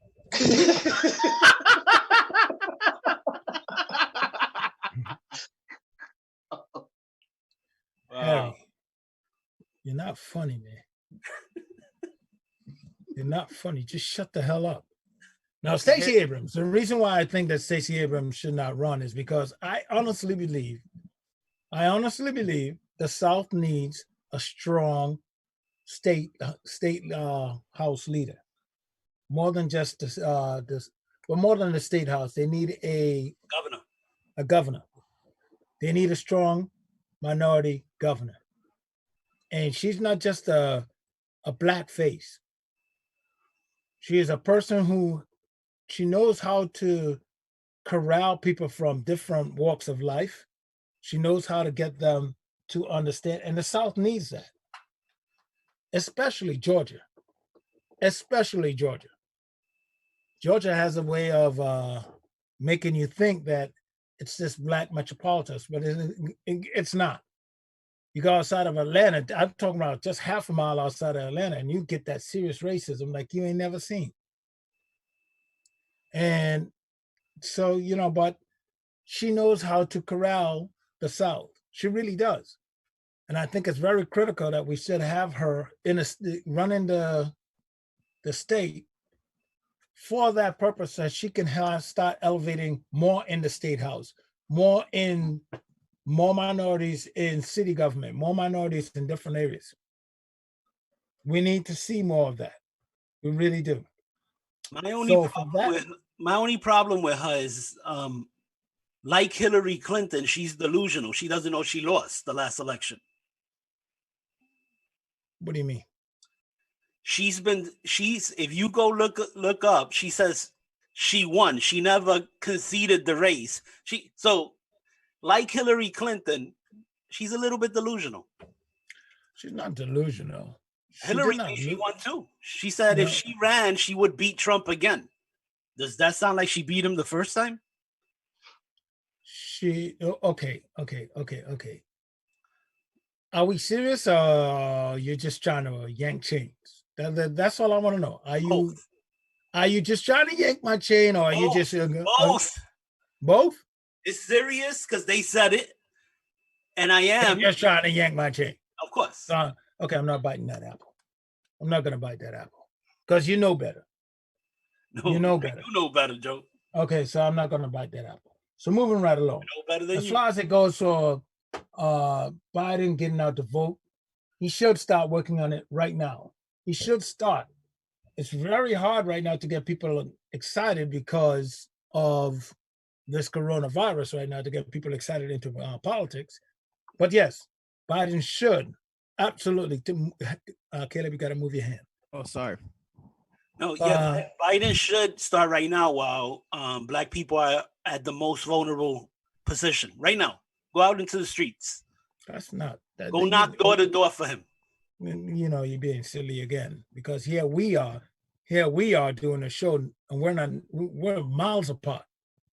[SPEAKER 13] Harry, you're not funny, man. You're not funny. Just shut the hell up. Now, Stacey Abrams, the reason why I think that Stacey Abrams should not run is because I honestly believe the South needs a strong state house leader. More than just more than the state house. They need a governor. They need a strong minority governor. And she's not just a black face. She is a person who she knows how to corral people from different walks of life. She knows how to get them to understand. And the South needs that, especially Georgia. Georgia has a way of making you think that it's this black metropolitan, but it's not. You go outside of Atlanta, I'm talking about just half a mile outside of Atlanta, and you get that serious racism like you ain't never seen. And so, but she knows how to corral the South. She really does. And I think it's very critical that we should have her running the state for that purpose, that she can start elevating more in the state house, more minorities in city government, more minorities in different areas. We need to see more of that. We really do.
[SPEAKER 14] My only problem with her is, like Hillary Clinton, she's delusional. She doesn't know she lost the last election.
[SPEAKER 13] What do you mean?
[SPEAKER 14] If you go look up, she says she won. She never conceded the race. Like Hillary Clinton, she's a little bit delusional.
[SPEAKER 13] She's not delusional.
[SPEAKER 14] Hillary thinks she won too. She said if she ran, she would beat Trump again. Does that sound like she beat him the first time?
[SPEAKER 13] Okay. Are we serious, or you're just trying to yank chains? That's all I want to know. Are you just trying to yank my chain, or are you just
[SPEAKER 14] both?
[SPEAKER 13] Both?
[SPEAKER 14] It's serious because they said it, and I am
[SPEAKER 13] just trying to yank my chain.
[SPEAKER 14] Of course.
[SPEAKER 13] Okay, I'm not biting that apple. I'm not gonna bite that apple because you know better.
[SPEAKER 14] No,
[SPEAKER 13] you know better.
[SPEAKER 14] You know better, Joe.
[SPEAKER 13] Okay, so I'm not gonna bite that apple. So moving right along.
[SPEAKER 14] You know better than
[SPEAKER 13] as far as it goes for Biden getting out the vote, he should start working on it right now. He should start. It's very hard right now to get people excited because of this coronavirus right now, to get people excited into politics. But yes, Biden should absolutely. Caleb, you got to move your hand.
[SPEAKER 10] Oh, sorry.
[SPEAKER 14] No, yeah, Biden should start right now while Black people are at the most vulnerable position right now. Go out into the streets.
[SPEAKER 13] That's not that.
[SPEAKER 14] Go knock door to door for him.
[SPEAKER 13] You know, you're being silly again, because here we are doing a show, and we're miles apart,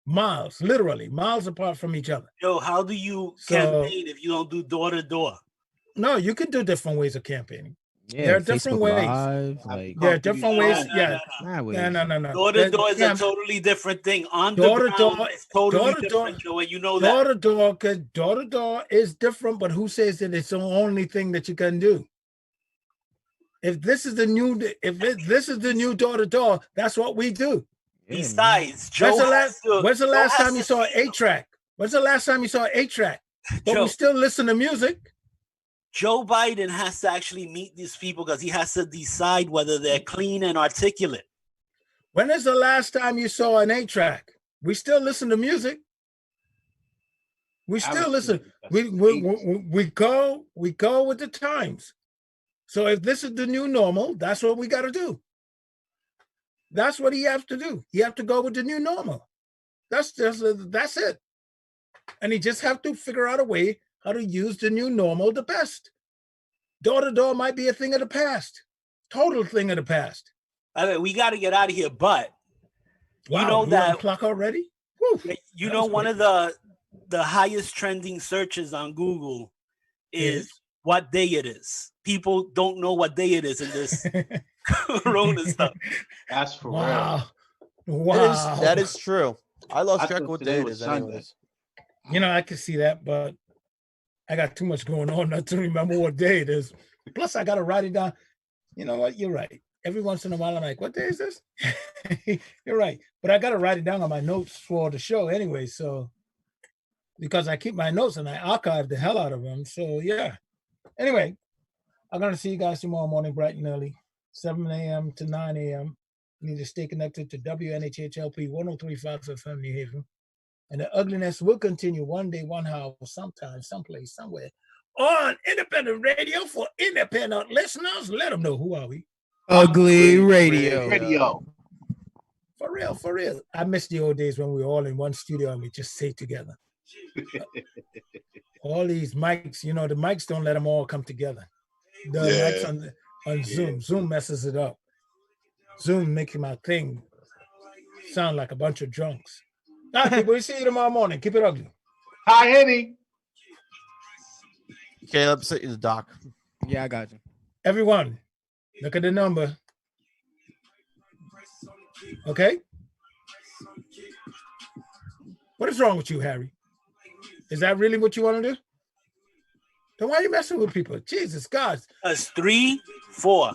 [SPEAKER 13] literally miles apart from each other.
[SPEAKER 14] Yo, how do you campaign if you don't do door to door?
[SPEAKER 13] No, you can do different ways of campaigning.
[SPEAKER 10] Yeah,
[SPEAKER 13] there are different ways. There are different ways. Yeah. No.
[SPEAKER 14] Door to door is a totally different thing. On the ground, it's totally different, Joe, and you know that.
[SPEAKER 13] Door to door is different, but who says that it's the only thing that you can do? If this is the new door to door, that's what we do.
[SPEAKER 14] Besides,
[SPEAKER 13] Joe, when's the last time you saw an 8-track? When's the last time you saw an 8-track? But we still listen to music.
[SPEAKER 14] Joe Biden has to actually meet these people because he has to decide whether they're clean and articulate.
[SPEAKER 13] When is the last time you saw an 8-track? We still listen to music. We still listen. We go with the times. So if this is the new normal, that's what we got to do. That's what he has to do. He have to go with the new normal. That's it. And he just have to figure out a way how to use the new normal the best. Door to door might be a thing of the past. Total thing of the past.
[SPEAKER 14] I mean, we got to get out of here, but
[SPEAKER 13] wow,
[SPEAKER 14] you know that
[SPEAKER 13] clock already.
[SPEAKER 14] Whew, you know, one of the highest trending searches on Google is what day it is. People don't know what day it is in this Corona stuff.
[SPEAKER 11] That's for
[SPEAKER 13] real.
[SPEAKER 8] Wow. That is true. I lost track of what day it is anyways.
[SPEAKER 13] You know, I can see that, but I got too much going on not to remember what day it is. Plus, I got to write it down. You know what? You're right. Every once in a while, I'm like, what day is this? You're right. But I got to write it down on my notes for the show anyway. So, because I keep my notes and I archive the hell out of them. So, yeah. Anyway, I'm going to see you guys tomorrow morning, bright and early, 7 a.m. to 9 a.m. You need to stay connected to WNHHLP 103.5 FM New Haven. And the ugliness will continue one day, one hour, sometime, someplace, somewhere on independent radio for independent listeners. Let them know, who are we?
[SPEAKER 10] Ugly Radio.
[SPEAKER 13] For real. I miss the old days when we were all in one studio and we just stayed together. All these mics, you know, the mics don't let them all come together. The mics on Zoom. Zoom messes it up. Zoom making my thing sound like a bunch of drunks. All right, people, we'll see you tomorrow morning. Keep it ugly.
[SPEAKER 11] Hi, Henny.
[SPEAKER 8] Caleb, sit in the dock.
[SPEAKER 10] Yeah, I got you.
[SPEAKER 13] Everyone, look at the number. Okay? What is wrong with you, Harry? Is that really what you want to do? Then why are you messing with people? Jesus God.
[SPEAKER 14] That's 3, 4.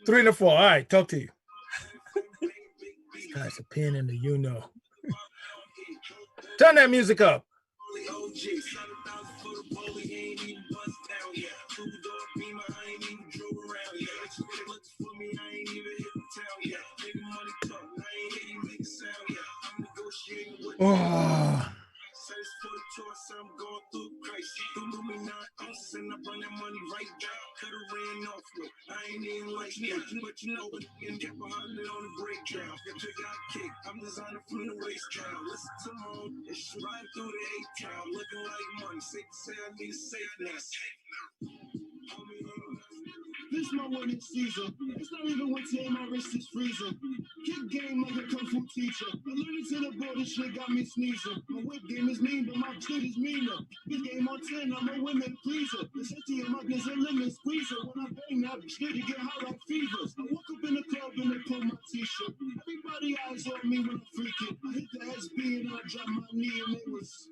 [SPEAKER 7] 3 and a 4. All right, talk to you. This guy's a pin in the you-know. Turn that music up. Oh.
[SPEAKER 15] This my winning season. It's not even winter, my wrist is freezing. Kick game like a kung fu teacher. I learned to the board, this shit got me sneezing. My whip game is mean, but my shit is meaner. This game on 10, I'm a women pleaser. The safety in my biz a lemon squeezer. When I bang that shit, it get hot like fevers. I walk up in the club and they pull my t-shirt. Everybody eyes on me when I freak it. I hit the SB and I drop my knee and it was...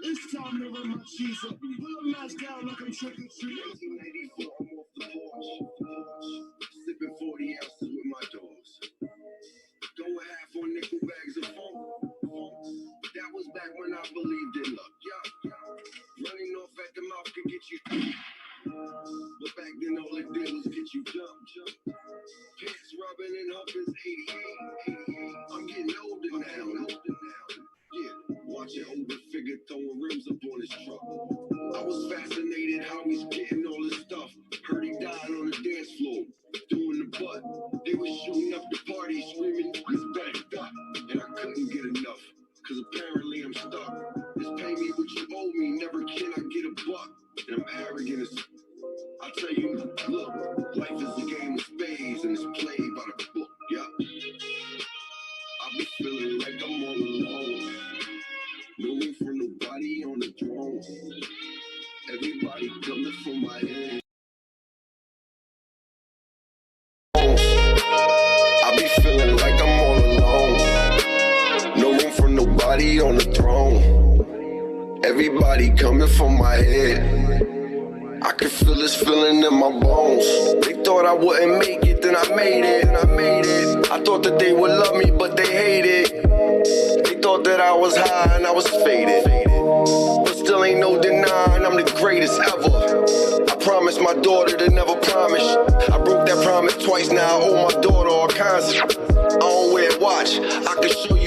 [SPEAKER 15] It's time to run my cheese up. Pull a mask down like I'm trick or treat. 1994, I'm off the porch. Sipping 40 ounces with my dogs. Going half on nickel bags of phone. But that was back when I believed in luck. Yeah. Running off at the mouth could get you. But back then all it did was get you jumped. Pants rubbing and up is 88. I'm getting older now. Yeah, watching older figure throwing rims up on his truck. I was fascinated how he's getting all this stuff. Heard he died on the dance floor, doing the butt. They were shooting up the party, screaming, he's backed up. And I couldn't get enough, cause apparently I'm stuck. Just pay me what you owe me, never can I get a buck. And I'm arrogant as I tell you, look, life is a game of spades and it's played by the book, yeah. I be feeling like I'm all alone. No room for nobody on the throne. Everybody coming from my head. I be feeling like I'm all alone. No room for nobody on the throne. Everybody coming from my head. I can feel this feeling in my bones. They thought I wouldn't make it, then I made it. I thought that they would love me, but they hate it. They thought that I was high and I was faded. But still ain't no denying I'm the greatest ever. I promised my daughter to never promise. I broke that promise twice, now I owe my daughter all kinds of. I don't wear a watch, I can show you